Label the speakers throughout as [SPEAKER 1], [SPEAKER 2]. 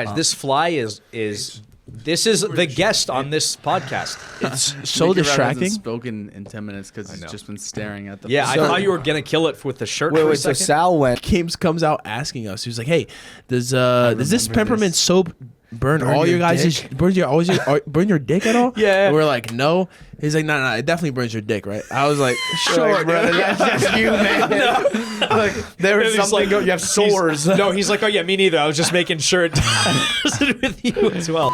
[SPEAKER 1] Guys, this fly is this is the guest on this podcast.
[SPEAKER 2] It's so
[SPEAKER 3] Nicky Rod
[SPEAKER 2] distracting.
[SPEAKER 3] hasn't spoken in 10 minutes because he's just been staring at the.
[SPEAKER 1] Yeah, I thought you were gonna kill it with the shirt. for a
[SPEAKER 4] So
[SPEAKER 1] second.
[SPEAKER 4] Sal went.
[SPEAKER 2] James comes out asking us. He was like, "Hey, does this peppermint soap burn all your guys' burn your dick at all?"
[SPEAKER 1] Yeah.
[SPEAKER 2] And we're like, "No." He's like, "No, it definitely burns your dick, right?" I was like, "Sure, brother, that's just you, man."
[SPEAKER 4] Like, there was
[SPEAKER 1] And he's
[SPEAKER 4] something.
[SPEAKER 1] like,
[SPEAKER 4] you have sores.
[SPEAKER 1] No, he's like, oh yeah, me neither. I was just making sure it does it with you as well.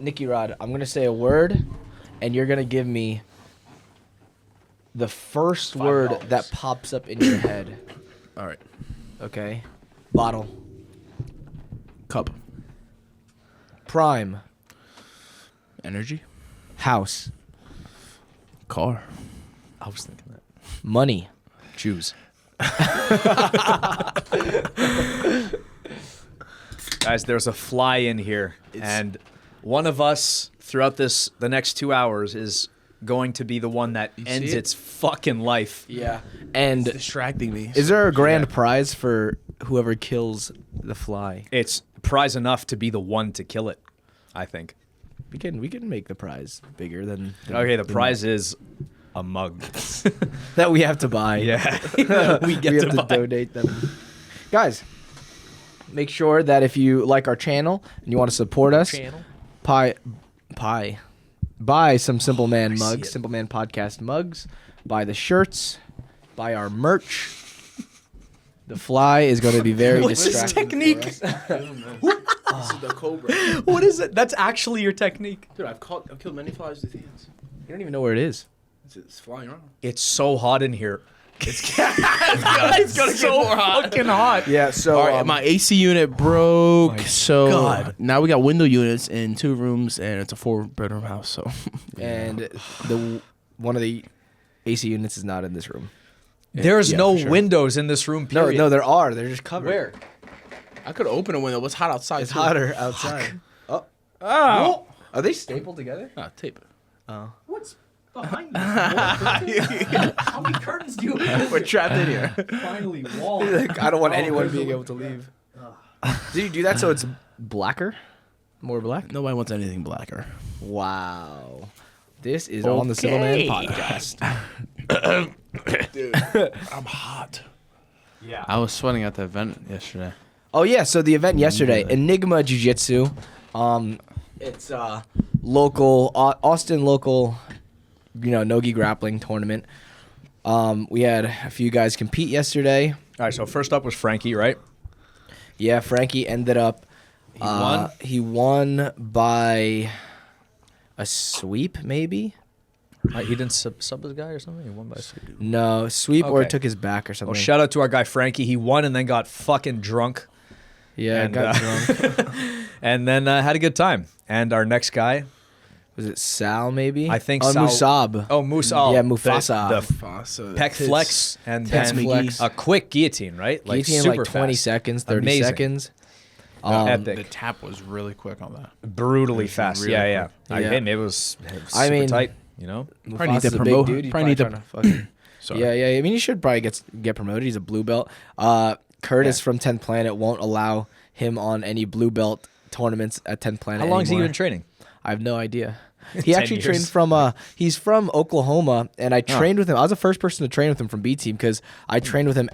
[SPEAKER 4] Nicky Rod, I'm gonna say a word, and you're gonna give me the first word that pops up in your head.
[SPEAKER 2] All right,
[SPEAKER 4] Okay. Bottle.
[SPEAKER 2] cup,
[SPEAKER 4] Prime.
[SPEAKER 2] energy,
[SPEAKER 4] House.
[SPEAKER 2] car,
[SPEAKER 1] I was thinking that.
[SPEAKER 4] Money.
[SPEAKER 1] Jews. Guys, there's a fly in here, and one of us throughout the next 2 hours is going to be the one that ends
[SPEAKER 2] see it?
[SPEAKER 1] its fucking life.
[SPEAKER 4] Yeah. And
[SPEAKER 2] distracting me.
[SPEAKER 4] is there a grand prize for whoever kills the fly?
[SPEAKER 1] It's prize enough to be the one to kill it, I think.
[SPEAKER 4] We can make the prize bigger than
[SPEAKER 1] Okay, the prize is a mug.
[SPEAKER 4] that we have to buy.
[SPEAKER 1] Yeah.
[SPEAKER 4] we have to donate them. Guys, make sure that if you like our channel and you want to support us, buy some Simple Man mugs, Simple Man Podcast mugs, buy the shirts, buy our merch. The fly is going to be very
[SPEAKER 1] What's his
[SPEAKER 4] distracting.
[SPEAKER 1] technique?
[SPEAKER 2] This is the cobra.
[SPEAKER 1] What is it? That's actually your technique.
[SPEAKER 2] Dude, I've killed many flies with hands.
[SPEAKER 4] You don't even know where it is.
[SPEAKER 2] It's flying around.
[SPEAKER 1] It's so hot in here.
[SPEAKER 2] It's gonna get more hot.
[SPEAKER 1] Fucking hot.
[SPEAKER 4] Yeah, so
[SPEAKER 2] All right, my AC unit broke,
[SPEAKER 1] My
[SPEAKER 2] so
[SPEAKER 1] God.
[SPEAKER 2] now we got window units in 2 rooms, and it's a 4-bedroom house. So,
[SPEAKER 4] and one of the AC units is not in this room.
[SPEAKER 1] There's
[SPEAKER 2] Yeah,
[SPEAKER 1] no
[SPEAKER 2] for sure.
[SPEAKER 1] windows in this room, period.
[SPEAKER 4] No, there are. They're just covered.
[SPEAKER 1] Where?
[SPEAKER 2] I could open a window. What's hot outside?
[SPEAKER 4] It's
[SPEAKER 2] too.
[SPEAKER 4] hotter outside. Oh,
[SPEAKER 1] Oh.
[SPEAKER 4] are they stapled together?
[SPEAKER 2] Ah, tape.
[SPEAKER 1] What's behind you? How many curtains do you have?
[SPEAKER 2] We're trapped in here.
[SPEAKER 1] Finally, wall.
[SPEAKER 4] I don't want anyone being able to leave. Did you do that so it's blacker? More black?
[SPEAKER 2] Nobody wants anything blacker.
[SPEAKER 4] Wow. This is on the Simple Man podcast.
[SPEAKER 2] Dude, I'm hot.
[SPEAKER 1] Yeah.
[SPEAKER 3] I was sweating at the event yesterday.
[SPEAKER 4] Oh yeah, so the event yesterday, Enigma Jiu-Jitsu. It's local Austin local, no-gi grappling tournament. We had a few guys compete yesterday.
[SPEAKER 1] All right, so first up was Frankie, right?
[SPEAKER 4] Yeah, Frankie ended up
[SPEAKER 1] He won?
[SPEAKER 4] He won by a sweep, maybe?
[SPEAKER 1] He didn't sub his guy or something? He won by a sweep.
[SPEAKER 4] No, sweep or
[SPEAKER 1] Okay.
[SPEAKER 4] it took his back or something.
[SPEAKER 1] Well, shout out to our guy Frankie. He won and then got fucking drunk.
[SPEAKER 4] Yeah,
[SPEAKER 1] and,
[SPEAKER 4] got drunk.
[SPEAKER 1] And then had a good time. And our next guy,
[SPEAKER 4] Was it Sal, maybe?
[SPEAKER 1] I think
[SPEAKER 4] Sal.
[SPEAKER 1] Sal.
[SPEAKER 4] Musab.
[SPEAKER 1] oh, Musa.
[SPEAKER 4] Yeah, Mufasa.
[SPEAKER 1] The pec flex and
[SPEAKER 4] Tits
[SPEAKER 1] then
[SPEAKER 4] flex.
[SPEAKER 1] a quick guillotine, right?
[SPEAKER 4] Guillotine
[SPEAKER 1] super
[SPEAKER 4] like 20
[SPEAKER 1] fast.
[SPEAKER 4] seconds, 30
[SPEAKER 1] Amazing.
[SPEAKER 4] seconds.
[SPEAKER 1] Epic.
[SPEAKER 3] The tap was really quick on that.
[SPEAKER 1] Brutally
[SPEAKER 3] It was
[SPEAKER 1] fast.
[SPEAKER 3] really
[SPEAKER 1] Yeah.
[SPEAKER 4] quick.
[SPEAKER 1] Hey,
[SPEAKER 4] Yeah.
[SPEAKER 1] maybe it was super
[SPEAKER 4] I mean-
[SPEAKER 1] tight, you know?
[SPEAKER 2] Probably need to
[SPEAKER 4] Mufasa's a
[SPEAKER 2] promote-
[SPEAKER 4] big dude. He's
[SPEAKER 2] probably need to-
[SPEAKER 4] trying fucking-
[SPEAKER 2] Sorry.
[SPEAKER 4] Yeah. I mean, he should probably get promoted. He's a blue belt. Curtis from 10th Planet won't allow him on any blue belt tournaments at 10th Planet
[SPEAKER 1] How long has he
[SPEAKER 4] anymore.
[SPEAKER 1] been training?
[SPEAKER 4] I have no idea.
[SPEAKER 1] 10
[SPEAKER 4] He actually
[SPEAKER 1] years.
[SPEAKER 4] trained from he's from Oklahoma, and I trained with him. I was the first person to train with him from B Team because I trained with him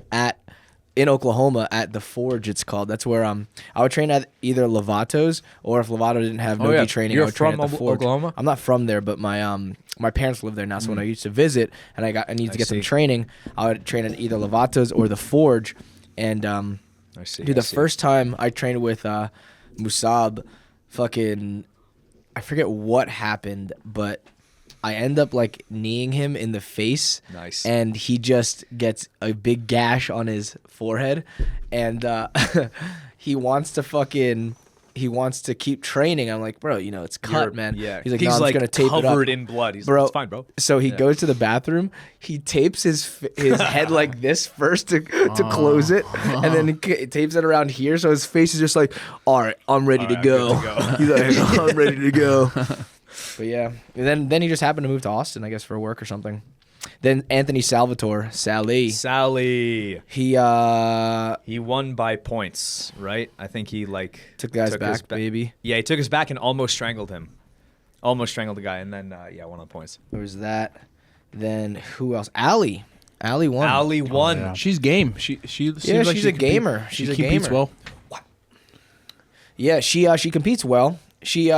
[SPEAKER 4] in Oklahoma at the Forge. It's called. That's where I would train at either Lovato's, or if Lovato didn't have no
[SPEAKER 1] yeah.
[SPEAKER 4] training,
[SPEAKER 1] You're
[SPEAKER 4] I would train
[SPEAKER 1] from
[SPEAKER 4] at the Forge.
[SPEAKER 1] Oklahoma?
[SPEAKER 4] I'm not from there, but my parents live there now. So when I used to visit and I needed to get some
[SPEAKER 1] see.
[SPEAKER 4] training, I would train at either Lovato's or the Forge. And
[SPEAKER 1] I see.
[SPEAKER 4] dude, the first time I trained with Musab, fucking, I forget what happened, but I end up like kneeing him in the face.
[SPEAKER 1] Nice.
[SPEAKER 4] And he just gets a big gash on his forehead, and he wants to keep training. I'm like, bro, it's cut, man.
[SPEAKER 1] Yeah.
[SPEAKER 4] He's like, no, I'm just gonna tape it up.
[SPEAKER 1] covered in blood. He's
[SPEAKER 4] Bro,
[SPEAKER 1] like, it's fine, bro.
[SPEAKER 4] So he goes to the bathroom. He tapes his head like this first to close it, and then he tapes it around here. So his face is just like, all right, I'm ready to go. He's like, I'm ready to go. But yeah, and then he just happened to move to Austin, I guess, for work or something. Then Anthony Salvatore, Sally. He
[SPEAKER 1] won by points, right? I think he
[SPEAKER 4] took the guy's back, baby.
[SPEAKER 1] Yeah, he took his back and almost strangled him. Almost strangled the guy, and then won on points.
[SPEAKER 4] There was that. Then who else? Allie won.
[SPEAKER 1] Allie won.
[SPEAKER 2] Yeah. She's game. She seems
[SPEAKER 4] yeah,
[SPEAKER 2] like
[SPEAKER 4] she's a gamer. She's a
[SPEAKER 2] competes
[SPEAKER 4] gamer.
[SPEAKER 2] well.
[SPEAKER 4] Yeah, she competes well. She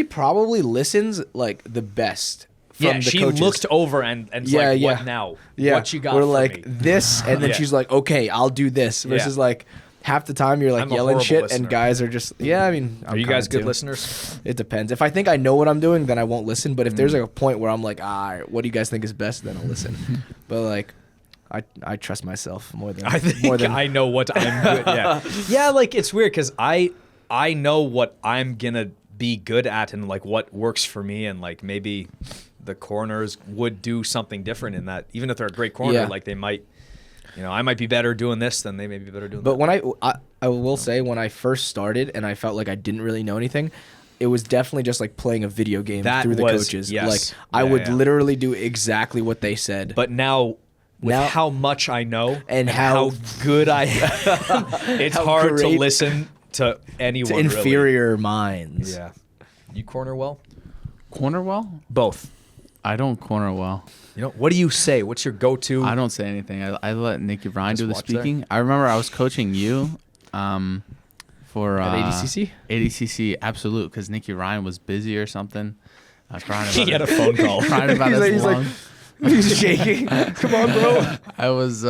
[SPEAKER 4] probably listens like the best. From the
[SPEAKER 1] she
[SPEAKER 4] coaches.
[SPEAKER 1] looked over and what now?
[SPEAKER 4] Yeah,
[SPEAKER 1] What you got
[SPEAKER 4] we're
[SPEAKER 1] for
[SPEAKER 4] like
[SPEAKER 1] me?
[SPEAKER 4] this, and then
[SPEAKER 1] Yeah.
[SPEAKER 4] she's like, okay, I'll do this. Versus like half the time you're like
[SPEAKER 1] I'm a
[SPEAKER 4] yelling
[SPEAKER 1] horrible
[SPEAKER 4] shit,
[SPEAKER 1] listener.
[SPEAKER 4] and guys are just I mean,
[SPEAKER 1] Are you guys good listeners?
[SPEAKER 4] It depends. If I think I know what I'm doing, then I won't listen. But if there's like a point where I'm like, what do you guys think is best? Then I'll listen. But like, I trust myself more than
[SPEAKER 1] I think
[SPEAKER 4] more than
[SPEAKER 1] I know what I'm good. Yeah, yeah. Like it's weird because I know what I'm gonna be good at and like what works for me, and like maybe the corners would do something different in that. Even if they're a great corner, like they might. I might be better doing this than they may be better doing that.
[SPEAKER 4] But when I will say, when I first started and I felt like I didn't really know anything, it was definitely just like playing a video game through the coaches.
[SPEAKER 1] Yes.
[SPEAKER 4] Like I would literally do exactly what they said.
[SPEAKER 1] But now, with how much I know
[SPEAKER 4] and
[SPEAKER 1] how good I am, it's hard to listen to anyone.
[SPEAKER 4] To inferior minds.
[SPEAKER 1] Yeah. You corner well?
[SPEAKER 3] Corner well?
[SPEAKER 1] Both.
[SPEAKER 3] I don't corner well.
[SPEAKER 1] What do you say? What's your go-to?
[SPEAKER 3] I don't say anything. I let Nicky Rod do the
[SPEAKER 1] watch there?
[SPEAKER 3] speaking. I remember I was coaching you for
[SPEAKER 4] At ADCC?
[SPEAKER 3] ADCC, absolute, because Nicky Rod was busy or something. I was crying about
[SPEAKER 1] He had a phone call.
[SPEAKER 3] Crying about his lung.
[SPEAKER 4] He's shaking. Come on, bro.
[SPEAKER 3] I was.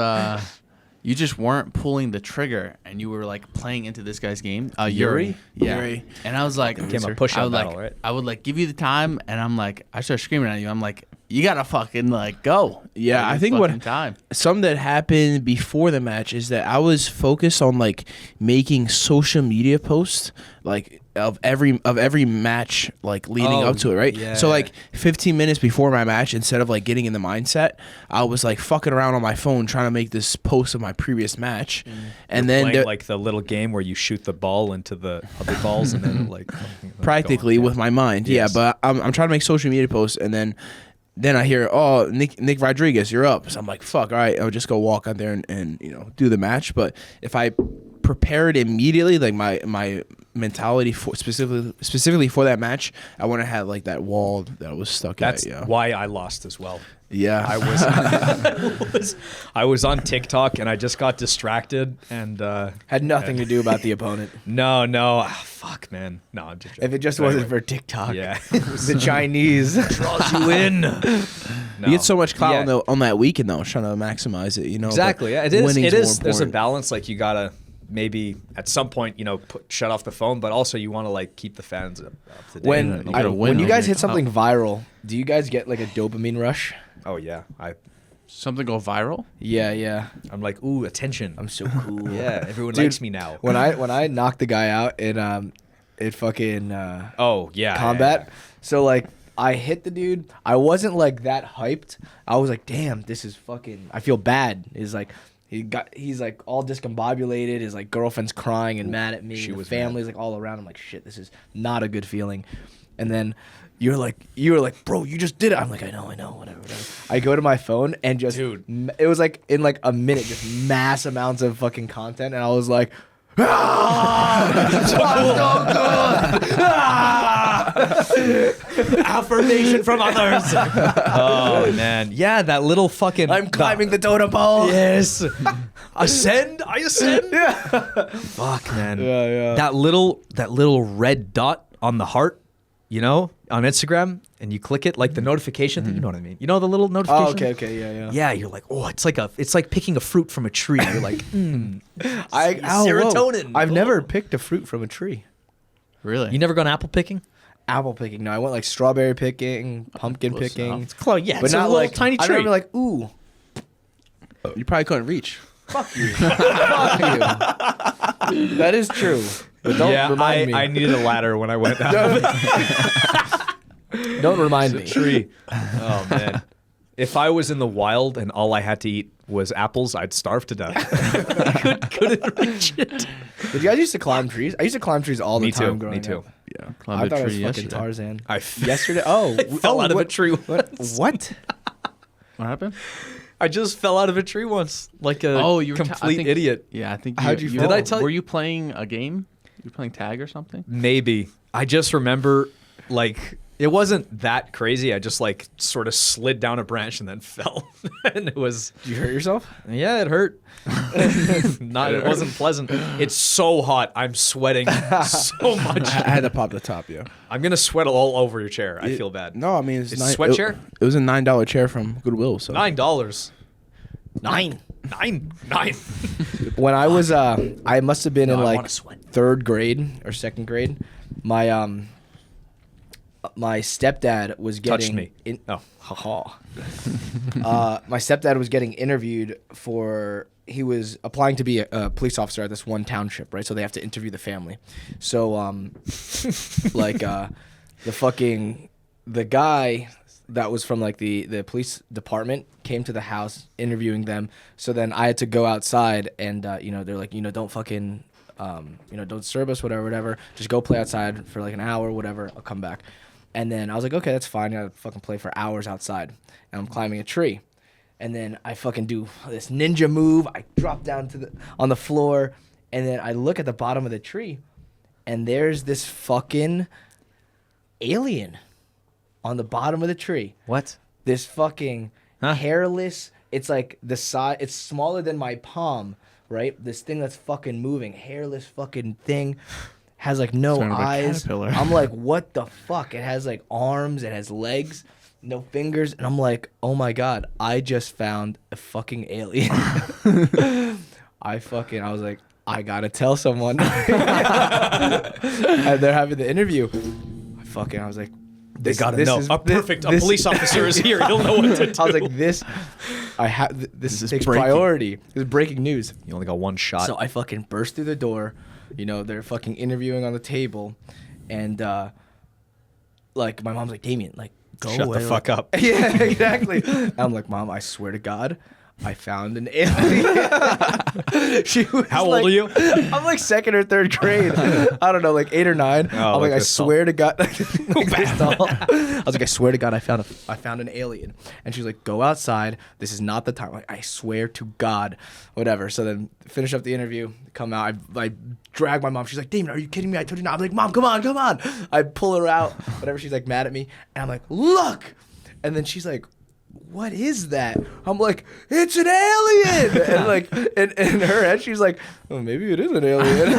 [SPEAKER 3] You just weren't pulling the trigger, and you were like playing into this guy's game. Yuri? Yeah.
[SPEAKER 2] Yuri.
[SPEAKER 3] And I was like,
[SPEAKER 1] Became a push-up battle, right?
[SPEAKER 3] I would like give you the time, and I'm like, I started screaming at you. I'm like, you gotta fucking like go.
[SPEAKER 2] Yeah, I think something that happened before the match is that I was focused on like making social media posts like of every match like leading up to it, right?
[SPEAKER 1] Yeah.
[SPEAKER 2] So like 15 minutes before my match, instead of like getting in the mindset, I was like fucking around on my phone trying to make this post of my previous match, and then
[SPEAKER 1] playing like the little game where you shoot the ball into the other balls and then like
[SPEAKER 2] practically with my mind.
[SPEAKER 1] Yes.
[SPEAKER 2] Yeah, but I'm trying to make social media posts, and then I hear, oh, Nick Rodriguez, you're up. So I'm like, fuck, all right, I'll just go walk out there and do the match. But if I prepare it immediately, like my mentality for specifically for that match, I want to have like that wall that I was stuck
[SPEAKER 1] That's
[SPEAKER 2] at. Yeah.
[SPEAKER 1] why I lost as well.
[SPEAKER 2] Yeah.
[SPEAKER 1] I was on TikTok and I just got distracted and
[SPEAKER 4] Had nothing to do about the opponent.
[SPEAKER 1] No. Fuck, man. No, I'm just joking.
[SPEAKER 4] If it just wasn't for TikTok.
[SPEAKER 1] Yeah.
[SPEAKER 4] The Chinese.
[SPEAKER 1] draws you in. No.
[SPEAKER 2] You get so much clout on that weekend though, trying to maximize it,
[SPEAKER 1] Exactly.
[SPEAKER 2] but
[SPEAKER 1] Yeah, it is.
[SPEAKER 2] winning's
[SPEAKER 1] It
[SPEAKER 2] more
[SPEAKER 1] is. There's a
[SPEAKER 2] important.
[SPEAKER 1] balance. Like you gotta maybe at some point, shut off the phone, but also you want to like keep the fans up to date.
[SPEAKER 4] When you guys hit something viral, do you guys get like a dopamine rush?
[SPEAKER 1] Oh yeah,
[SPEAKER 3] Something go viral?
[SPEAKER 4] Yeah.
[SPEAKER 1] I'm like, ooh, attention.
[SPEAKER 4] I'm so cool.
[SPEAKER 1] Yeah, everyone
[SPEAKER 4] Dude,
[SPEAKER 1] likes me now.
[SPEAKER 4] When I knocked the guy out in fucking
[SPEAKER 1] Oh yeah,
[SPEAKER 4] combat.
[SPEAKER 1] yeah.
[SPEAKER 4] So like I hit the dude. I wasn't like that hyped. I was like, damn, this is fucking. I feel bad. He's like all discombobulated. His like girlfriend's crying and mad at me.
[SPEAKER 1] She was
[SPEAKER 4] family's like all around. I'm like, shit, this is not a good feeling. And then you were like, bro, you just did it. I'm like, I know, whatever. I go to my phone and just,
[SPEAKER 1] Dude.
[SPEAKER 4] It was like in like a minute, just mass amounts of fucking content, and I was like.
[SPEAKER 1] Affirmation from others. Oh man, yeah, that little fucking.
[SPEAKER 4] I'm climbing the totem pole.
[SPEAKER 1] Yes. Ascend. I ascend.
[SPEAKER 4] Yeah.
[SPEAKER 1] Fuck, man.
[SPEAKER 4] Yeah.
[SPEAKER 1] That little red dot on the heart, on Instagram, and you click it, like the notification thing. You know what I mean? You know the little notification.
[SPEAKER 4] Oh, okay, yeah.
[SPEAKER 1] Yeah, you're like, oh, it's like picking a fruit from a tree. You're like,
[SPEAKER 4] serotonin. I've never picked a fruit from a tree.
[SPEAKER 3] Really?
[SPEAKER 1] You never gone apple picking?
[SPEAKER 4] Apple picking. No, I went like strawberry picking, pumpkin picking.
[SPEAKER 1] It's close, yeah,
[SPEAKER 4] but
[SPEAKER 1] it's
[SPEAKER 4] not
[SPEAKER 1] a little
[SPEAKER 4] like
[SPEAKER 1] tiny
[SPEAKER 4] I
[SPEAKER 1] tree.
[SPEAKER 4] remember like, ooh,
[SPEAKER 2] You probably couldn't reach.
[SPEAKER 4] fuck you, fuck you. That is true. But don't remind me.
[SPEAKER 1] I needed a ladder when I went out.
[SPEAKER 4] Don't remind me.
[SPEAKER 1] Tree. Oh man. If I was in the wild and all I had to eat was apples, I'd starve to death. Couldn't reach it.
[SPEAKER 4] Did you guys used to climb trees? I used to climb trees all the time growing
[SPEAKER 1] Me too.
[SPEAKER 4] up.
[SPEAKER 3] Yeah.
[SPEAKER 4] I
[SPEAKER 3] Climbed
[SPEAKER 4] thought
[SPEAKER 3] a
[SPEAKER 4] it was
[SPEAKER 3] tree
[SPEAKER 4] fucking
[SPEAKER 3] yesterday.
[SPEAKER 4] Tarzan.
[SPEAKER 1] I
[SPEAKER 4] Yesterday? Oh,
[SPEAKER 1] fell out of a
[SPEAKER 4] what-
[SPEAKER 1] tree
[SPEAKER 4] What?
[SPEAKER 1] once.
[SPEAKER 4] What?
[SPEAKER 3] What happened?
[SPEAKER 1] I just fell out of a tree once, like a
[SPEAKER 3] you were
[SPEAKER 1] complete idiot.
[SPEAKER 3] Yeah, I think.
[SPEAKER 4] How'd you
[SPEAKER 3] you
[SPEAKER 4] fall?
[SPEAKER 1] Did I tell you?
[SPEAKER 3] Were you playing a game? You were playing tag or something?
[SPEAKER 1] Maybe. I just remember, like, it wasn't that crazy. I just, like, sort of slid down a branch and then fell. And it was...
[SPEAKER 4] Did you hurt yourself?
[SPEAKER 1] Yeah, it hurt. It wasn't pleasant. It's so hot. I'm sweating so much.
[SPEAKER 2] I had to pop the top, yeah.
[SPEAKER 1] I'm going to sweat all over your chair. I feel bad.
[SPEAKER 2] No, I mean it's
[SPEAKER 1] It's a sweat chair?
[SPEAKER 2] It was a $9 chair from Goodwill. So
[SPEAKER 1] $9.
[SPEAKER 4] Nine.
[SPEAKER 1] Nine.
[SPEAKER 4] When I was, I must have been in
[SPEAKER 1] I
[SPEAKER 4] like
[SPEAKER 1] wanna sweat.
[SPEAKER 4] 3rd grade or 2nd grade. My my stepdad was getting
[SPEAKER 1] Touched me.
[SPEAKER 4] Oh, my stepdad was getting interviewed for. He was applying to be a police officer at this one township, right? So they have to interview the family. So, like, the guy that was from like the police department came to the house interviewing them. So then I had to go outside and they're like, don't fucking don't disturb us, whatever. Just go play outside for like an hour, whatever. I'll come back. And then I was like, okay, that's fine. I fucking play for hours outside, and I'm climbing a tree. And then I fucking do this ninja move. I drop down on the floor, and then I look at the bottom of the tree, and there's this fucking alien on the bottom of the tree.
[SPEAKER 1] What?
[SPEAKER 4] This fucking hairless. It's like the size. It's smaller than my palm, right? This thing that's fucking moving, hairless fucking thing. Has like no
[SPEAKER 3] Kind of a
[SPEAKER 4] eyes.
[SPEAKER 3] caterpillar.
[SPEAKER 4] I'm like, what the fuck? It has like arms. It has legs. No fingers. And I'm like, oh my God, I just found a fucking alien. I was like, I gotta tell someone. And they're having the interview. I was like,
[SPEAKER 1] They gotta know. A police officer is here. He'll know what to do.
[SPEAKER 4] I was like, this
[SPEAKER 3] is
[SPEAKER 4] takes
[SPEAKER 3] breaking.
[SPEAKER 4] priority. This is breaking news.
[SPEAKER 1] You only got one shot.
[SPEAKER 4] So I fucking burst through the door. They're fucking interviewing on the table. And, like, my mom's like, Damien, like, go
[SPEAKER 1] Shut
[SPEAKER 4] away.
[SPEAKER 1] the fuck up.
[SPEAKER 4] Yeah, exactly. I'm like, Mom, I swear to God, I found an alien. She was
[SPEAKER 1] How old are you?
[SPEAKER 4] I'm like 2nd or 3rd grade. I don't know, like 8 or 9. I'm like, I
[SPEAKER 1] this tall.
[SPEAKER 4] swear to God. Like this tall. I was like, I swear to God, I found an alien. And she's like, go outside. This is not the time. I'm like, I swear to God, whatever. So then finish up the interview, come out. I drag my mom. She's like, Damien, are you kidding me? I told you not. I'm like, Mom, come on. I pull her out. Whatever. She's like mad at me. And I'm like, look. And then she's like, what is that? I'm like, it's an alien. And like in her head, she's like, oh, maybe it is an alien.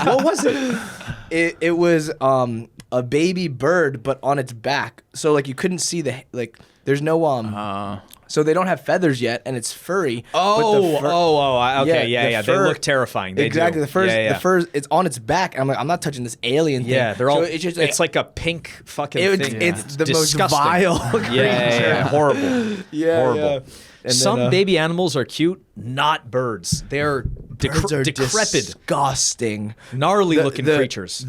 [SPEAKER 1] What was it?
[SPEAKER 4] It was a baby bird, but on its back. So like you couldn't see there's no so they don't have feathers yet, and it's furry.
[SPEAKER 1] Okay,
[SPEAKER 4] the
[SPEAKER 1] They
[SPEAKER 4] fur-
[SPEAKER 1] look terrifying. They
[SPEAKER 4] exactly.
[SPEAKER 1] do.
[SPEAKER 4] The fur, it's on its back. And I'm like, I'm not touching this alien thing.
[SPEAKER 1] Yeah, they're all.
[SPEAKER 4] So it's just
[SPEAKER 1] it's like a pink fucking thing.
[SPEAKER 4] It's the
[SPEAKER 1] disgusting.
[SPEAKER 4] most vile.
[SPEAKER 1] Yeah, horrible.
[SPEAKER 4] Yeah,
[SPEAKER 1] horrible.
[SPEAKER 4] yeah. And
[SPEAKER 1] Some
[SPEAKER 4] then,
[SPEAKER 1] baby animals are cute, not birds. They're
[SPEAKER 4] birds are
[SPEAKER 1] decrepit,
[SPEAKER 4] disgusting,
[SPEAKER 1] gnarly looking creatures.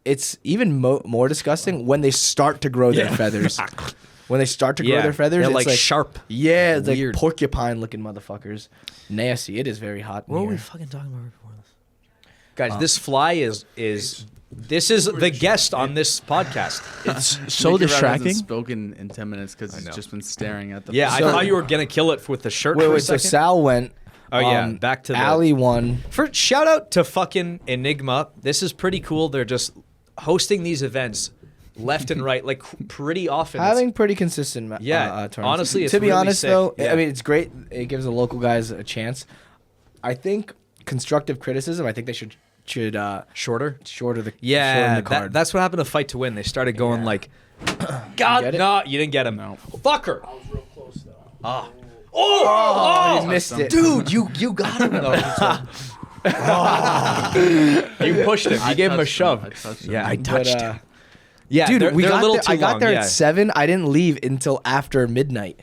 [SPEAKER 4] It's even more disgusting when they start to grow their feathers. When they start to grow their feathers,
[SPEAKER 1] they're
[SPEAKER 4] it's
[SPEAKER 1] like sharp.
[SPEAKER 4] Yeah, it's
[SPEAKER 1] Weird.
[SPEAKER 4] like porcupine-looking motherfuckers. Nasty. It is very hot.
[SPEAKER 1] What were we fucking talking about before this? Guys, this fly is this is the guest on this podcast.
[SPEAKER 3] It's
[SPEAKER 2] so
[SPEAKER 3] Nicky Rod
[SPEAKER 2] distracting.
[SPEAKER 3] hasn't spoken in 10 minutes because he's
[SPEAKER 1] know.
[SPEAKER 3] just been staring at the.
[SPEAKER 1] Yeah, I
[SPEAKER 4] So-
[SPEAKER 1] thought you were gonna kill it with the shirt.
[SPEAKER 4] Wait,
[SPEAKER 1] for a
[SPEAKER 4] wait. So
[SPEAKER 1] second.
[SPEAKER 4] Sal went.
[SPEAKER 1] Oh yeah, back to the
[SPEAKER 4] Allie won.
[SPEAKER 1] For shout out to fucking Enigma. This is pretty cool. They're just hosting these events left and right, like pretty often.
[SPEAKER 4] Having pretty consistent tournaments.
[SPEAKER 1] honestly, it's
[SPEAKER 4] to be
[SPEAKER 1] really
[SPEAKER 4] honest
[SPEAKER 1] sick.
[SPEAKER 4] though,
[SPEAKER 1] Yeah.
[SPEAKER 4] I mean it's great. It gives the local guys a chance. I think constructive criticism. I think they should
[SPEAKER 1] shorter.
[SPEAKER 4] shorter the
[SPEAKER 1] Yeah,
[SPEAKER 4] the card.
[SPEAKER 1] that's what happened to Fight to Win. They started going like,
[SPEAKER 4] Get it?
[SPEAKER 1] no, you didn't get him.
[SPEAKER 3] No.
[SPEAKER 1] Fucker.
[SPEAKER 2] I was real close though.
[SPEAKER 1] Oh,
[SPEAKER 4] you missed it,
[SPEAKER 1] dude, you got him though. You pushed him. You gave him a shove.
[SPEAKER 3] I touched him.
[SPEAKER 1] Yeah, I
[SPEAKER 4] But,
[SPEAKER 1] touched him. Yeah,
[SPEAKER 4] dude,
[SPEAKER 1] they're a little too
[SPEAKER 4] I got
[SPEAKER 1] long,
[SPEAKER 4] there
[SPEAKER 1] yeah.
[SPEAKER 4] at 7. I didn't leave until after midnight.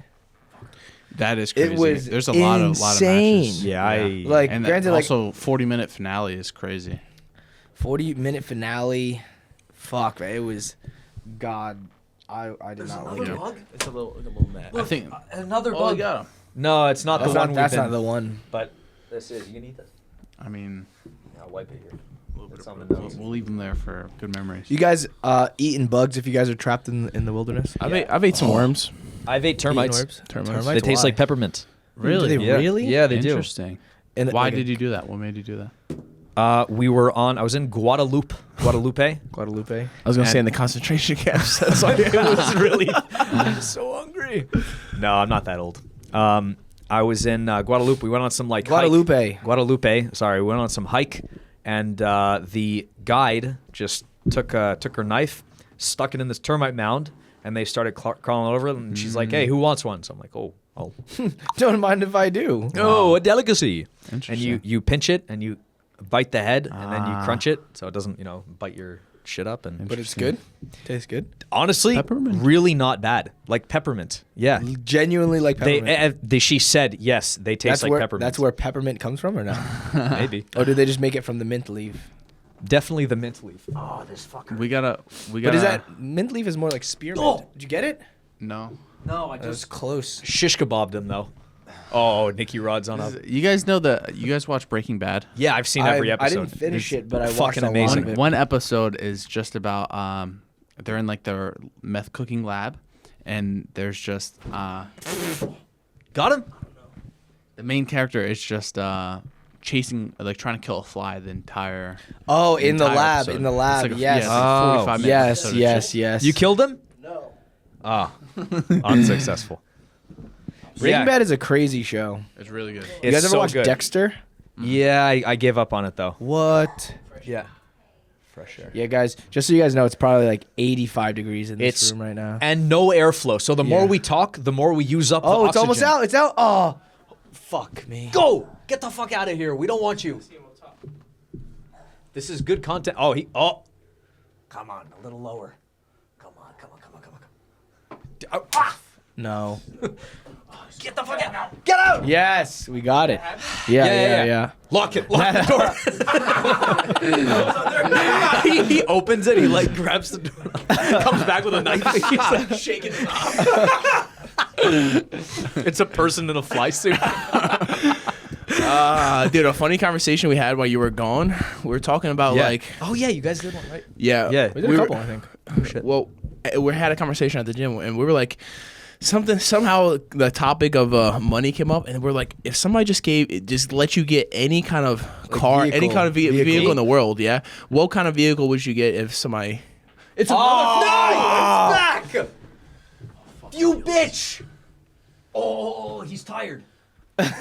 [SPEAKER 3] That is crazy.
[SPEAKER 4] It was
[SPEAKER 3] There's a lot of
[SPEAKER 4] insane.
[SPEAKER 3] matches.
[SPEAKER 1] Yeah,
[SPEAKER 4] Like,
[SPEAKER 3] And
[SPEAKER 4] granted, like
[SPEAKER 3] also 40-minute finale is crazy.
[SPEAKER 4] 40-minute finale. Fuck, man, it was. God, I did not like it.
[SPEAKER 1] It's a little mad.
[SPEAKER 3] I think.
[SPEAKER 1] Another
[SPEAKER 3] Oh, you got him.
[SPEAKER 1] No, it's not
[SPEAKER 4] That's
[SPEAKER 1] the
[SPEAKER 4] not,
[SPEAKER 1] one.
[SPEAKER 4] that's
[SPEAKER 1] we've
[SPEAKER 4] not
[SPEAKER 1] been,
[SPEAKER 4] the one.
[SPEAKER 1] But this is. You can eat this.
[SPEAKER 3] I mean,
[SPEAKER 1] I'll wipe it here.
[SPEAKER 3] We'll leave them there for good memories.
[SPEAKER 4] You guys eating bugs if you guys are trapped in the wilderness?
[SPEAKER 2] I've ate some worms.
[SPEAKER 1] I've ate termites.
[SPEAKER 2] Termites.
[SPEAKER 1] They taste like peppermint.
[SPEAKER 3] Really?
[SPEAKER 4] Do they really?
[SPEAKER 1] Yeah, they do.
[SPEAKER 3] Interesting.
[SPEAKER 4] And
[SPEAKER 3] Why did you do that? What made you do that?
[SPEAKER 1] I was in Guadalupe.
[SPEAKER 4] Guadalupe?
[SPEAKER 2] I was gonna say in the concentration camps. That's why it was really. I'm so hungry.
[SPEAKER 1] No, I'm not that old. I was in Guadalupe. We went on some like
[SPEAKER 4] Guadalupe.
[SPEAKER 1] Guadalupe. Sorry, we went on some hike, and the guide just took her knife, stuck it in this termite mound, and they started crawling over it. And she's like, "Hey, who wants one?" So I'm like, "Oh."
[SPEAKER 4] Don't mind if I do.
[SPEAKER 1] Oh, a delicacy.
[SPEAKER 3] Interesting.
[SPEAKER 1] And you pinch it and you bite the head and then you crunch it so it doesn't bite your shit up. And
[SPEAKER 4] But it's good. Tastes good.
[SPEAKER 1] honestly,
[SPEAKER 3] Peppermint.
[SPEAKER 1] really not bad. Like peppermint. Yeah.
[SPEAKER 4] Genuinely like peppermint.
[SPEAKER 1] She said yes. They taste like
[SPEAKER 4] where,
[SPEAKER 1] peppermint.
[SPEAKER 4] That's where peppermint comes from, or not?
[SPEAKER 1] maybe.
[SPEAKER 4] Or did they just make it from the mint leaf?
[SPEAKER 1] Definitely the mint leaf. Oh, this fucker.
[SPEAKER 3] We gotta.
[SPEAKER 4] But is that mint leaf is more like spearmint?
[SPEAKER 1] Oh!
[SPEAKER 4] Did you get it?
[SPEAKER 3] No.
[SPEAKER 1] No, I
[SPEAKER 4] That was close.
[SPEAKER 1] shish kebabbed him though. Oh, Nicky Rod's on up.
[SPEAKER 3] You guys know you guys watch Breaking Bad?
[SPEAKER 1] Yeah, I've seen every episode.
[SPEAKER 4] I didn't finish it, but I watched
[SPEAKER 1] fucking
[SPEAKER 4] a lot
[SPEAKER 1] amazing.
[SPEAKER 4] of it.
[SPEAKER 3] One episode is just about they're in like their meth cooking lab, and there's just
[SPEAKER 1] Got him?
[SPEAKER 3] the main character is just chasing, like trying to kill a fly the entire.
[SPEAKER 4] Oh, in the
[SPEAKER 3] entire
[SPEAKER 4] lab,
[SPEAKER 3] episode.
[SPEAKER 4] in the lab.
[SPEAKER 3] It's like
[SPEAKER 4] Yes.
[SPEAKER 3] it's like a 45-minute
[SPEAKER 4] Yes,
[SPEAKER 3] episode. It's
[SPEAKER 4] yes,
[SPEAKER 3] just-
[SPEAKER 4] yes.
[SPEAKER 1] You killed him?
[SPEAKER 4] No.
[SPEAKER 1] Ah, unsuccessful.
[SPEAKER 4] Breaking
[SPEAKER 1] Yeah.
[SPEAKER 4] Bad is a crazy show.
[SPEAKER 3] It's really good.
[SPEAKER 4] You guys ever
[SPEAKER 1] so
[SPEAKER 4] watch
[SPEAKER 1] good.
[SPEAKER 4] Dexter?
[SPEAKER 1] Yeah, I gave up on it though.
[SPEAKER 4] What?
[SPEAKER 1] Yeah. Fresh air.
[SPEAKER 4] Yeah, guys, just so you guys know, it's probably like 85 degrees in this
[SPEAKER 1] It's-
[SPEAKER 4] room right now.
[SPEAKER 1] And no airflow. So the more
[SPEAKER 4] Yeah.
[SPEAKER 1] we talk, the more we use up the
[SPEAKER 4] Oh, it's
[SPEAKER 1] oxygen.
[SPEAKER 4] almost out. It's out. Oh, fuck me.
[SPEAKER 1] Go! Get the fuck out of here. We don't want you. This is good content. Oh, come on, a little lower. Come on.
[SPEAKER 4] No.
[SPEAKER 1] Get the fuck out. Get out!
[SPEAKER 4] Yes, we got it. Yeah.
[SPEAKER 1] Lock it. Lock the door. he opens it. He like grabs the door. Comes back with a knife. He's like shaking it off. It's a person in a fly suit.
[SPEAKER 2] Dude, a funny conversation we had while you were gone. We were talking about like,
[SPEAKER 1] Oh yeah, you guys did one, right?
[SPEAKER 2] yeah,
[SPEAKER 1] Yeah.
[SPEAKER 4] We did a couple, I think.
[SPEAKER 2] Well, we had a conversation at the gym, and we were like, somehow the topic of money came up, and we're like, if somebody just let you get any kind of car, any
[SPEAKER 4] vehicle.
[SPEAKER 2] kind of vehicle in the world, yeah, what kind of vehicle would you get if somebody?
[SPEAKER 1] It's a back. You bitch. Oh, he's tired. Fuck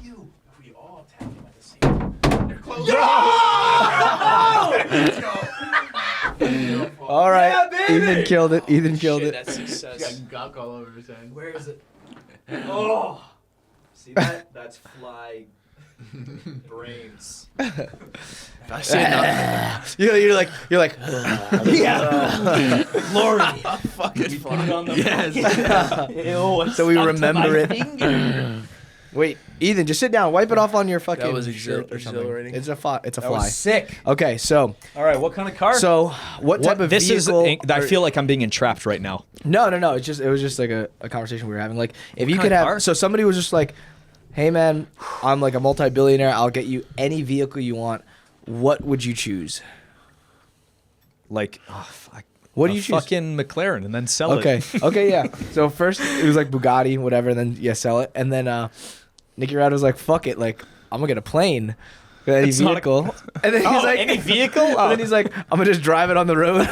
[SPEAKER 1] you.
[SPEAKER 2] We all tag him at the same. They're close.
[SPEAKER 4] All right.
[SPEAKER 1] Yeah, baby!
[SPEAKER 4] Ethan killed it.
[SPEAKER 2] That's success.
[SPEAKER 3] Gunk all over his head.
[SPEAKER 1] Where is it? Oh. See that? That's fly brains.
[SPEAKER 2] I say nothing.
[SPEAKER 4] You're like.
[SPEAKER 1] Yeah. Lord.
[SPEAKER 2] Fucking
[SPEAKER 1] Put it on the
[SPEAKER 3] Yes.
[SPEAKER 1] Ew,
[SPEAKER 4] So we remember it.
[SPEAKER 1] Finger.
[SPEAKER 4] Wait, Ethan, just sit down. Wipe it off on your fucking
[SPEAKER 2] That was
[SPEAKER 4] shirt or something.
[SPEAKER 2] exhilarating.
[SPEAKER 4] It's a fly.
[SPEAKER 1] That was sick.
[SPEAKER 4] Okay, so
[SPEAKER 1] All right, what kind of car?
[SPEAKER 4] what type of
[SPEAKER 1] this
[SPEAKER 4] vehicle?
[SPEAKER 1] is. I feel like I'm being entrapped right now.
[SPEAKER 4] No. It was just like a conversation we were having. Like, if you
[SPEAKER 1] kind
[SPEAKER 4] could
[SPEAKER 1] of
[SPEAKER 4] have,
[SPEAKER 1] car?
[SPEAKER 4] so somebody was just like, "Hey man, I'm like a multi-billionaire. I'll get you any vehicle you want. What would you choose?"
[SPEAKER 1] Like, oh fuck.
[SPEAKER 4] What do you choose?
[SPEAKER 1] Fucking McLaren, and then sell
[SPEAKER 4] Okay,
[SPEAKER 1] it.
[SPEAKER 4] okay, yeah. So first it was like Bugatti, whatever, and then sell it, and then Nicky Rod was like, "Fuck it, like I'm gonna get a plane." Any
[SPEAKER 1] It's not a-
[SPEAKER 4] vehicle, and then he's like,
[SPEAKER 1] any vehicle?
[SPEAKER 4] And then he's like, "I'm gonna just drive it on the road."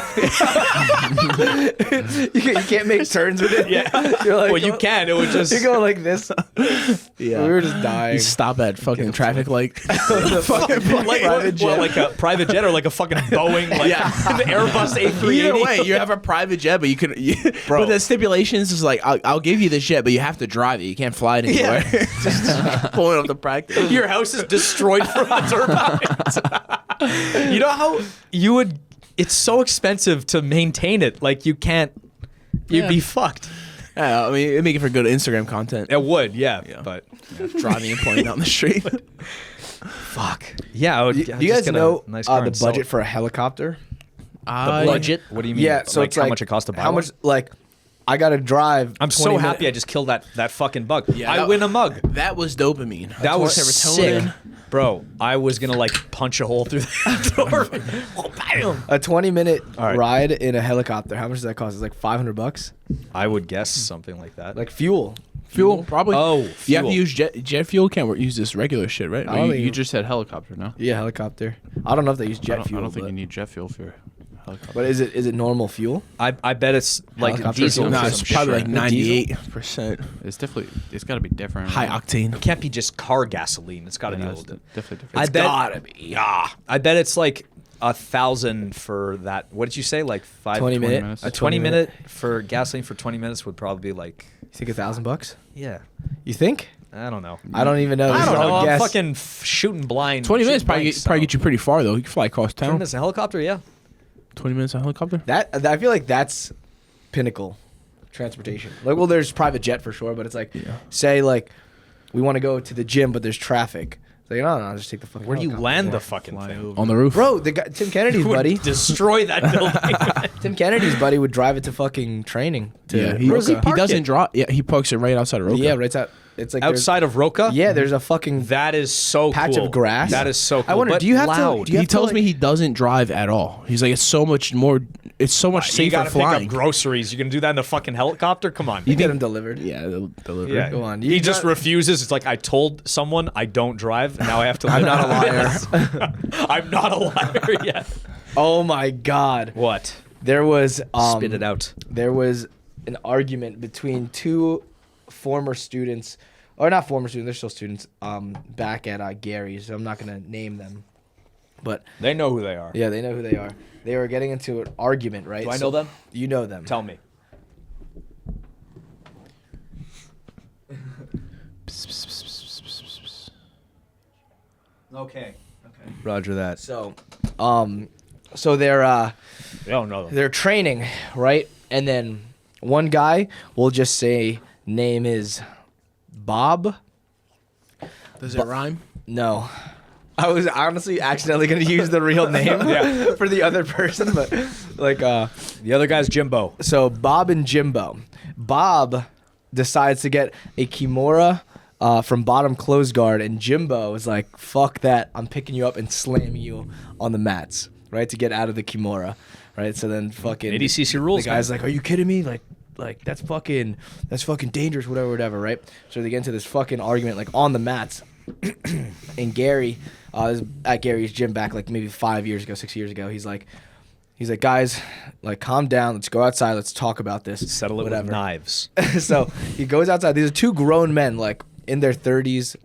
[SPEAKER 4] you can't make turns with it.
[SPEAKER 1] Yeah.
[SPEAKER 4] You're like,
[SPEAKER 1] Well, you can. It would just.
[SPEAKER 4] You're going like this.
[SPEAKER 2] Yeah.
[SPEAKER 4] We were just dying.
[SPEAKER 2] You stop at fucking traffic light.
[SPEAKER 1] like,
[SPEAKER 4] private jet.
[SPEAKER 1] like a private jet or like a fucking Boeing, like the Airbus A380.
[SPEAKER 2] Either way, you have a private jet, but you can.
[SPEAKER 1] Bro.
[SPEAKER 2] But the stipulations is like, I'll give you the jet, but you have to drive it. You can't fly it anywhere. Just pulling up the practice.
[SPEAKER 1] Your house is destroyed from the turbines. You know how you would? It's so expensive to maintain it. Like you can't. You'd be fucked.
[SPEAKER 2] Yeah, I mean, it'd make it for good Instagram content.
[SPEAKER 1] It would, yeah. But
[SPEAKER 2] Driving and playing down the street.
[SPEAKER 1] fuck. Yeah. I would,
[SPEAKER 4] Do you guys know
[SPEAKER 1] nice car
[SPEAKER 4] the
[SPEAKER 1] and sell
[SPEAKER 4] budget
[SPEAKER 1] it.
[SPEAKER 4] for a helicopter?
[SPEAKER 1] The budget? What do you mean?
[SPEAKER 4] Yeah, so
[SPEAKER 1] like
[SPEAKER 4] it's
[SPEAKER 1] how
[SPEAKER 4] like
[SPEAKER 1] much it costs to buy
[SPEAKER 4] how
[SPEAKER 1] one?
[SPEAKER 4] much like I gotta drive.
[SPEAKER 1] I'm so
[SPEAKER 4] 20
[SPEAKER 1] happy I
[SPEAKER 4] minutes.
[SPEAKER 1] just killed that fucking bug.
[SPEAKER 2] Yeah,
[SPEAKER 1] I
[SPEAKER 2] that-
[SPEAKER 1] win a mug.
[SPEAKER 2] That was dopamine.
[SPEAKER 1] That was
[SPEAKER 2] Serotonin.
[SPEAKER 1] sick. Bro, I was gonna like punch a hole through that door. Oh, bam.
[SPEAKER 4] A 20-minute
[SPEAKER 1] All right.
[SPEAKER 4] ride in a helicopter. How much does that cost? It's like $500.
[SPEAKER 1] I would guess something like that.
[SPEAKER 4] Like fuel.
[SPEAKER 2] Fuel, probably.
[SPEAKER 1] Oh,
[SPEAKER 2] You have
[SPEAKER 1] fuel.
[SPEAKER 2] to use jet fuel. Can't use this regular shit, right?
[SPEAKER 4] I don't
[SPEAKER 3] You,
[SPEAKER 4] think-
[SPEAKER 3] you just said helicopter, no?
[SPEAKER 4] Yeah, helicopter. I don't know if they use jet
[SPEAKER 3] I
[SPEAKER 4] fuel.
[SPEAKER 3] don't think
[SPEAKER 4] but,
[SPEAKER 3] you need jet fuel for helicopter.
[SPEAKER 4] but is it normal fuel?
[SPEAKER 1] I bet it's like
[SPEAKER 4] Helicopter
[SPEAKER 1] diesel.
[SPEAKER 4] fuel.
[SPEAKER 2] No,
[SPEAKER 1] or
[SPEAKER 2] it's
[SPEAKER 1] some
[SPEAKER 2] probably
[SPEAKER 1] shit.
[SPEAKER 2] like
[SPEAKER 4] Diesel?
[SPEAKER 2] 98%.
[SPEAKER 3] It's got to be different.
[SPEAKER 2] High
[SPEAKER 3] right?
[SPEAKER 2] octane.
[SPEAKER 1] It can't be just car gasoline. It's got to
[SPEAKER 3] Yeah,
[SPEAKER 1] be a
[SPEAKER 3] it's
[SPEAKER 1] little bit.
[SPEAKER 3] definitely
[SPEAKER 1] I
[SPEAKER 3] different.
[SPEAKER 1] bet.
[SPEAKER 4] Gotta be.
[SPEAKER 1] Yeah, I bet it's like 1,000 for that. What did you say? Like
[SPEAKER 4] 20 minute.
[SPEAKER 3] minutes.
[SPEAKER 1] A 20 minute for gasoline for 20 minutes would probably be like.
[SPEAKER 4] You think $1,000?
[SPEAKER 1] Yeah,
[SPEAKER 4] You think?
[SPEAKER 1] I don't know.
[SPEAKER 4] I don't even know.
[SPEAKER 1] I
[SPEAKER 4] This
[SPEAKER 1] don't
[SPEAKER 4] is all
[SPEAKER 1] know. I'm
[SPEAKER 4] guess.
[SPEAKER 1] fucking shooting blind.
[SPEAKER 2] 20 minutes
[SPEAKER 1] shooting
[SPEAKER 2] probably
[SPEAKER 1] blanks,
[SPEAKER 2] probably
[SPEAKER 1] so.
[SPEAKER 2] get you pretty far though. You can fly across
[SPEAKER 1] 20
[SPEAKER 2] town.
[SPEAKER 1] minutes in a helicopter. Yeah.
[SPEAKER 2] 20 minutes on helicopter.
[SPEAKER 4] That I feel like that's pinnacle transportation. Like, well, there's private jet for sure, but it's like,
[SPEAKER 2] Yeah.
[SPEAKER 4] say like we want to go to the gym, but there's traffic. It's like, no, just take the fucking.
[SPEAKER 1] Where do you
[SPEAKER 4] helicopter.
[SPEAKER 1] land
[SPEAKER 4] Yeah.
[SPEAKER 1] the fucking
[SPEAKER 3] Fly
[SPEAKER 1] thing?
[SPEAKER 3] over.
[SPEAKER 2] On the roof.
[SPEAKER 4] Bro, the guy, Tim Kennedy's
[SPEAKER 1] Would
[SPEAKER 4] buddy.
[SPEAKER 1] destroy that building.
[SPEAKER 4] Tim Kennedy's buddy would drive it to fucking training. To
[SPEAKER 2] Yeah, he,
[SPEAKER 1] Where's he
[SPEAKER 2] he
[SPEAKER 1] park
[SPEAKER 2] doesn't
[SPEAKER 1] it?
[SPEAKER 2] draw. Yeah, he parks it right outside of Roca.
[SPEAKER 4] Yeah, right out. It's like there's-
[SPEAKER 1] Outside of Roca?
[SPEAKER 4] Yeah, there's a fucking
[SPEAKER 1] That is so
[SPEAKER 4] patch
[SPEAKER 1] cool.
[SPEAKER 4] of grass.
[SPEAKER 1] That is so cool.
[SPEAKER 4] I wonder,
[SPEAKER 1] but
[SPEAKER 4] do you have
[SPEAKER 1] loud.
[SPEAKER 4] to? Do you
[SPEAKER 2] He
[SPEAKER 4] have
[SPEAKER 2] tells
[SPEAKER 4] to,
[SPEAKER 2] me
[SPEAKER 4] like,
[SPEAKER 2] he doesn't drive at all. He's like, it's so much more. It's so much
[SPEAKER 1] You
[SPEAKER 2] safer
[SPEAKER 1] gotta
[SPEAKER 2] flying.
[SPEAKER 1] pick up groceries. You're gonna do that in a fucking helicopter? Come on.
[SPEAKER 4] you get them delivered?
[SPEAKER 2] Yeah, they'll deliver.
[SPEAKER 1] Yeah.
[SPEAKER 4] Go on.
[SPEAKER 1] He
[SPEAKER 4] You
[SPEAKER 1] just
[SPEAKER 4] got-
[SPEAKER 1] refuses. It's like I told someone I don't drive. And now I have to.
[SPEAKER 4] I'm
[SPEAKER 1] live
[SPEAKER 4] not a
[SPEAKER 1] with
[SPEAKER 4] liar.
[SPEAKER 1] this. I'm not a liar yet.
[SPEAKER 4] Oh my God.
[SPEAKER 1] What?
[SPEAKER 4] There was
[SPEAKER 1] Spit it out.
[SPEAKER 4] There was an argument between two former students, or not former students, they're still students, back at Gary's. So I'm not gonna name them, but
[SPEAKER 1] They know who they are.
[SPEAKER 4] yeah, they know who they are. They were getting into an argument, right?
[SPEAKER 1] Do I know them?
[SPEAKER 4] You know them.
[SPEAKER 1] Tell me. Okay. Roger that.
[SPEAKER 4] So, so they're
[SPEAKER 1] They don't know them.
[SPEAKER 4] they're training, right? And then one guy will just say name is Bob.
[SPEAKER 2] Does it rhyme?
[SPEAKER 4] No. I was honestly accidentally going to use the real name for the other person, but like
[SPEAKER 1] The other guy's Jimbo.
[SPEAKER 4] so Bob and Jimbo. Bob decides to get a Kimura from bottom close guard, and Jimbo is like, fuck that, I'm picking you up and slamming you on the mats, right, to get out of the Kimura, right? So then fucking
[SPEAKER 1] ADCC rules,
[SPEAKER 4] the guy's
[SPEAKER 1] man.
[SPEAKER 4] like, are you kidding me? Like that's fucking dangerous, whatever, right? So they get into this fucking argument like on the mats. And Gary, is at Gary's gym back like maybe 6 years ago. He's like, guys, like calm down. Let's go outside. Let's talk about this.
[SPEAKER 1] Settle it
[SPEAKER 4] whatever.
[SPEAKER 1] with knives.
[SPEAKER 4] So he goes outside. These are two grown men, like in their 30s,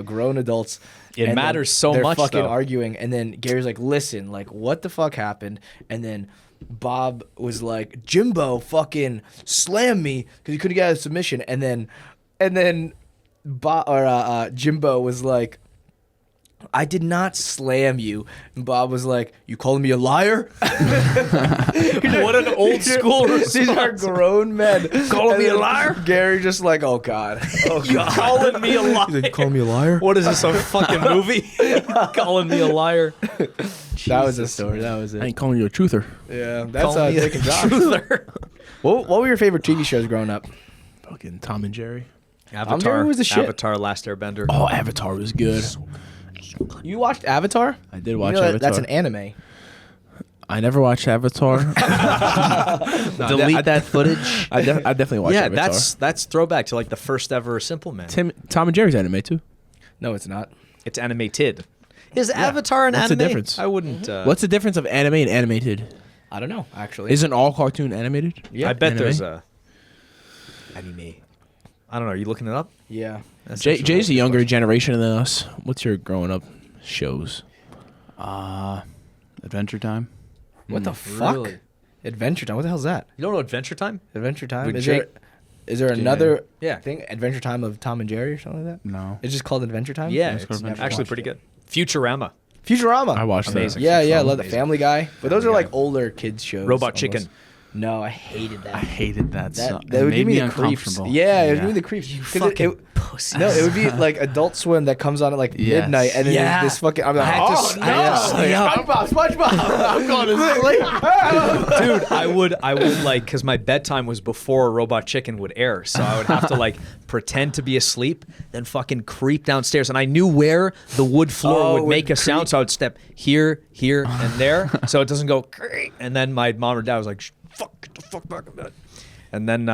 [SPEAKER 4] grown adults.
[SPEAKER 1] It
[SPEAKER 4] And
[SPEAKER 1] matters so
[SPEAKER 4] they're
[SPEAKER 1] much,
[SPEAKER 4] fucking
[SPEAKER 1] though.
[SPEAKER 4] arguing, and then Gary's like, listen, like what the fuck happened? And then Bob was like, Jimbo fucking slammed me because he couldn't get out of submission, and then Jimbo was like, I did not slam you. And Bob was like, you calling me a liar?
[SPEAKER 1] What an old school response.
[SPEAKER 4] These are grown men.
[SPEAKER 1] Calling me a
[SPEAKER 4] then
[SPEAKER 1] liar?
[SPEAKER 4] Gary just like, oh God. Oh
[SPEAKER 1] You
[SPEAKER 4] God.
[SPEAKER 1] calling me a liar?
[SPEAKER 4] He's like, calling me a liar?
[SPEAKER 1] What is this, a fucking movie? Calling me a liar.
[SPEAKER 4] That was the story. That was
[SPEAKER 2] I
[SPEAKER 4] it.
[SPEAKER 2] ain't calling you a truther.
[SPEAKER 4] Yeah, that's
[SPEAKER 1] Call me a
[SPEAKER 4] Dick and Josh.
[SPEAKER 1] truther.
[SPEAKER 4] What were your favorite TV shows growing up?
[SPEAKER 2] Fucking Tom and Jerry.
[SPEAKER 1] Avatar
[SPEAKER 4] was the shit.
[SPEAKER 1] Avatar, Last Airbender.
[SPEAKER 2] Oh, Avatar was good.
[SPEAKER 4] You watched Avatar?
[SPEAKER 2] I did watch
[SPEAKER 4] You know
[SPEAKER 2] Avatar.
[SPEAKER 4] that's an anime.
[SPEAKER 2] I never watched Avatar.
[SPEAKER 3] Delete that footage.
[SPEAKER 2] I definitely watched
[SPEAKER 1] Yeah,
[SPEAKER 2] Avatar.
[SPEAKER 1] that's throwback to like the first ever Simple Man.
[SPEAKER 2] Tom and Jerry's anime too.
[SPEAKER 4] No, it's not.
[SPEAKER 1] It's animated. Is Avatar an
[SPEAKER 2] What's the
[SPEAKER 1] anime?
[SPEAKER 2] difference?
[SPEAKER 1] I wouldn't.
[SPEAKER 2] What's the difference of anime and animated?
[SPEAKER 4] I don't know, actually.
[SPEAKER 2] Isn't all cartoon animated?
[SPEAKER 4] Yeah.
[SPEAKER 1] I bet
[SPEAKER 2] Anime?
[SPEAKER 1] there's a anime. I don't know. Are you looking it up?
[SPEAKER 4] Yeah.
[SPEAKER 1] That's
[SPEAKER 2] Jay's a younger generation than us. What's your growing up shows?
[SPEAKER 3] Adventure Time.
[SPEAKER 4] What the fuck?
[SPEAKER 1] Really?
[SPEAKER 4] Adventure Time. What the hell's that?
[SPEAKER 1] You don't know Adventure Time?
[SPEAKER 4] Adventure Time?
[SPEAKER 1] With
[SPEAKER 4] Is
[SPEAKER 1] Jake?
[SPEAKER 4] there another
[SPEAKER 1] Yeah.
[SPEAKER 4] thing? Adventure Time of Tom and Jerry or something like that?
[SPEAKER 3] No.
[SPEAKER 4] It's just called Adventure Time?
[SPEAKER 1] Yeah,
[SPEAKER 3] Let's go
[SPEAKER 1] it's
[SPEAKER 3] to Adventure
[SPEAKER 1] actually
[SPEAKER 3] Watch
[SPEAKER 1] pretty
[SPEAKER 3] it.
[SPEAKER 1] good. Futurama.
[SPEAKER 4] Futurama.
[SPEAKER 2] I watched
[SPEAKER 1] Amazing.
[SPEAKER 2] that.
[SPEAKER 4] Yeah, I love the
[SPEAKER 1] Amazing.
[SPEAKER 4] Family Guy. But those are
[SPEAKER 1] Family
[SPEAKER 4] like
[SPEAKER 1] Guy.
[SPEAKER 4] older kids shows.
[SPEAKER 1] Robot
[SPEAKER 4] almost.
[SPEAKER 1] Chicken.
[SPEAKER 4] No, I hated that.
[SPEAKER 3] I hated that. So,
[SPEAKER 4] That
[SPEAKER 3] it
[SPEAKER 4] would
[SPEAKER 3] made
[SPEAKER 4] give me
[SPEAKER 3] me
[SPEAKER 4] the creeps.
[SPEAKER 3] uncomfortable.
[SPEAKER 4] Yeah, it would give me the creeps.
[SPEAKER 1] You
[SPEAKER 4] 'Cause it-
[SPEAKER 1] fucking
[SPEAKER 4] it-
[SPEAKER 1] pussy.
[SPEAKER 4] No, it would be like Adult Swim that comes on at like
[SPEAKER 3] Yes.
[SPEAKER 4] midnight, and then
[SPEAKER 1] Yeah.
[SPEAKER 4] this fucking. I'm like,
[SPEAKER 1] I had to
[SPEAKER 4] oh
[SPEAKER 1] s- I had to stay
[SPEAKER 4] no,
[SPEAKER 1] up.
[SPEAKER 4] SpongeBob. I'm going to sleep.
[SPEAKER 1] Dude, I would like, because my bedtime was before Robot Chicken would air, so I would have to like pretend to be asleep, then fucking creep downstairs, and I knew where the wood floor
[SPEAKER 4] Oh,
[SPEAKER 1] would
[SPEAKER 4] it
[SPEAKER 1] make
[SPEAKER 4] would
[SPEAKER 1] a sound, so I would step here, and there, so it doesn't go. And then my mom or dad was like, "Fuck, get the fuck back in bed." And then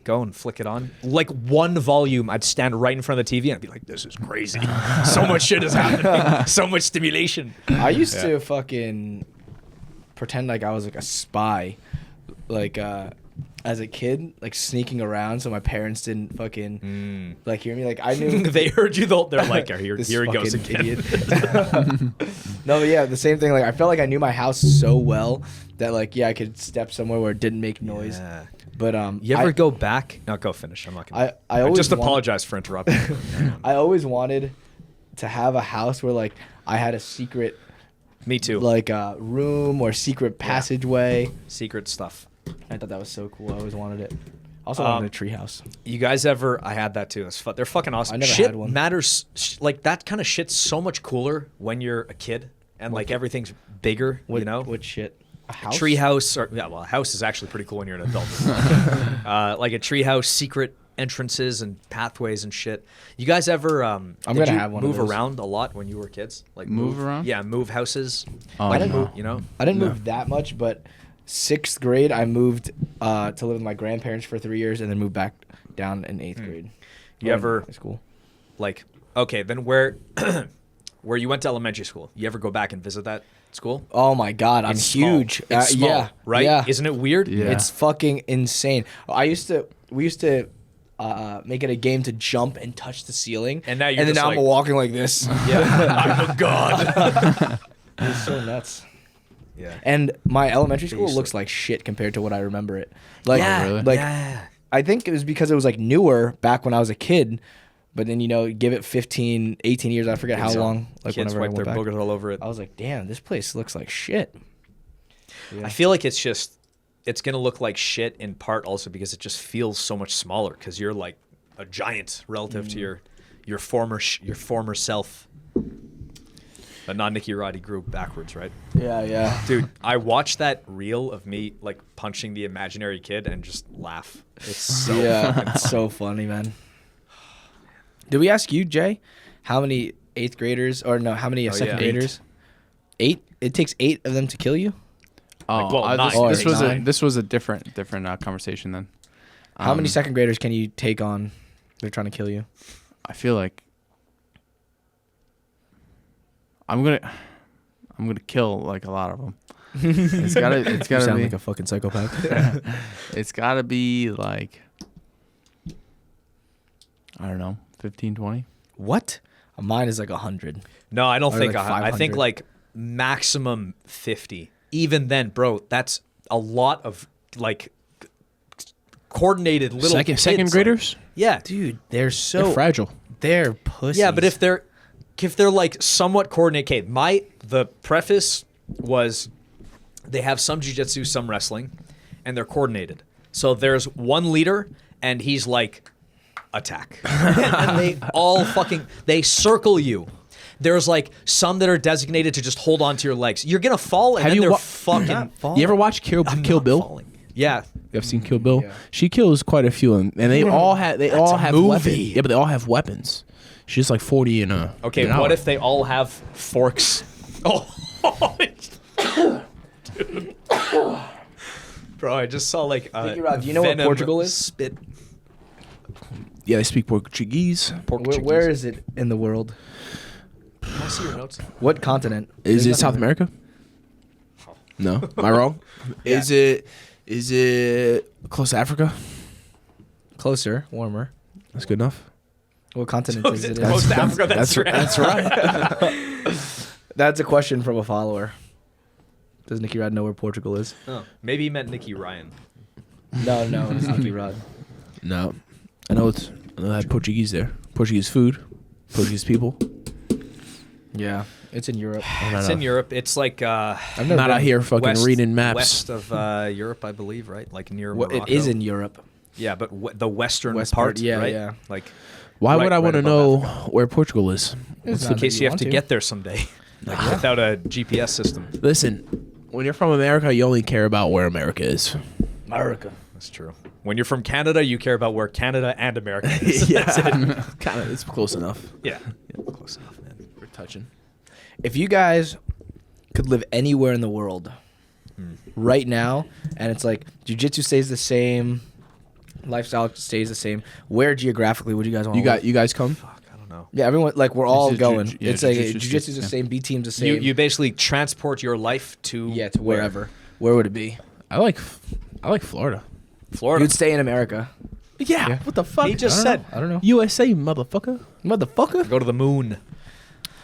[SPEAKER 1] go and flick it on. Like one volume, I'd stand right in front of the TV and I'd be like, "This is crazy. So much shit is happening. So much stimulation."
[SPEAKER 4] I used to fucking pretend like I was like a spy, like as a kid, like sneaking around so my parents didn't fucking like hear me. Like I knew
[SPEAKER 1] They heard you though. They're like, "Here
[SPEAKER 4] this
[SPEAKER 1] he goes
[SPEAKER 4] fucking
[SPEAKER 1] again."
[SPEAKER 4] No, but yeah, the same thing. Like I felt like I knew my house so well that like I could step somewhere where it didn't make noise.
[SPEAKER 1] Yeah.
[SPEAKER 4] But
[SPEAKER 1] You ever go back? No, go finish. I'm not gonna.
[SPEAKER 4] I always
[SPEAKER 1] just
[SPEAKER 4] want-
[SPEAKER 1] apologize for interrupting.
[SPEAKER 4] I always wanted to have a house where like I had a secret
[SPEAKER 1] Me too.
[SPEAKER 4] like room or secret passageway.
[SPEAKER 1] Secret stuff.
[SPEAKER 4] I thought that was so cool. I always wanted it. Also wanted a tree house.
[SPEAKER 1] You guys ever? I had that too. It's they're fucking awesome.
[SPEAKER 4] I never
[SPEAKER 1] Shit
[SPEAKER 4] had one.
[SPEAKER 1] matters. Like that kind of shit's so much cooler when you're a kid and like everything's bigger. You know,
[SPEAKER 4] What shit? A house?
[SPEAKER 1] tree house or a house is actually pretty cool when you're an adult. Like a tree house, secret entrances and pathways and shit. You guys ever did
[SPEAKER 4] gonna
[SPEAKER 1] you
[SPEAKER 4] have one of
[SPEAKER 1] move
[SPEAKER 4] those.
[SPEAKER 1] around a lot when you were kids? Like
[SPEAKER 3] Move around?
[SPEAKER 1] Yeah, move houses.
[SPEAKER 3] Oh,
[SPEAKER 1] like,
[SPEAKER 3] no.
[SPEAKER 1] you know.
[SPEAKER 4] I didn't move that much, but 6th grade I moved to live with my grandparents for 3 years and then moved back down in 8th grade.
[SPEAKER 1] You
[SPEAKER 4] Or in
[SPEAKER 1] ever
[SPEAKER 4] high school?
[SPEAKER 1] like okay, then where where you went to elementary school, you ever go back and visit that school?
[SPEAKER 4] Oh my god, I'm
[SPEAKER 1] It's small.
[SPEAKER 4] huge.
[SPEAKER 1] It's small,
[SPEAKER 4] yeah,
[SPEAKER 1] right?
[SPEAKER 4] Yeah.
[SPEAKER 1] Isn't it weird?
[SPEAKER 3] Yeah.
[SPEAKER 4] It's fucking insane. We used to make it a game to jump and touch the ceiling.
[SPEAKER 1] And now you're
[SPEAKER 4] then
[SPEAKER 1] just
[SPEAKER 4] I'm
[SPEAKER 1] like-
[SPEAKER 4] walking like this.
[SPEAKER 1] Yeah. I'm a god.
[SPEAKER 4] It's so nuts.
[SPEAKER 1] Yeah.
[SPEAKER 4] And my elementary school
[SPEAKER 1] used to-
[SPEAKER 4] looks like shit compared to what I remember it. Like,
[SPEAKER 1] Yeah,
[SPEAKER 3] really?
[SPEAKER 4] like
[SPEAKER 1] yeah.
[SPEAKER 4] I think it was because it was like newer back when I was a kid. But then, give it 15, 18 years. I forget how
[SPEAKER 1] So,
[SPEAKER 4] long. Like
[SPEAKER 1] kids
[SPEAKER 4] whenever I
[SPEAKER 1] wipe
[SPEAKER 4] went
[SPEAKER 1] their
[SPEAKER 4] back.
[SPEAKER 1] boogers all over it.
[SPEAKER 4] I was like, damn, this place looks like shit.
[SPEAKER 1] I feel like it's gonna look like shit in part also because it just feels so much smaller because you're like a giant relative to your former self. But not Nicky Rod. He grew backwards, right?
[SPEAKER 4] Yeah.
[SPEAKER 1] Dude, I watched that reel of me like punching the imaginary kid and just laugh. It's so
[SPEAKER 4] Yeah, it's so funny, man. Did we ask you, Jay, how many 8th graders or no, how many 2nd
[SPEAKER 1] yeah.
[SPEAKER 4] graders? 8? It takes 8 of them to kill you?
[SPEAKER 3] Oh,
[SPEAKER 1] Like, well,
[SPEAKER 3] this,
[SPEAKER 1] nine.
[SPEAKER 3] this was
[SPEAKER 4] Nine.
[SPEAKER 3] a this was a different conversation then.
[SPEAKER 4] How many 2nd graders can you take on? They're trying to kill you.
[SPEAKER 3] I feel like I'm gonna kill like a lot of them. It's gotta
[SPEAKER 4] You
[SPEAKER 3] be
[SPEAKER 4] sound like a fucking psychopath.
[SPEAKER 3] it's gotta be like I don't know, 15, 20.
[SPEAKER 1] What?
[SPEAKER 4] Mine is like 100.
[SPEAKER 1] No, I don't
[SPEAKER 4] Or
[SPEAKER 1] think
[SPEAKER 4] like
[SPEAKER 1] I think
[SPEAKER 4] 500.
[SPEAKER 1] like maximum 50. Even then, bro, that's a lot of like coordinated little
[SPEAKER 2] Second
[SPEAKER 1] kids, like-
[SPEAKER 2] graders?
[SPEAKER 1] yeah.
[SPEAKER 4] Dude, they're so
[SPEAKER 2] They're fragile.
[SPEAKER 4] They're pussies.
[SPEAKER 1] Yeah, but if they're like somewhat coordinated, okay, the preface was they have some jiu-jitsu, some wrestling, and they're coordinated. So there's one leader, and he's like, attack. And they all they circle you. There's like some that are designated to just hold on to your legs. You're gonna fall, and
[SPEAKER 2] Have
[SPEAKER 1] then
[SPEAKER 2] you
[SPEAKER 1] they're
[SPEAKER 2] wa-
[SPEAKER 1] fucking.
[SPEAKER 2] You ever watch Kill Bill?
[SPEAKER 1] Falling. Yeah.
[SPEAKER 2] You ever seen Kill Bill?
[SPEAKER 4] Yeah.
[SPEAKER 2] She kills quite a few, and they all have
[SPEAKER 1] a
[SPEAKER 2] have
[SPEAKER 1] movie.
[SPEAKER 2] weapons. Yeah, but they all have weapons. She's like 40 in a.
[SPEAKER 1] Okay,
[SPEAKER 2] in an
[SPEAKER 1] what
[SPEAKER 2] hour.
[SPEAKER 1] if they all have forks? Oh, dude. Bro, I just saw like
[SPEAKER 4] NickyRod, do you know what
[SPEAKER 1] venom
[SPEAKER 4] Portugal is?
[SPEAKER 1] Spit.
[SPEAKER 2] Yeah, they speak Portuguese.
[SPEAKER 4] Where is it in the world?
[SPEAKER 1] Can I see your notes?
[SPEAKER 4] What continent?
[SPEAKER 2] Is
[SPEAKER 4] There's
[SPEAKER 2] it South
[SPEAKER 4] nothing-
[SPEAKER 2] America? No, am I wrong?
[SPEAKER 1] Yeah.
[SPEAKER 2] Is it close to Africa?
[SPEAKER 4] Closer, warmer.
[SPEAKER 2] That's good enough.
[SPEAKER 4] What continent is it in?
[SPEAKER 1] Most Africa, that's right.
[SPEAKER 2] That's right.
[SPEAKER 4] That's a question from a follower. Does Nicky Rod know where Portugal is?
[SPEAKER 1] Oh, maybe he meant Nicky Ryan.
[SPEAKER 4] No, it's Nicky Rod.
[SPEAKER 2] No, I know they have Portuguese there. Portuguese food, Portuguese people.
[SPEAKER 4] Yeah, it's in Europe.
[SPEAKER 1] It's in Europe. It's like
[SPEAKER 4] I've never
[SPEAKER 2] Not
[SPEAKER 4] been.
[SPEAKER 2] out here fucking reading maps.
[SPEAKER 1] west of Europe, I believe, right? Like near
[SPEAKER 4] Well,
[SPEAKER 1] Morocco.
[SPEAKER 4] it is in Europe.
[SPEAKER 1] Yeah, but the western
[SPEAKER 4] West
[SPEAKER 1] part,
[SPEAKER 4] part, yeah,
[SPEAKER 1] right?
[SPEAKER 4] yeah.
[SPEAKER 1] Like
[SPEAKER 2] Why
[SPEAKER 1] right-
[SPEAKER 2] would I
[SPEAKER 1] right
[SPEAKER 2] want to
[SPEAKER 1] above
[SPEAKER 2] know
[SPEAKER 1] Africa.
[SPEAKER 2] where Portugal is?
[SPEAKER 4] It's
[SPEAKER 1] in
[SPEAKER 4] not
[SPEAKER 1] case
[SPEAKER 4] that
[SPEAKER 1] you have
[SPEAKER 4] want
[SPEAKER 1] to get there someday, like without a GPS system.
[SPEAKER 2] Listen, when you're from America, you only care about where America is.
[SPEAKER 4] America.
[SPEAKER 1] That's true. When you're from Canada, you care about where Canada and America is.
[SPEAKER 2] Yeah, kind of. It's close enough.
[SPEAKER 1] Yeah, close enough, man.
[SPEAKER 2] We're touching.
[SPEAKER 4] If you guys could live anywhere in the world right now, and it's like jiu-jitsu stays the same, lifestyle stays the same, where geographically would you guys want to live?
[SPEAKER 2] You guys come?
[SPEAKER 1] Fuck, I don't know.
[SPEAKER 4] Yeah, everyone, like, we're all
[SPEAKER 3] Jiu-
[SPEAKER 4] going.
[SPEAKER 3] jiu- yeah,
[SPEAKER 4] It's like
[SPEAKER 3] jiu-jitsu's
[SPEAKER 4] jiu-jitsu's the
[SPEAKER 3] yeah.
[SPEAKER 4] same, B team's the same.
[SPEAKER 1] You basically transport your life to
[SPEAKER 4] to wherever. Where would it be?
[SPEAKER 2] I like Florida.
[SPEAKER 1] Florida.
[SPEAKER 4] You'd stay in America.
[SPEAKER 2] Yeah. What the fuck?
[SPEAKER 1] He just said
[SPEAKER 4] I don't know.
[SPEAKER 2] USA, motherfucker.
[SPEAKER 4] Motherfucker.
[SPEAKER 1] go to the moon.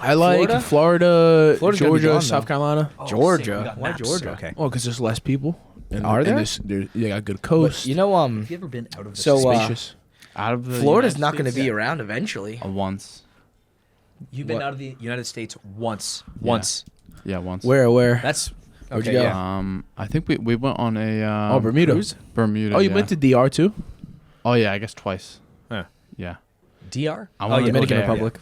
[SPEAKER 2] I like
[SPEAKER 4] Florida?
[SPEAKER 2] Florida,
[SPEAKER 4] Florida's gonna be
[SPEAKER 2] Georgia,
[SPEAKER 4] gone,
[SPEAKER 2] South
[SPEAKER 4] though.
[SPEAKER 2] Carolina.
[SPEAKER 4] Georgia. Why Georgia?
[SPEAKER 1] Okay.
[SPEAKER 2] Oh, because there's less people. And,
[SPEAKER 4] Are there?
[SPEAKER 2] They got good
[SPEAKER 4] But,
[SPEAKER 2] coast.
[SPEAKER 4] you know,
[SPEAKER 1] Have you ever been out of the
[SPEAKER 4] So,
[SPEAKER 1] state?
[SPEAKER 2] spacious.
[SPEAKER 3] Out of the
[SPEAKER 4] Florida's
[SPEAKER 3] United
[SPEAKER 4] not going to
[SPEAKER 3] States?
[SPEAKER 4] be around eventually.
[SPEAKER 3] Once.
[SPEAKER 1] You've been
[SPEAKER 4] what?
[SPEAKER 1] out of the United States once. Once.
[SPEAKER 3] Yeah, once.
[SPEAKER 4] Where?
[SPEAKER 1] That's
[SPEAKER 4] Where'd
[SPEAKER 1] okay.
[SPEAKER 4] you go?
[SPEAKER 1] Yeah.
[SPEAKER 3] I think we went on a
[SPEAKER 2] Bermuda.
[SPEAKER 4] Cruise?
[SPEAKER 3] Bermuda.
[SPEAKER 2] Oh, you
[SPEAKER 3] yeah.
[SPEAKER 2] went to DR too?
[SPEAKER 3] Oh yeah, I guess twice.
[SPEAKER 1] Huh.
[SPEAKER 3] Yeah.
[SPEAKER 1] DR.
[SPEAKER 3] I
[SPEAKER 1] Oh,
[SPEAKER 3] wanna
[SPEAKER 1] yeah,
[SPEAKER 3] go
[SPEAKER 4] Dominican
[SPEAKER 3] there.
[SPEAKER 4] Republic.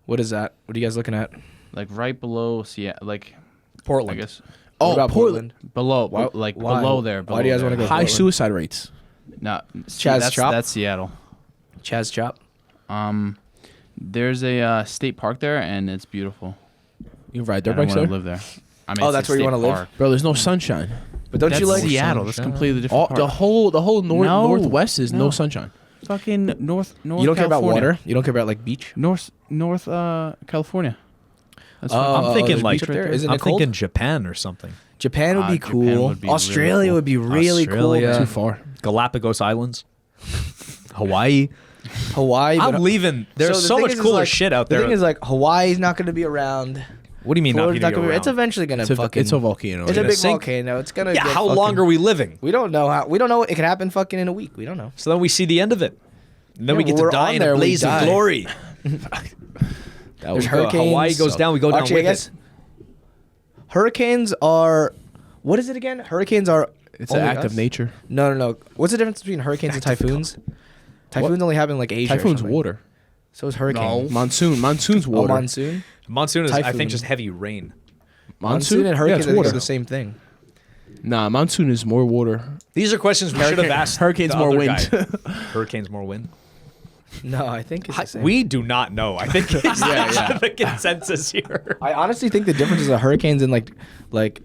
[SPEAKER 4] What is that? What are you guys looking at?
[SPEAKER 3] Like right below Seattle, like
[SPEAKER 1] Portland.
[SPEAKER 3] I guess
[SPEAKER 4] What
[SPEAKER 2] Oh,
[SPEAKER 4] about
[SPEAKER 2] Portland.
[SPEAKER 3] below,
[SPEAKER 4] Why-
[SPEAKER 3] like
[SPEAKER 4] why?
[SPEAKER 3] below there.
[SPEAKER 4] Why do you guys
[SPEAKER 3] below
[SPEAKER 4] wanna
[SPEAKER 3] there.
[SPEAKER 4] go
[SPEAKER 2] High
[SPEAKER 4] Portland.
[SPEAKER 2] suicide rates.
[SPEAKER 3] No,
[SPEAKER 4] Chaz Chop?
[SPEAKER 3] That's Seattle.
[SPEAKER 4] Chaz Chop.
[SPEAKER 3] There's a state park there, and it's beautiful.
[SPEAKER 2] You can ride dirt
[SPEAKER 3] And I
[SPEAKER 2] bikes
[SPEAKER 3] want
[SPEAKER 2] there?
[SPEAKER 3] to live there. I mean,
[SPEAKER 4] Oh,
[SPEAKER 3] it's
[SPEAKER 4] that's
[SPEAKER 3] a
[SPEAKER 4] where you
[SPEAKER 3] state
[SPEAKER 4] wanna live?
[SPEAKER 3] park.
[SPEAKER 2] Bro, there's no sunshine.
[SPEAKER 4] But don't
[SPEAKER 3] That's
[SPEAKER 4] you like
[SPEAKER 3] Seattle? That's completely different.
[SPEAKER 2] All,
[SPEAKER 3] part.
[SPEAKER 2] the whole
[SPEAKER 3] No.
[SPEAKER 2] northwest is no
[SPEAKER 3] No.
[SPEAKER 2] sunshine.
[SPEAKER 3] fucking north.
[SPEAKER 4] You don't care about water? You don't care about like beach?
[SPEAKER 3] North California. That's
[SPEAKER 4] Oh,
[SPEAKER 1] I'm thinking
[SPEAKER 4] there's
[SPEAKER 1] like
[SPEAKER 4] beach up there? Isn't
[SPEAKER 1] I'm
[SPEAKER 4] it cold?
[SPEAKER 1] thinking Japan or something.
[SPEAKER 4] Japan would be
[SPEAKER 3] Japan
[SPEAKER 4] cool.
[SPEAKER 3] would be really
[SPEAKER 4] Australia
[SPEAKER 3] cool.
[SPEAKER 4] would be really
[SPEAKER 1] Australia.
[SPEAKER 4] cool.
[SPEAKER 2] Too far.
[SPEAKER 1] Galapagos Islands. Hawaii.
[SPEAKER 4] Hawaii. but-
[SPEAKER 1] I'm leaving. There's
[SPEAKER 4] the
[SPEAKER 1] so
[SPEAKER 4] thing
[SPEAKER 1] much
[SPEAKER 4] is,
[SPEAKER 1] cooler
[SPEAKER 4] like,
[SPEAKER 1] shit out
[SPEAKER 4] The
[SPEAKER 1] there.
[SPEAKER 4] thing is, like, Hawaii's not going to be around.
[SPEAKER 1] What do you mean
[SPEAKER 4] Florida's
[SPEAKER 1] not going to be
[SPEAKER 4] It's
[SPEAKER 1] around?
[SPEAKER 4] eventually going to fucking.
[SPEAKER 2] It's a volcano.
[SPEAKER 4] It's a
[SPEAKER 1] gonna
[SPEAKER 4] big
[SPEAKER 1] sink?
[SPEAKER 4] volcano. It's gonna.
[SPEAKER 1] Yeah,
[SPEAKER 4] get
[SPEAKER 1] how
[SPEAKER 4] fucking-
[SPEAKER 1] long are we living?
[SPEAKER 4] We don't know how. We don't know. It could happen fucking in a week. We don't know.
[SPEAKER 1] So then we see the end of it. And then
[SPEAKER 4] Yeah,
[SPEAKER 1] we get
[SPEAKER 4] we're
[SPEAKER 1] to die
[SPEAKER 4] on
[SPEAKER 1] in
[SPEAKER 4] there,
[SPEAKER 1] a
[SPEAKER 4] we
[SPEAKER 1] blaze of
[SPEAKER 4] die.
[SPEAKER 1] glory.
[SPEAKER 4] There's
[SPEAKER 1] go.
[SPEAKER 4] hurricanes.
[SPEAKER 1] Hawaii goes down, we go down
[SPEAKER 4] Actually,
[SPEAKER 1] with
[SPEAKER 4] I guess hurricanes are. What is it again? Hurricanes are.
[SPEAKER 2] It's an
[SPEAKER 4] only
[SPEAKER 2] act of
[SPEAKER 4] us?
[SPEAKER 2] nature.
[SPEAKER 4] No. What's the difference between hurricanes and typhoons? Typhoons only happen in like Asia. or
[SPEAKER 2] Typhoon's
[SPEAKER 4] something.
[SPEAKER 2] water.
[SPEAKER 4] So is hurricane.
[SPEAKER 2] Monsoon's
[SPEAKER 4] Oh,
[SPEAKER 2] water.
[SPEAKER 4] monsoon.
[SPEAKER 1] Monsoon is, I
[SPEAKER 4] Typhoon.
[SPEAKER 1] think, just heavy rain.
[SPEAKER 4] Monsoon and
[SPEAKER 2] Yeah,
[SPEAKER 4] hurricanes
[SPEAKER 2] it's
[SPEAKER 4] I think,
[SPEAKER 2] water.
[SPEAKER 4] are the same thing.
[SPEAKER 2] Nah, monsoon is more water.
[SPEAKER 1] These are questions we should have asked.
[SPEAKER 2] Hurricanes
[SPEAKER 1] the
[SPEAKER 2] more
[SPEAKER 1] other
[SPEAKER 2] wind.
[SPEAKER 1] guy. Hurricanes more wind.
[SPEAKER 4] No, I think it's the same.
[SPEAKER 1] We do not know. I think it's the consensus here.
[SPEAKER 4] I honestly think the difference is that hurricanes in like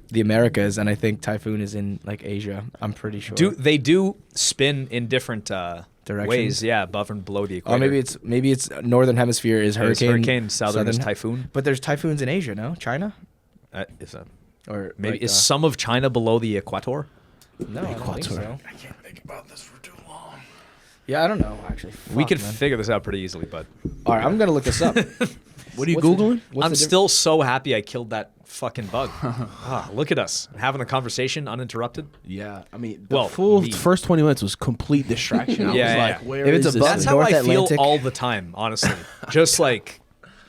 [SPEAKER 4] the Americas, and I think typhoon is in like Asia. I'm pretty sure.
[SPEAKER 1] They do spin in different
[SPEAKER 4] Directions?
[SPEAKER 1] ways? Yeah, above and below the equator.
[SPEAKER 4] Or maybe it's northern hemisphere is
[SPEAKER 1] There's
[SPEAKER 4] hurricane.
[SPEAKER 1] southern is typhoon.
[SPEAKER 4] But there's typhoons in Asia, no? China?
[SPEAKER 1] Is that
[SPEAKER 4] Or
[SPEAKER 1] maybe
[SPEAKER 4] like,
[SPEAKER 1] is some of China below the equator?
[SPEAKER 4] no, I don't think
[SPEAKER 2] Equator.
[SPEAKER 4] so.
[SPEAKER 2] I can't think about this for too long.
[SPEAKER 4] Yeah, I don't know actually.
[SPEAKER 1] We
[SPEAKER 4] Fuck,
[SPEAKER 1] could
[SPEAKER 4] man.
[SPEAKER 1] figure this out pretty easily, but
[SPEAKER 4] All right, I'm gonna look this up.
[SPEAKER 2] What are you
[SPEAKER 4] What's the-
[SPEAKER 2] googling?
[SPEAKER 4] what's
[SPEAKER 1] I'm
[SPEAKER 4] the
[SPEAKER 1] still so happy I killed that fucking bug. Look at us having a conversation uninterrupted.
[SPEAKER 2] Yeah, I mean, the
[SPEAKER 1] Well,
[SPEAKER 2] full
[SPEAKER 1] me.
[SPEAKER 2] first 20 minutes was complete distraction. I was
[SPEAKER 1] Yeah,
[SPEAKER 2] like,
[SPEAKER 1] yeah.
[SPEAKER 2] where
[SPEAKER 4] If it's
[SPEAKER 2] is
[SPEAKER 4] a
[SPEAKER 2] this
[SPEAKER 4] bug,
[SPEAKER 1] That's
[SPEAKER 2] thing?
[SPEAKER 1] how
[SPEAKER 4] North
[SPEAKER 1] I feel
[SPEAKER 4] Atlantic?
[SPEAKER 1] all the time, honestly. Just like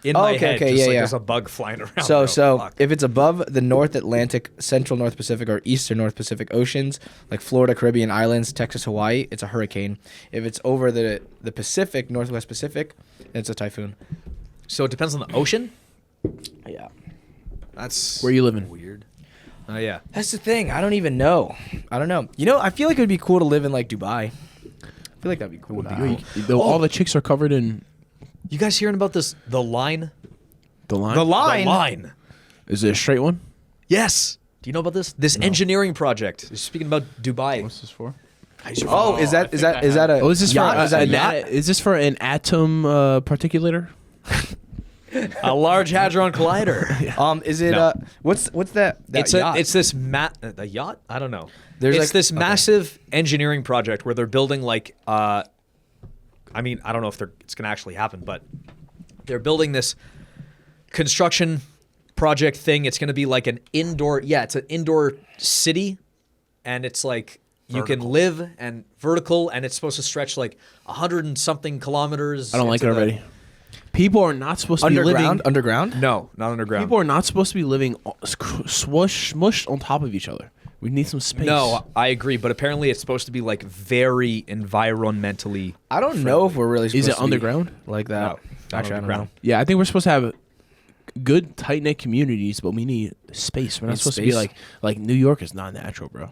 [SPEAKER 1] in
[SPEAKER 4] Oh,
[SPEAKER 1] my
[SPEAKER 4] okay,
[SPEAKER 1] head,
[SPEAKER 4] okay,
[SPEAKER 1] just
[SPEAKER 4] yeah,
[SPEAKER 1] like
[SPEAKER 4] yeah.
[SPEAKER 1] there's a bug flying around.
[SPEAKER 4] So
[SPEAKER 1] bro.
[SPEAKER 4] so
[SPEAKER 1] Fuck.
[SPEAKER 4] if it's above the North Atlantic, Central North Pacific, or Eastern North Pacific Oceans, like Florida, Caribbean Islands, Texas, Hawaii, it's a hurricane. If it's over the Pacific, Northwest Pacific, it's a typhoon.
[SPEAKER 1] So it depends on the ocean.
[SPEAKER 4] Yeah.
[SPEAKER 1] That's
[SPEAKER 2] Where you living?
[SPEAKER 1] Weird. Oh yeah.
[SPEAKER 4] That's the thing. I don't even know. I don't know. You know, I feel like it would be cool to live in like Dubai. I feel like that'd be cool.
[SPEAKER 2] All the chicks are covered in
[SPEAKER 1] You guys hearing about this? The line.
[SPEAKER 2] the line.
[SPEAKER 4] The line.
[SPEAKER 1] The line.
[SPEAKER 2] Is it a straight one?
[SPEAKER 1] Yes. Do you know about this? This engineering project. Speaking about Dubai.
[SPEAKER 3] What's this for?
[SPEAKER 4] Oh, is that a?
[SPEAKER 2] Oh, is this
[SPEAKER 4] yacht?
[SPEAKER 2] for
[SPEAKER 4] Is that a yacht?
[SPEAKER 2] is this for an atom particulator?
[SPEAKER 1] A large hadron collider.
[SPEAKER 4] Is it?
[SPEAKER 1] No.
[SPEAKER 4] What's that?
[SPEAKER 1] It's
[SPEAKER 4] yacht?
[SPEAKER 1] it's this a yacht. I don't know.
[SPEAKER 4] There's
[SPEAKER 1] it's
[SPEAKER 4] like-
[SPEAKER 1] this
[SPEAKER 4] okay.
[SPEAKER 1] massive engineering project where they're building like I mean, I don't know if it's gonna actually happen, but they're building this construction project thing. It's gonna be like an indoor. Yeah, it's an indoor city, and it's like you can live and vertical, and it's supposed to stretch like 100 and something kilometers.
[SPEAKER 2] I don't like it
[SPEAKER 1] into the-
[SPEAKER 2] already. People are not supposed to be living.
[SPEAKER 4] Underground?
[SPEAKER 1] No, not underground.
[SPEAKER 2] People are not supposed to be living smushed on top of each other. We need some space.
[SPEAKER 1] No, I agree, but apparently it's supposed to be like very environmentally.
[SPEAKER 4] I don't know if we're really supposed
[SPEAKER 2] Is it
[SPEAKER 4] to be
[SPEAKER 2] underground?
[SPEAKER 4] like that.
[SPEAKER 1] No, not
[SPEAKER 4] Actually, I don't
[SPEAKER 1] underground.
[SPEAKER 4] know.
[SPEAKER 2] Yeah, I think we're supposed to have good tight knit communities, but we need space. We're not
[SPEAKER 4] Need
[SPEAKER 2] supposed to
[SPEAKER 4] space.
[SPEAKER 2] be like New York is not natural, bro.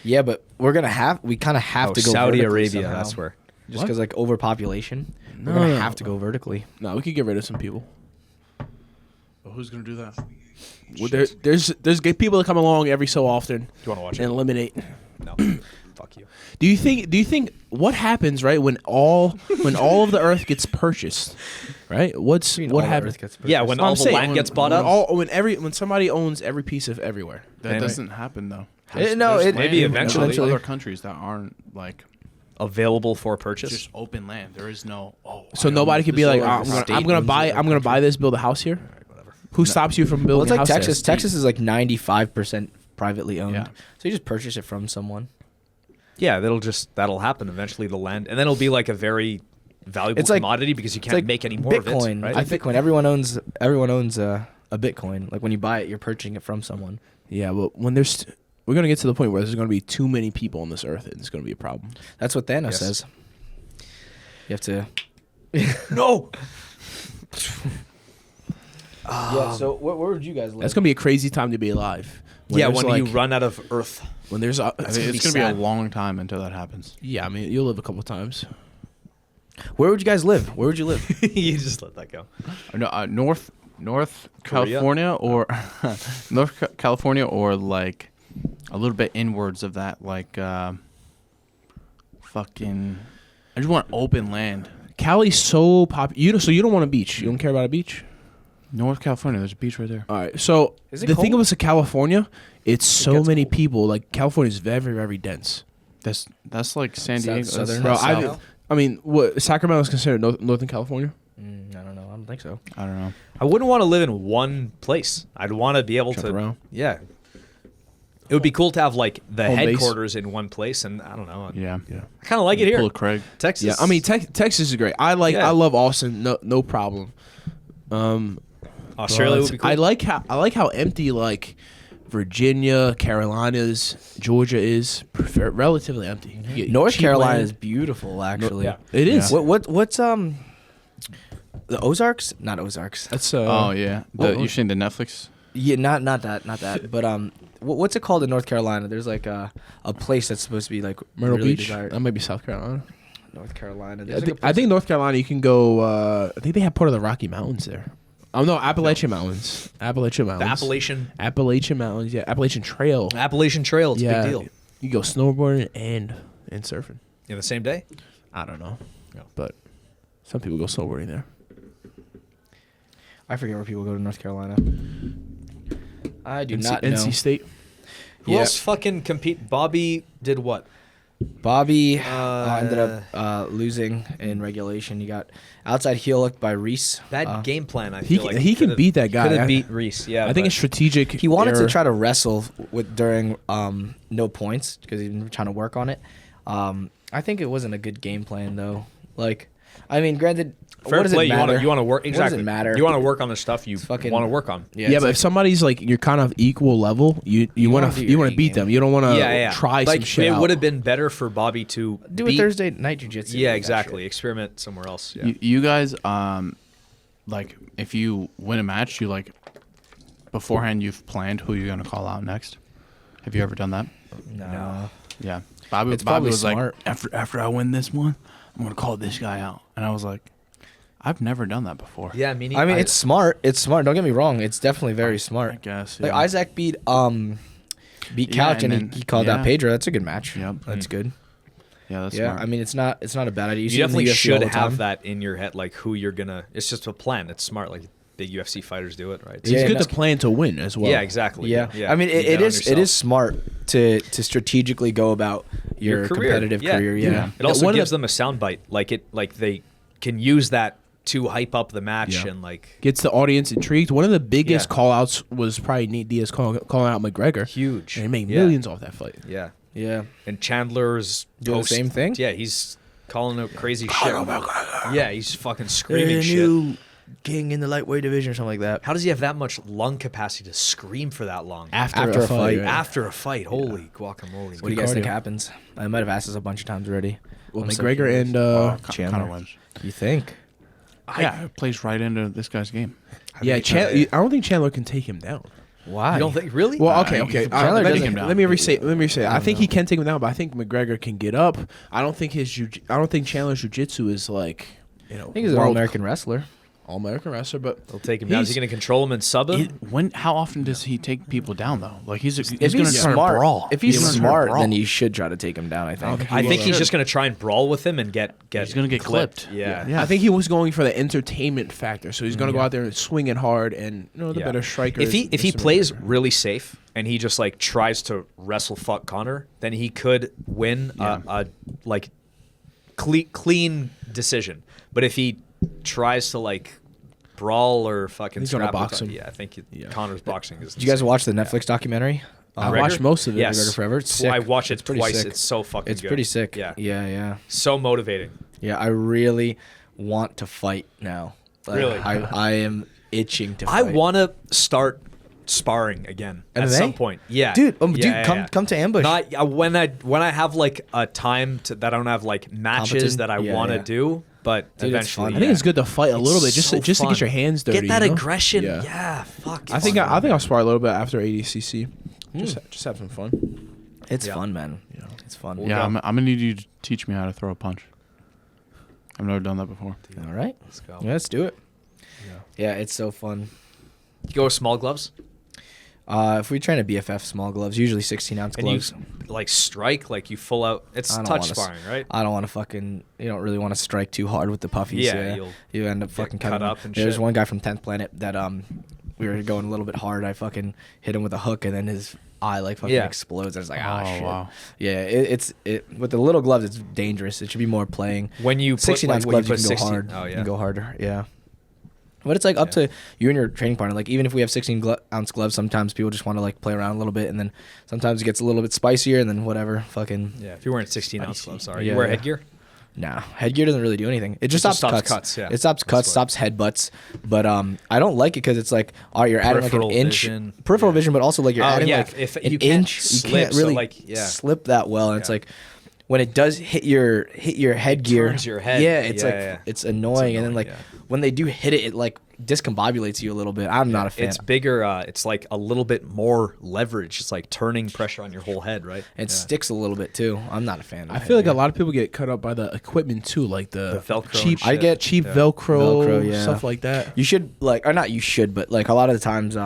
[SPEAKER 4] Yeah, but we kind of have to go
[SPEAKER 1] Saudi
[SPEAKER 4] vertically
[SPEAKER 1] Arabia.
[SPEAKER 4] somehow.
[SPEAKER 1] That's where.
[SPEAKER 4] Just
[SPEAKER 2] What?
[SPEAKER 4] because like overpopulation,
[SPEAKER 2] No,
[SPEAKER 4] we're gonna
[SPEAKER 2] no,
[SPEAKER 4] have
[SPEAKER 2] no.
[SPEAKER 4] to go vertically.
[SPEAKER 2] No, we could get rid of some people.
[SPEAKER 3] Well, who's gonna do that?
[SPEAKER 2] Well, there's gay people that come along every so often
[SPEAKER 1] Do you want to watch
[SPEAKER 2] and
[SPEAKER 1] it?
[SPEAKER 2] eliminate.
[SPEAKER 1] No. Fuck you.
[SPEAKER 2] Do you think what happens right when all of the earth gets purchased, right? What happens?
[SPEAKER 1] Yeah, when
[SPEAKER 2] I'm
[SPEAKER 1] all the
[SPEAKER 2] saying,
[SPEAKER 1] land gets bought up.
[SPEAKER 2] When somebody owns every piece of everywhere.
[SPEAKER 3] That
[SPEAKER 1] And-
[SPEAKER 3] doesn't happen though.
[SPEAKER 4] No,
[SPEAKER 3] There's
[SPEAKER 4] it-
[SPEAKER 1] maybe
[SPEAKER 3] land in
[SPEAKER 1] eventually.
[SPEAKER 3] other countries that aren't like
[SPEAKER 1] Available for purchase.
[SPEAKER 3] just open land. There is no.
[SPEAKER 2] So
[SPEAKER 3] I
[SPEAKER 2] nobody
[SPEAKER 3] own
[SPEAKER 2] could be
[SPEAKER 3] this
[SPEAKER 2] like,
[SPEAKER 3] over
[SPEAKER 2] I'm
[SPEAKER 3] state
[SPEAKER 2] gonna
[SPEAKER 3] owns
[SPEAKER 2] buy
[SPEAKER 3] it.
[SPEAKER 2] this, build a house here. Who stops you from
[SPEAKER 4] Well,
[SPEAKER 2] building
[SPEAKER 4] it's like
[SPEAKER 2] a house
[SPEAKER 4] Texas.
[SPEAKER 2] there?
[SPEAKER 4] Texas is like 95% privately owned.
[SPEAKER 3] Yeah.
[SPEAKER 4] So you just purchase it from someone.
[SPEAKER 1] Yeah, that'll happen eventually. The land, and then it'll be like a very valuable
[SPEAKER 4] It's like-
[SPEAKER 1] commodity because you
[SPEAKER 4] It's
[SPEAKER 1] can't
[SPEAKER 4] like
[SPEAKER 1] make any more
[SPEAKER 4] Bitcoin.
[SPEAKER 1] of it. Right?
[SPEAKER 4] I think Bitcoin. Everyone owns a Bitcoin. Like when you buy it, you're purchasing it from someone.
[SPEAKER 2] Yeah, but when we're gonna get to the point where there's gonna be too many people on this earth, and it's gonna be a problem.
[SPEAKER 4] That's what Thanos
[SPEAKER 1] Yes.
[SPEAKER 4] says. You have to.
[SPEAKER 1] no.
[SPEAKER 4] Yeah. So where would you guys live?
[SPEAKER 2] That's gonna be a crazy time to be alive.
[SPEAKER 1] Yeah,
[SPEAKER 2] there's,
[SPEAKER 1] when you
[SPEAKER 2] like-
[SPEAKER 1] run out of Earth.
[SPEAKER 2] when there's
[SPEAKER 3] I mean, it's gonna be
[SPEAKER 1] sad.
[SPEAKER 3] a long time until that happens.
[SPEAKER 2] yeah, I mean you'll live a couple times.
[SPEAKER 4] Where would you guys live? Where would you live?
[SPEAKER 1] You just let that go.
[SPEAKER 3] No, North
[SPEAKER 1] Korea?
[SPEAKER 3] California or California or like a little bit inwards of that, like fucking. I just want open land.
[SPEAKER 2] Cali's so popular. So you don't want a beach. You don't care about a beach.
[SPEAKER 3] North California, there's a beach right there.
[SPEAKER 2] All right. So
[SPEAKER 4] Is it
[SPEAKER 2] the thing
[SPEAKER 4] cold?
[SPEAKER 2] about California, it's so
[SPEAKER 1] gets
[SPEAKER 2] many
[SPEAKER 1] cold.
[SPEAKER 2] people. Like California is very very dense.
[SPEAKER 3] That's like San Diego.
[SPEAKER 4] Southern-
[SPEAKER 2] Bro,
[SPEAKER 4] South.
[SPEAKER 2] I mean, what Sacramento is considered Northern California?
[SPEAKER 4] I don't know. I don't think so.
[SPEAKER 3] I don't know.
[SPEAKER 1] I wouldn't want to live in one place. I'd want to be able
[SPEAKER 2] Jump
[SPEAKER 1] to.
[SPEAKER 2] around.
[SPEAKER 1] Yeah. It would be cool to have like the
[SPEAKER 2] Home base.
[SPEAKER 1] headquarters in one place, and I don't know.
[SPEAKER 3] Yeah.
[SPEAKER 2] Yeah.
[SPEAKER 1] I kind of like it here.
[SPEAKER 3] Pull a Craig.
[SPEAKER 1] Texas.
[SPEAKER 2] Yeah. I mean, Texas is great. I
[SPEAKER 1] Yeah.
[SPEAKER 2] love Austin. No problem.
[SPEAKER 1] Australia
[SPEAKER 2] but
[SPEAKER 1] would be cool.
[SPEAKER 2] I like how empty like Virginia, Carolinas, Georgia is relatively empty. You get
[SPEAKER 4] North
[SPEAKER 2] cheap
[SPEAKER 4] Carolina
[SPEAKER 2] land.
[SPEAKER 4] is beautiful, actually.
[SPEAKER 1] yeah.
[SPEAKER 2] It is.
[SPEAKER 3] Yeah.
[SPEAKER 4] What's the Ozarks? Not Ozarks.
[SPEAKER 2] That's
[SPEAKER 3] Oh yeah. You seen the Netflix?
[SPEAKER 4] Yeah, not that. But what's it called in North Carolina? There's like a place that's supposed to be like
[SPEAKER 2] Myrtle
[SPEAKER 4] really
[SPEAKER 2] Beach.
[SPEAKER 4] desired.
[SPEAKER 2] That might be South Carolina.
[SPEAKER 4] North Carolina.
[SPEAKER 2] I
[SPEAKER 4] There's like a
[SPEAKER 2] I
[SPEAKER 4] place-
[SPEAKER 2] think North Carolina. You can go. I think they have part of the Rocky Mountains there. Oh no, Appalachian Mountains. Appalachian
[SPEAKER 1] the
[SPEAKER 2] Mountains. Appalachian Mountains. Yeah, Appalachian Trail.
[SPEAKER 1] Appalachian Trail. It's
[SPEAKER 2] yeah,
[SPEAKER 1] a big deal.
[SPEAKER 2] You go snowboarding and surfing.
[SPEAKER 1] In the same day.
[SPEAKER 2] I don't know,
[SPEAKER 1] No.
[SPEAKER 2] but some people go snowboarding there.
[SPEAKER 4] I forget where people go to North Carolina. I do
[SPEAKER 2] NC,
[SPEAKER 4] not know.
[SPEAKER 2] NC State.
[SPEAKER 1] Who
[SPEAKER 4] Yeah.
[SPEAKER 1] else fucking compete? Bobby did what?
[SPEAKER 4] Bobby ended up losing in regulation. He got outside heel hooked by Reese.
[SPEAKER 1] Bad game plan. I
[SPEAKER 2] He
[SPEAKER 1] feel like
[SPEAKER 2] he can
[SPEAKER 1] could've-
[SPEAKER 2] beat that guy.
[SPEAKER 1] Could
[SPEAKER 2] I-
[SPEAKER 1] have beat Reese. Yeah.
[SPEAKER 2] I think
[SPEAKER 1] but-
[SPEAKER 2] it's strategic.
[SPEAKER 4] He wanted to
[SPEAKER 2] error.
[SPEAKER 4] try to wrestle during no points because he's been trying to work on it. I think it wasn't a good game plan though. Like, I mean, granted,
[SPEAKER 1] fair
[SPEAKER 4] what does
[SPEAKER 1] play.
[SPEAKER 4] it
[SPEAKER 1] You
[SPEAKER 4] matter?
[SPEAKER 1] want to work
[SPEAKER 4] What
[SPEAKER 1] exactly.
[SPEAKER 4] does it matter?
[SPEAKER 1] You want to work on the stuff you
[SPEAKER 4] fucking-
[SPEAKER 1] want to work on.
[SPEAKER 2] Yeah,
[SPEAKER 4] it's
[SPEAKER 2] but
[SPEAKER 4] like-
[SPEAKER 2] if somebody's like you're kind of equal level, you want
[SPEAKER 4] do
[SPEAKER 2] to
[SPEAKER 4] your A
[SPEAKER 2] beat them.
[SPEAKER 4] game.
[SPEAKER 2] You don't want to
[SPEAKER 1] Yeah.
[SPEAKER 2] try
[SPEAKER 1] like,
[SPEAKER 2] some shit
[SPEAKER 1] it
[SPEAKER 2] out.
[SPEAKER 1] would have been better for Bobby to
[SPEAKER 4] do
[SPEAKER 1] beat,
[SPEAKER 4] a Thursday night jiu-jitsu.
[SPEAKER 1] Yeah,
[SPEAKER 4] like that
[SPEAKER 1] exactly.
[SPEAKER 4] shit.
[SPEAKER 1] Experiment somewhere else. Yeah.
[SPEAKER 3] You guys, like if you win a match, you like beforehand you've planned who you're gonna call out next. Have you ever done that?
[SPEAKER 4] No.
[SPEAKER 3] Yeah. Bobby
[SPEAKER 4] It's
[SPEAKER 3] Bobby
[SPEAKER 4] probably
[SPEAKER 3] was
[SPEAKER 4] smart.
[SPEAKER 3] like, after I win this one, I'm gonna call this guy out, and I was like, I've never done that before.
[SPEAKER 1] Yeah, meaning
[SPEAKER 4] I mean, it's smart. It's smart. Don't get me wrong. It's definitely very
[SPEAKER 3] I
[SPEAKER 4] smart.
[SPEAKER 3] guess.
[SPEAKER 4] Like
[SPEAKER 3] yeah.
[SPEAKER 4] Isaac beat
[SPEAKER 3] Yeah,
[SPEAKER 4] Couch
[SPEAKER 3] and
[SPEAKER 4] and
[SPEAKER 3] then-
[SPEAKER 4] he called out
[SPEAKER 3] yeah.
[SPEAKER 4] Pedro. That's a good match.
[SPEAKER 3] Yep.
[SPEAKER 4] That's good.
[SPEAKER 3] Yeah, that's
[SPEAKER 4] Yeah,
[SPEAKER 3] smart.
[SPEAKER 4] I mean, it's not a bad idea.
[SPEAKER 1] you
[SPEAKER 4] see it in the
[SPEAKER 1] definitely
[SPEAKER 4] UFC all
[SPEAKER 1] should
[SPEAKER 4] the time.
[SPEAKER 1] have that in your head, like who you're gonna. It's just a plan. It's smart. Like big UFC fighters do it, right?
[SPEAKER 2] It's
[SPEAKER 4] Yeah,
[SPEAKER 2] good
[SPEAKER 4] no.
[SPEAKER 2] to plan to win as well.
[SPEAKER 1] Yeah, exactly.
[SPEAKER 4] Yeah.
[SPEAKER 1] yeah.
[SPEAKER 4] I mean,
[SPEAKER 1] Keep
[SPEAKER 4] it
[SPEAKER 1] that on
[SPEAKER 4] is
[SPEAKER 1] yourself.
[SPEAKER 4] smart to strategically go about your competitive career. Yeah.
[SPEAKER 1] It also
[SPEAKER 2] One of
[SPEAKER 1] gives
[SPEAKER 2] the-
[SPEAKER 1] them a soundbite. Like they can use that to hype up the match
[SPEAKER 2] Yeah.
[SPEAKER 1] and like
[SPEAKER 2] Gets the audience intrigued. One of the biggest
[SPEAKER 1] Yeah.
[SPEAKER 2] call outs was probably Nate Diaz calling out McGregor.
[SPEAKER 1] huge.
[SPEAKER 2] And he made
[SPEAKER 1] Yeah.
[SPEAKER 2] millions off that fight.
[SPEAKER 1] Yeah.
[SPEAKER 4] Yeah.
[SPEAKER 1] And Chandler's
[SPEAKER 4] Doing the same thing?
[SPEAKER 1] Yeah, he's calling out crazy shit. Yeah, he's fucking screaming shit.
[SPEAKER 4] king in the lightweight division or something like that.
[SPEAKER 1] How does he have that much lung capacity to scream for that long?
[SPEAKER 4] After a fight.
[SPEAKER 2] right?
[SPEAKER 1] After a fight, holy guacamole.
[SPEAKER 4] What do you guys
[SPEAKER 2] cardio.
[SPEAKER 4] think happens? I might have asked this a bunch of times already.
[SPEAKER 2] Well,
[SPEAKER 4] I'm so
[SPEAKER 2] McGregor
[SPEAKER 4] curious.
[SPEAKER 2] and
[SPEAKER 4] Chandler.
[SPEAKER 3] Conor wins.
[SPEAKER 4] You think?
[SPEAKER 3] Yeah, it plays right into this guy's game.
[SPEAKER 2] I don't think Chandler can take him down.
[SPEAKER 4] Why?
[SPEAKER 1] You don't think really?
[SPEAKER 2] Well, okay.
[SPEAKER 4] Chandler
[SPEAKER 2] Let
[SPEAKER 4] doesn't-
[SPEAKER 2] me rephrase. Let me say. I think
[SPEAKER 4] know.
[SPEAKER 2] he can take him down, but I think McGregor can get up. I don't think Chandler's jiu-jitsu is like,
[SPEAKER 4] I think he's an all-American wrestler.
[SPEAKER 2] All-American wrestler, but
[SPEAKER 1] They'll take him down. Is he going to control him and sub him?
[SPEAKER 3] How often does he take people down though? Like he's
[SPEAKER 4] If
[SPEAKER 3] going to
[SPEAKER 4] he's
[SPEAKER 3] try to
[SPEAKER 4] smart,
[SPEAKER 3] brawl.
[SPEAKER 4] if he's
[SPEAKER 3] gonna try to
[SPEAKER 4] smart,
[SPEAKER 3] brawl.
[SPEAKER 4] then you should try to take him down. I think.
[SPEAKER 2] Okay.
[SPEAKER 1] I think
[SPEAKER 2] Well,
[SPEAKER 1] he's just going to try and brawl with him and get
[SPEAKER 3] He's gonna get clipped.
[SPEAKER 1] Yeah.
[SPEAKER 3] Yeah.
[SPEAKER 2] I think he was going for the entertainment factor. So he's going to go out there and swing it hard, and the
[SPEAKER 1] Yeah.
[SPEAKER 2] better striker.
[SPEAKER 1] If he
[SPEAKER 2] is Mr.
[SPEAKER 1] plays
[SPEAKER 2] McGregor.
[SPEAKER 1] really safe and he just like tries to wrestle fuck Conor, then he could win a like clean decision. But if he tries to like brawl or fucking
[SPEAKER 2] He's gonna
[SPEAKER 1] scrap with
[SPEAKER 2] box him.
[SPEAKER 1] yeah, I think
[SPEAKER 2] Yeah.
[SPEAKER 1] Conor's boxing is.
[SPEAKER 4] Did you guys watch the Netflix documentary?
[SPEAKER 2] I
[SPEAKER 1] McGregor?
[SPEAKER 2] watched most of it.
[SPEAKER 1] Yes.
[SPEAKER 4] McGregor Forever. It's
[SPEAKER 1] Well, I
[SPEAKER 4] sick.
[SPEAKER 1] watched it
[SPEAKER 4] It's pretty
[SPEAKER 1] twice.
[SPEAKER 4] sick.
[SPEAKER 1] It's so fucking
[SPEAKER 4] It's
[SPEAKER 1] good.
[SPEAKER 4] pretty sick.
[SPEAKER 1] Yeah.
[SPEAKER 4] Yeah.
[SPEAKER 1] So motivating.
[SPEAKER 4] Yeah, I really want to fight now. Like,
[SPEAKER 1] Really?
[SPEAKER 4] I am itching to
[SPEAKER 1] I
[SPEAKER 4] fight.
[SPEAKER 1] want to start sparring again at
[SPEAKER 4] MMA?
[SPEAKER 1] some point. Yeah,
[SPEAKER 4] Dude,
[SPEAKER 1] Yeah,
[SPEAKER 4] come to Ambush.
[SPEAKER 1] Not when I have like a time that I don't have like matches
[SPEAKER 4] Competent?
[SPEAKER 1] that I
[SPEAKER 4] Yeah,
[SPEAKER 1] want to
[SPEAKER 4] yeah.
[SPEAKER 1] do, but
[SPEAKER 4] Dude, it's
[SPEAKER 1] eventually,
[SPEAKER 4] fun.
[SPEAKER 2] I think it's good to fight a little bit,
[SPEAKER 1] It's
[SPEAKER 2] just
[SPEAKER 1] so
[SPEAKER 2] to
[SPEAKER 1] fun.
[SPEAKER 2] get your hands dirty.
[SPEAKER 1] Get that
[SPEAKER 2] you know?
[SPEAKER 1] aggression.
[SPEAKER 2] Yeah.
[SPEAKER 1] Yeah, fuck.
[SPEAKER 2] I think I'll spar a little bit after ADCC. Just have some fun.
[SPEAKER 4] It's
[SPEAKER 1] Yeah.
[SPEAKER 4] fun, man.
[SPEAKER 2] Yeah.
[SPEAKER 4] It's fun.
[SPEAKER 1] We'll
[SPEAKER 3] Yeah,
[SPEAKER 1] go.
[SPEAKER 3] I'm gonna need you to teach me how to throw a punch. I've never done that before.
[SPEAKER 4] All right.
[SPEAKER 1] Let's go.
[SPEAKER 4] Yeah, let's do it. Yeah, it's so fun.
[SPEAKER 1] You go with small gloves.
[SPEAKER 4] If we train a BFF small gloves, usually 16-ounce
[SPEAKER 1] And you
[SPEAKER 4] gloves.
[SPEAKER 1] like strike, like you full out. It's
[SPEAKER 4] I don't
[SPEAKER 1] touch
[SPEAKER 4] wanna
[SPEAKER 1] sparring, right?
[SPEAKER 4] I don't want to fucking. You don't really want to strike too hard with the puffies.
[SPEAKER 1] Yeah,
[SPEAKER 4] you end up
[SPEAKER 1] get
[SPEAKER 4] fucking
[SPEAKER 1] cut
[SPEAKER 4] cutting
[SPEAKER 1] up and
[SPEAKER 4] There's
[SPEAKER 1] shit.
[SPEAKER 4] one guy from 10th Planet that we were going a little bit hard. I fucking hit him with a hook, and then his eye like fucking
[SPEAKER 1] Yeah.
[SPEAKER 4] explodes. I was like,
[SPEAKER 3] Oh,
[SPEAKER 4] shit.
[SPEAKER 3] wow.
[SPEAKER 4] Yeah, it's with the little gloves, it's dangerous. It should be more playing.
[SPEAKER 1] When you put
[SPEAKER 4] 16-ounce
[SPEAKER 1] like, when
[SPEAKER 4] gloves,
[SPEAKER 1] you
[SPEAKER 4] you
[SPEAKER 1] put
[SPEAKER 4] can go
[SPEAKER 1] 16
[SPEAKER 4] hard.
[SPEAKER 1] Oh
[SPEAKER 4] You
[SPEAKER 1] yeah.
[SPEAKER 4] can go harder. Yeah. But it's like up to you and your training partner. Like even if we have 16-ounce gloves, sometimes people just want to like play around a little bit, and then sometimes it gets a little bit spicier, and then whatever, fucking.
[SPEAKER 1] Yeah, if you're wearing 16-ounce gloves, sorry.
[SPEAKER 4] Yeah,
[SPEAKER 1] You wear
[SPEAKER 4] yeah.
[SPEAKER 1] headgear?
[SPEAKER 4] Nah, headgear doesn't really do anything. It just
[SPEAKER 1] just
[SPEAKER 4] stops
[SPEAKER 1] stops
[SPEAKER 4] cuts.
[SPEAKER 1] cuts, yeah.
[SPEAKER 4] It stops
[SPEAKER 1] That's
[SPEAKER 4] cuts,
[SPEAKER 1] what-
[SPEAKER 4] stops headbutts. But I don't like it because it's like, all right, you're adding like an
[SPEAKER 1] Peripheral
[SPEAKER 4] inch
[SPEAKER 1] vision.
[SPEAKER 4] peripheral
[SPEAKER 1] Yeah.
[SPEAKER 4] vision, but also like you're
[SPEAKER 1] Oh,
[SPEAKER 4] adding
[SPEAKER 1] yeah,
[SPEAKER 4] like
[SPEAKER 1] if
[SPEAKER 4] an
[SPEAKER 1] you can't
[SPEAKER 4] inch.
[SPEAKER 1] slip,
[SPEAKER 4] You can't
[SPEAKER 1] so,
[SPEAKER 4] really
[SPEAKER 1] like, yeah.
[SPEAKER 4] slip that well, and it's
[SPEAKER 1] Yeah.
[SPEAKER 4] like when it does hit your headgear,
[SPEAKER 1] turns your head.
[SPEAKER 4] Yeah, it's
[SPEAKER 1] Yeah,
[SPEAKER 4] like
[SPEAKER 1] yeah.
[SPEAKER 4] it's annoying, and then like
[SPEAKER 1] yeah.
[SPEAKER 4] when they do hit it, it like discombobulates you a little bit. I'm not a fan.
[SPEAKER 1] It's bigger. It's like a little bit more leverage. It's like turning pressure on your whole head, right?
[SPEAKER 4] It sticks a little bit too. I'm not a fan. Of
[SPEAKER 2] I feel like a
[SPEAKER 4] headgear.
[SPEAKER 2] lot of people get cut up by the equipment too, like the
[SPEAKER 1] Velcro
[SPEAKER 2] cheap.
[SPEAKER 1] and
[SPEAKER 4] I get
[SPEAKER 2] cheap
[SPEAKER 1] Yeah.
[SPEAKER 2] Velcro,
[SPEAKER 4] yeah.
[SPEAKER 2] stuff like that.
[SPEAKER 4] You should like, or not you should, but like a lot of the times,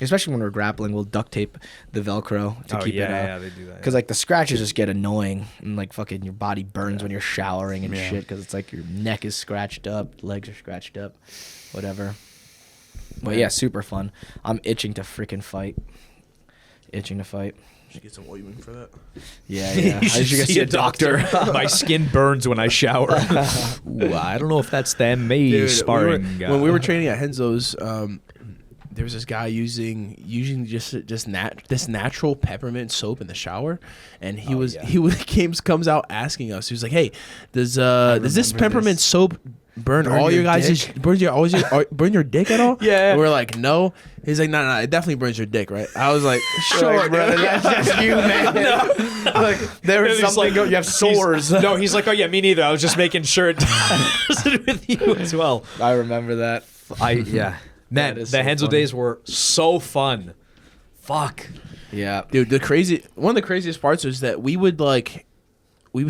[SPEAKER 4] especially when we're grappling, we'll duct tape the Velcro to keep it
[SPEAKER 1] yeah,
[SPEAKER 4] up.
[SPEAKER 1] they do that.
[SPEAKER 4] Because like the scratches just get annoying, and like fucking your body burns when you're showering and
[SPEAKER 3] Yeah.
[SPEAKER 4] shit. Because it's like your neck is scratched up, legs are scratched up, whatever. But yeah, super fun. I'm itching to freaking fight. Itching to fight.
[SPEAKER 2] Should get some ointment for that.
[SPEAKER 4] Yeah, yeah. I should go see a doctor.
[SPEAKER 1] My skin burns when I shower. Ooh, I don't know if that's the MMA sparring.
[SPEAKER 2] When we were training at Henzo's, there was this guy using just this natural peppermint soap in the shower, and he comes out asking us. He was like, "Hey, does this
[SPEAKER 4] remember
[SPEAKER 2] pepperment
[SPEAKER 4] this.
[SPEAKER 2] soap burn all
[SPEAKER 4] your
[SPEAKER 2] your guys'
[SPEAKER 4] dick?
[SPEAKER 2] burn your dick at all?"
[SPEAKER 1] Yeah.
[SPEAKER 2] And we're like, "No." He's like, "No, it definitely burns your dick, right?" I was like, "Sure, brother, that's just you, man."
[SPEAKER 4] like there was
[SPEAKER 1] He's
[SPEAKER 4] something.
[SPEAKER 1] like-
[SPEAKER 4] You have sores.
[SPEAKER 1] No, he's like, oh yeah, me neither. I was just making sure it does it with you as well.
[SPEAKER 4] I remember that.
[SPEAKER 1] Man,
[SPEAKER 4] That is
[SPEAKER 1] the
[SPEAKER 4] so
[SPEAKER 1] Henzel
[SPEAKER 4] funny.
[SPEAKER 1] days were so fun. Fuck.
[SPEAKER 4] Yeah.
[SPEAKER 2] Dude, one of the craziest parts was that we would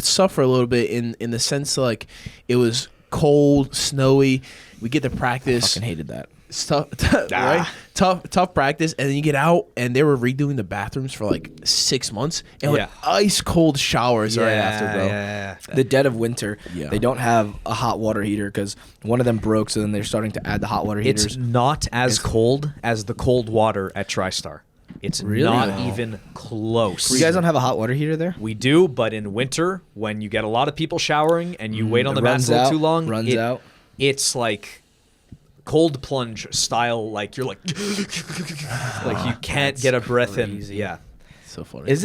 [SPEAKER 2] suffer a little bit in the sense like it was cold, snowy. We get to practice.
[SPEAKER 4] Fucking hated that.
[SPEAKER 2] Tough, right? Tough practice, and then you get out, and they were redoing the bathrooms for like 6 months, and
[SPEAKER 1] Yeah.
[SPEAKER 2] with ice cold showers right after, bro.
[SPEAKER 1] Yeah.
[SPEAKER 4] The dead of winter,
[SPEAKER 2] Yeah.
[SPEAKER 4] they don't have a hot water heater because one of them broke, so then they're starting to add the hot water
[SPEAKER 1] It's
[SPEAKER 4] heaters.
[SPEAKER 1] not as cold as the cold water at TriStar. It's
[SPEAKER 4] Really?
[SPEAKER 1] not
[SPEAKER 4] Wow.
[SPEAKER 1] even close.
[SPEAKER 4] You guys don't have a hot water heater there?
[SPEAKER 1] We do, but in winter, when you get a lot of people showering and you wait on the
[SPEAKER 4] It
[SPEAKER 1] mats
[SPEAKER 4] runs
[SPEAKER 1] a little
[SPEAKER 4] out,
[SPEAKER 1] too long,
[SPEAKER 4] runs out.
[SPEAKER 1] It's like cold plunge style. Like you're like you can't get a breath
[SPEAKER 4] crazy.
[SPEAKER 1] in. Yeah.
[SPEAKER 2] So funny.
[SPEAKER 4] Is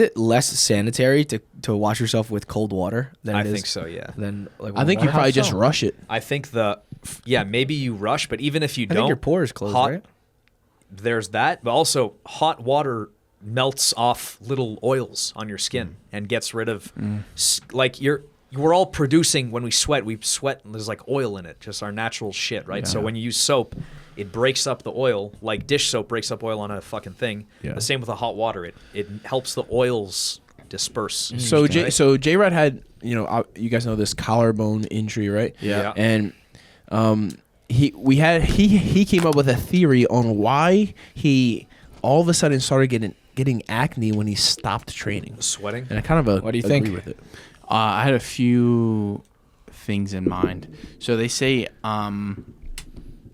[SPEAKER 4] it less sanitary to wash yourself with cold water than
[SPEAKER 1] I
[SPEAKER 4] it is
[SPEAKER 1] think so. Yeah.
[SPEAKER 4] than like
[SPEAKER 2] I think
[SPEAKER 4] warm
[SPEAKER 2] you probably
[SPEAKER 4] water?
[SPEAKER 2] just rush it.
[SPEAKER 1] I think the maybe you rush, but even if you
[SPEAKER 4] I
[SPEAKER 1] don't,
[SPEAKER 4] think your pores close, right?
[SPEAKER 1] There's that, but also hot water melts off little oils on your skin and gets rid of like we're all producing when we sweat and there's like oil in it, just our natural shit, right? So when you use soap, it breaks up the oil, like dish soap breaks up oil on a fucking thing. The same with the hot water, it helps the oils disperse.
[SPEAKER 2] So JayRod had, you guys know this collarbone injury, right?
[SPEAKER 1] Yeah.
[SPEAKER 2] And he came up with a theory on why he all of a sudden started getting acne when he stopped training.
[SPEAKER 1] Sweating.
[SPEAKER 2] And I kind of
[SPEAKER 4] what do you
[SPEAKER 2] agree
[SPEAKER 4] think
[SPEAKER 2] with it.
[SPEAKER 3] I had a few things in mind. So they say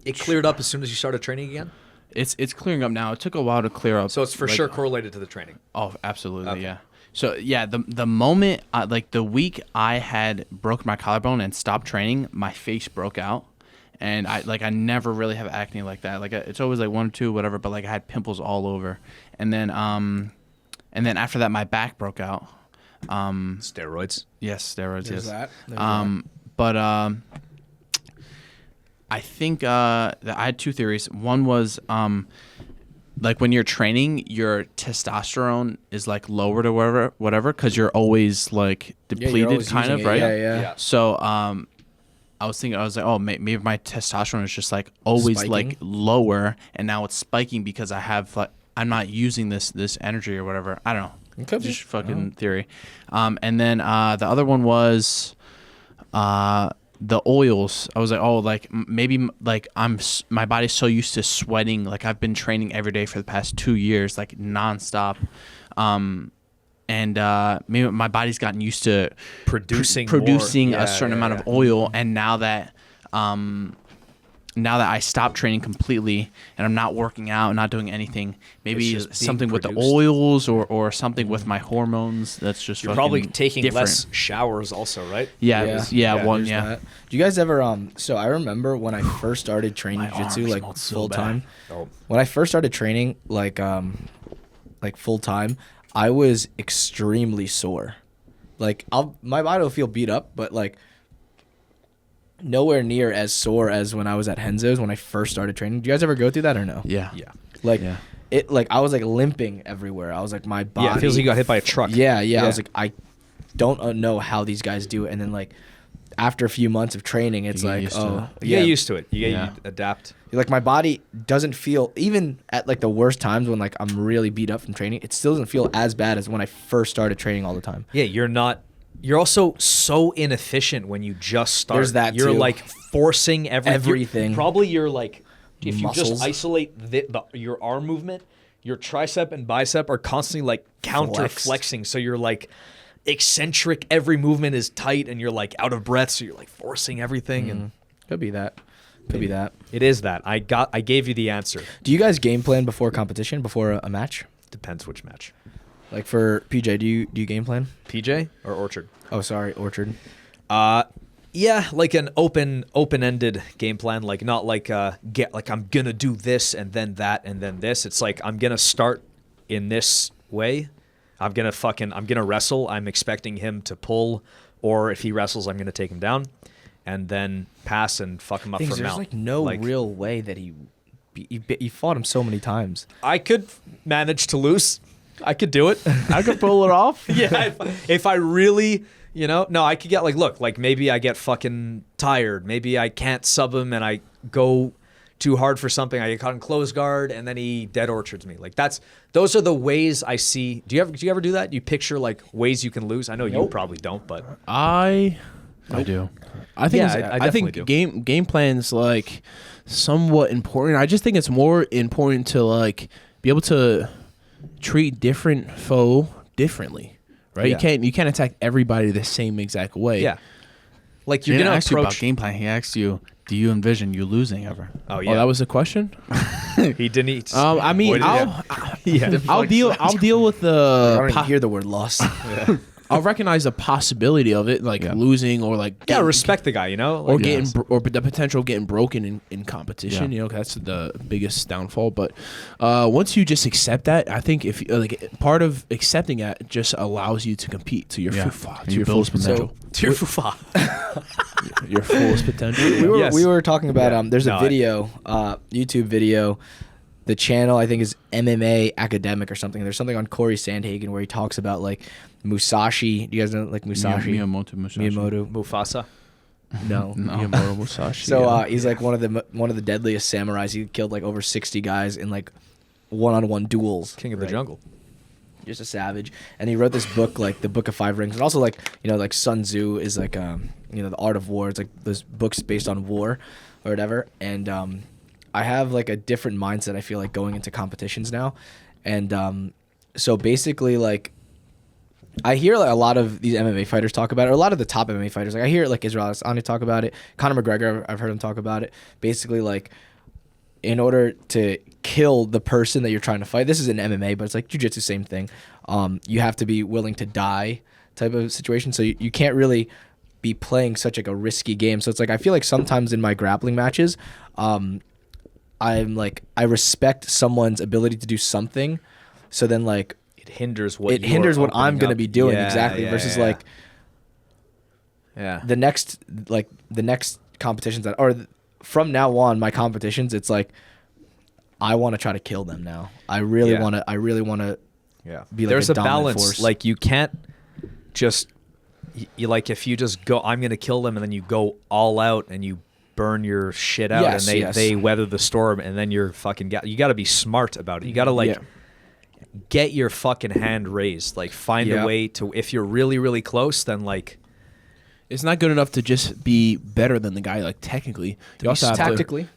[SPEAKER 1] It cleared up as soon as you started training again?
[SPEAKER 3] it's clearing up now. It took a while to clear up.
[SPEAKER 1] So it's for sure correlated to the training.
[SPEAKER 3] Oh, absolutely,
[SPEAKER 1] Okay.
[SPEAKER 3] yeah. So yeah, the moment like the week I had broke my collarbone and stopped training, my face broke out, and I never really have acne like that. Like it's always like 1 or 2, whatever. But like I had pimples all over, and then after that my back broke out.
[SPEAKER 1] Steroids.
[SPEAKER 3] Yes, steroids.
[SPEAKER 4] There's
[SPEAKER 3] yes.
[SPEAKER 4] that.
[SPEAKER 3] But I think that I had 2 theories. One was like when you're training, your testosterone is like lowered or whatever, because you're always like depleted,
[SPEAKER 4] always
[SPEAKER 3] kind
[SPEAKER 4] using
[SPEAKER 3] of,
[SPEAKER 4] it.
[SPEAKER 3] right?
[SPEAKER 4] Yeah.
[SPEAKER 3] So I was like, oh, maybe my testosterone is just like always
[SPEAKER 4] Spiking?
[SPEAKER 3] like lower, and now it's spiking because I have like I'm not using this energy or whatever. I don't know.
[SPEAKER 4] It could be.
[SPEAKER 3] Just fucking theory. And then the other one was the oils. I was like, oh, like maybe like my body's so used to sweating. Like I've been training every day for the past 2 years, like nonstop. And maybe my body's gotten used to
[SPEAKER 1] Producing
[SPEAKER 3] producing
[SPEAKER 1] more.
[SPEAKER 3] a certain amount of oil, and now that I stopped training completely and I'm not working out, not doing anything, maybe
[SPEAKER 1] It's just being
[SPEAKER 3] something with the
[SPEAKER 1] produced.
[SPEAKER 3] oils or something with my hormones that's just
[SPEAKER 1] You're
[SPEAKER 3] fucking
[SPEAKER 1] probably taking
[SPEAKER 3] different.
[SPEAKER 1] less showers also, right?
[SPEAKER 3] Yeah,
[SPEAKER 4] Yeah.
[SPEAKER 3] one,
[SPEAKER 4] There's
[SPEAKER 3] yeah.
[SPEAKER 4] that. Do you guys ever so I remember when I first started training
[SPEAKER 3] My
[SPEAKER 4] jiu-jitsu
[SPEAKER 3] arm
[SPEAKER 4] like
[SPEAKER 3] smelled so
[SPEAKER 4] full time.
[SPEAKER 1] Oh.
[SPEAKER 4] When I first started training like full time, I was extremely sore. Like my body will feel beat up, but like nowhere near as sore as when I was at Henzo's when I first started training. Do you guys ever go through that or no?
[SPEAKER 3] Yeah.
[SPEAKER 1] Yeah.
[SPEAKER 4] Like
[SPEAKER 3] Yeah.
[SPEAKER 4] it like I was like limping everywhere. I was like my body.
[SPEAKER 1] Yeah, it feels like you got hit by a truck.
[SPEAKER 4] Yeah. I was like I don't know how these guys do it, and then like after a few months of training, it's
[SPEAKER 3] You get
[SPEAKER 4] like
[SPEAKER 3] used to
[SPEAKER 4] oh
[SPEAKER 3] it.
[SPEAKER 1] You get used to it. You
[SPEAKER 3] Yeah.
[SPEAKER 1] adapt.
[SPEAKER 4] like my body doesn't feel, even at like the worst times when like I'm really beat up from training, it still doesn't feel as bad as when I first started training all the time.
[SPEAKER 1] Yeah, you're also so inefficient when you just start.
[SPEAKER 4] There's that
[SPEAKER 1] You're
[SPEAKER 4] too.
[SPEAKER 1] like forcing
[SPEAKER 4] Everything.
[SPEAKER 1] Probably you're like, if you
[SPEAKER 4] Muscles.
[SPEAKER 1] just isolate your arm movement, your tricep and bicep are constantly like counter flexing. So you're like eccentric. Every movement is tight and you're like out of breath. So you're like forcing everything. And
[SPEAKER 4] Could be that. Could be that.
[SPEAKER 1] it is that. I gave you the answer.
[SPEAKER 4] Do you guys game plan before competition, before a match?
[SPEAKER 1] Depends which match.
[SPEAKER 4] Like for PJ, do you game plan?
[SPEAKER 1] PJ or Orchard?
[SPEAKER 4] Oh, sorry, Orchard.
[SPEAKER 1] Yeah, like an open-ended game plan, like not like I'm gonna do this and then that and then this. It's like I'm gonna start in this way. I'm gonna wrestle. I'm expecting him to pull, or if he wrestles, I'm gonna take him down, and then pass and fuck him up for
[SPEAKER 4] There's
[SPEAKER 1] mount.
[SPEAKER 4] like no real way that you fought him so many times.
[SPEAKER 1] I could manage to lose. I could do it.
[SPEAKER 3] I could pull it off.
[SPEAKER 1] Yeah, if I really, no, I could get like maybe I get fucking tired. Maybe I can't sub him and I go too hard for something. I get caught in close guard and then he dead orchards me. Like those are the ways I see. Do you ever do that? You picture like ways you can lose? I know you probably don't, but
[SPEAKER 3] I do.
[SPEAKER 2] I think
[SPEAKER 1] Yeah, I
[SPEAKER 2] I think
[SPEAKER 1] definitely do.
[SPEAKER 2] game plan's like somewhat important. I just think it's more important to like be able to treat different foe differently, right?
[SPEAKER 1] Yeah.
[SPEAKER 2] You can't attack everybody the same exact way.
[SPEAKER 1] yeah, like
[SPEAKER 3] He
[SPEAKER 1] you're
[SPEAKER 3] didn't
[SPEAKER 1] gonna
[SPEAKER 3] ask you about
[SPEAKER 1] approach.
[SPEAKER 3] game plan. He asked you, do you envision you losing ever?
[SPEAKER 1] Oh
[SPEAKER 2] Oh,
[SPEAKER 1] yeah,
[SPEAKER 2] that was the question.
[SPEAKER 1] he didn't eat.
[SPEAKER 2] I mean,
[SPEAKER 1] What did he-
[SPEAKER 2] I'll deal with
[SPEAKER 4] I
[SPEAKER 2] the
[SPEAKER 4] don't even hear the word loss.
[SPEAKER 2] I'll recognize the possibility of it, like losing or like
[SPEAKER 1] respect the guy, you know,
[SPEAKER 2] or
[SPEAKER 1] like,
[SPEAKER 2] getting or the potential of getting broken in competition. You know, that's the biggest downfall. But once you just accept that, I think if like part of accepting that just allows you to compete to your your fullest potential.
[SPEAKER 1] To your fufa.
[SPEAKER 2] Your fullest potential.
[SPEAKER 4] We were talking about there's a video, YouTube video. The channel I think is MMA Academic or something. There's something on Corey Sandhagen where he talks about like Musashi. Do you guys know like Musashi?
[SPEAKER 3] Miyamoto Musashi.
[SPEAKER 4] Miyamoto.
[SPEAKER 1] Mufasa.
[SPEAKER 4] No.
[SPEAKER 2] Miyamoto Musashi.
[SPEAKER 4] So he's like one of the deadliest samurais. He killed like over 60 guys in like one-on-one duels.
[SPEAKER 1] King of the jungle.
[SPEAKER 4] Just a savage. And he wrote this book, like the Book of Five Rings, and also like like Sun Tzu is like the Art of War. It's like those books based on war or whatever. And I have like a different mindset, I feel like, going into competitions now. And so basically, like, I hear like a lot of these MMA fighters talk about it, or a lot of the top MMA fighters. Like, I hear like Israel Adesanya talk about it. Conor McGregor, I've heard him talk about it. Basically, like, in order to kill the person that you're trying to fight, this is in MMA, but it's like jiu-jitsu, same thing. You have to be willing to die type of situation. So you can't really be playing such like a risky game. So it's like I feel like sometimes in my grappling matches, I'm like, I respect someone's ability to do something, so then like
[SPEAKER 1] it hinders what
[SPEAKER 4] I'm gonna be doing versus like the next competitions from now on, my competitions, it's like I want to try to kill them now. I really want to be like
[SPEAKER 1] there's a
[SPEAKER 4] dominant
[SPEAKER 1] balance
[SPEAKER 4] force.
[SPEAKER 1] like you can't just you like if you just go I'm gonna kill them and then you go all out and you burn your shit out and they weather the storm and then you're fucking you got to be smart about it. You got to like get your fucking hand raised, like find a way to, if you're really really close, then like
[SPEAKER 2] it's not good enough to just be better than the guy. Like technically, you also have tactically,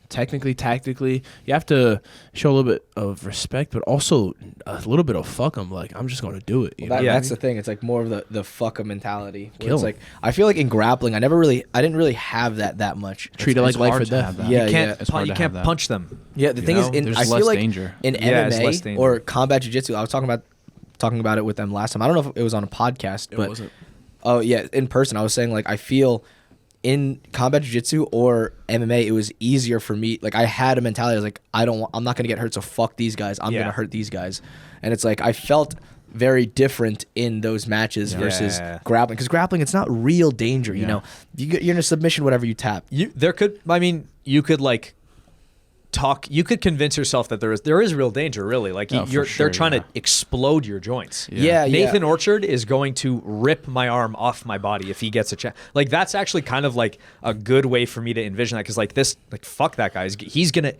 [SPEAKER 2] you have to show a little bit of respect, but also a little bit of fuck 'em. Like I'm just going to do it.
[SPEAKER 4] That's the thing. It's like more of the fuck 'em mentality.
[SPEAKER 2] Kill 'em.
[SPEAKER 4] Like I feel like in grappling, I didn't really have that much.
[SPEAKER 2] Treat it like life or death.
[SPEAKER 1] You can't punch them.
[SPEAKER 4] Yeah, the thing is, I feel like
[SPEAKER 3] danger.
[SPEAKER 4] in MMA or combat jiu-jitsu, I was talking about it with them last time. I don't know if it was on a podcast, but.
[SPEAKER 2] It wasn't.
[SPEAKER 4] Oh yeah, in person. I was saying like I feel in combat jiu-jitsu or MMA, it was easier for me. Like I had a mentality. I was like, I'm not gonna get hurt, so fuck these guys. I'm gonna hurt these guys. And it's like I felt very different in those matches versus grappling. Because grappling, it's not real danger. You know, you're in a submission, whatever you tap.
[SPEAKER 1] You could like talk. You could convince yourself that there is real danger. Really, like they're trying to explode your joints. Nathan Orchard is going to rip my arm off my body if he gets a chance. Like that's actually kind of like a good way for me to envision that, because like this, like fuck that guy. He's gonna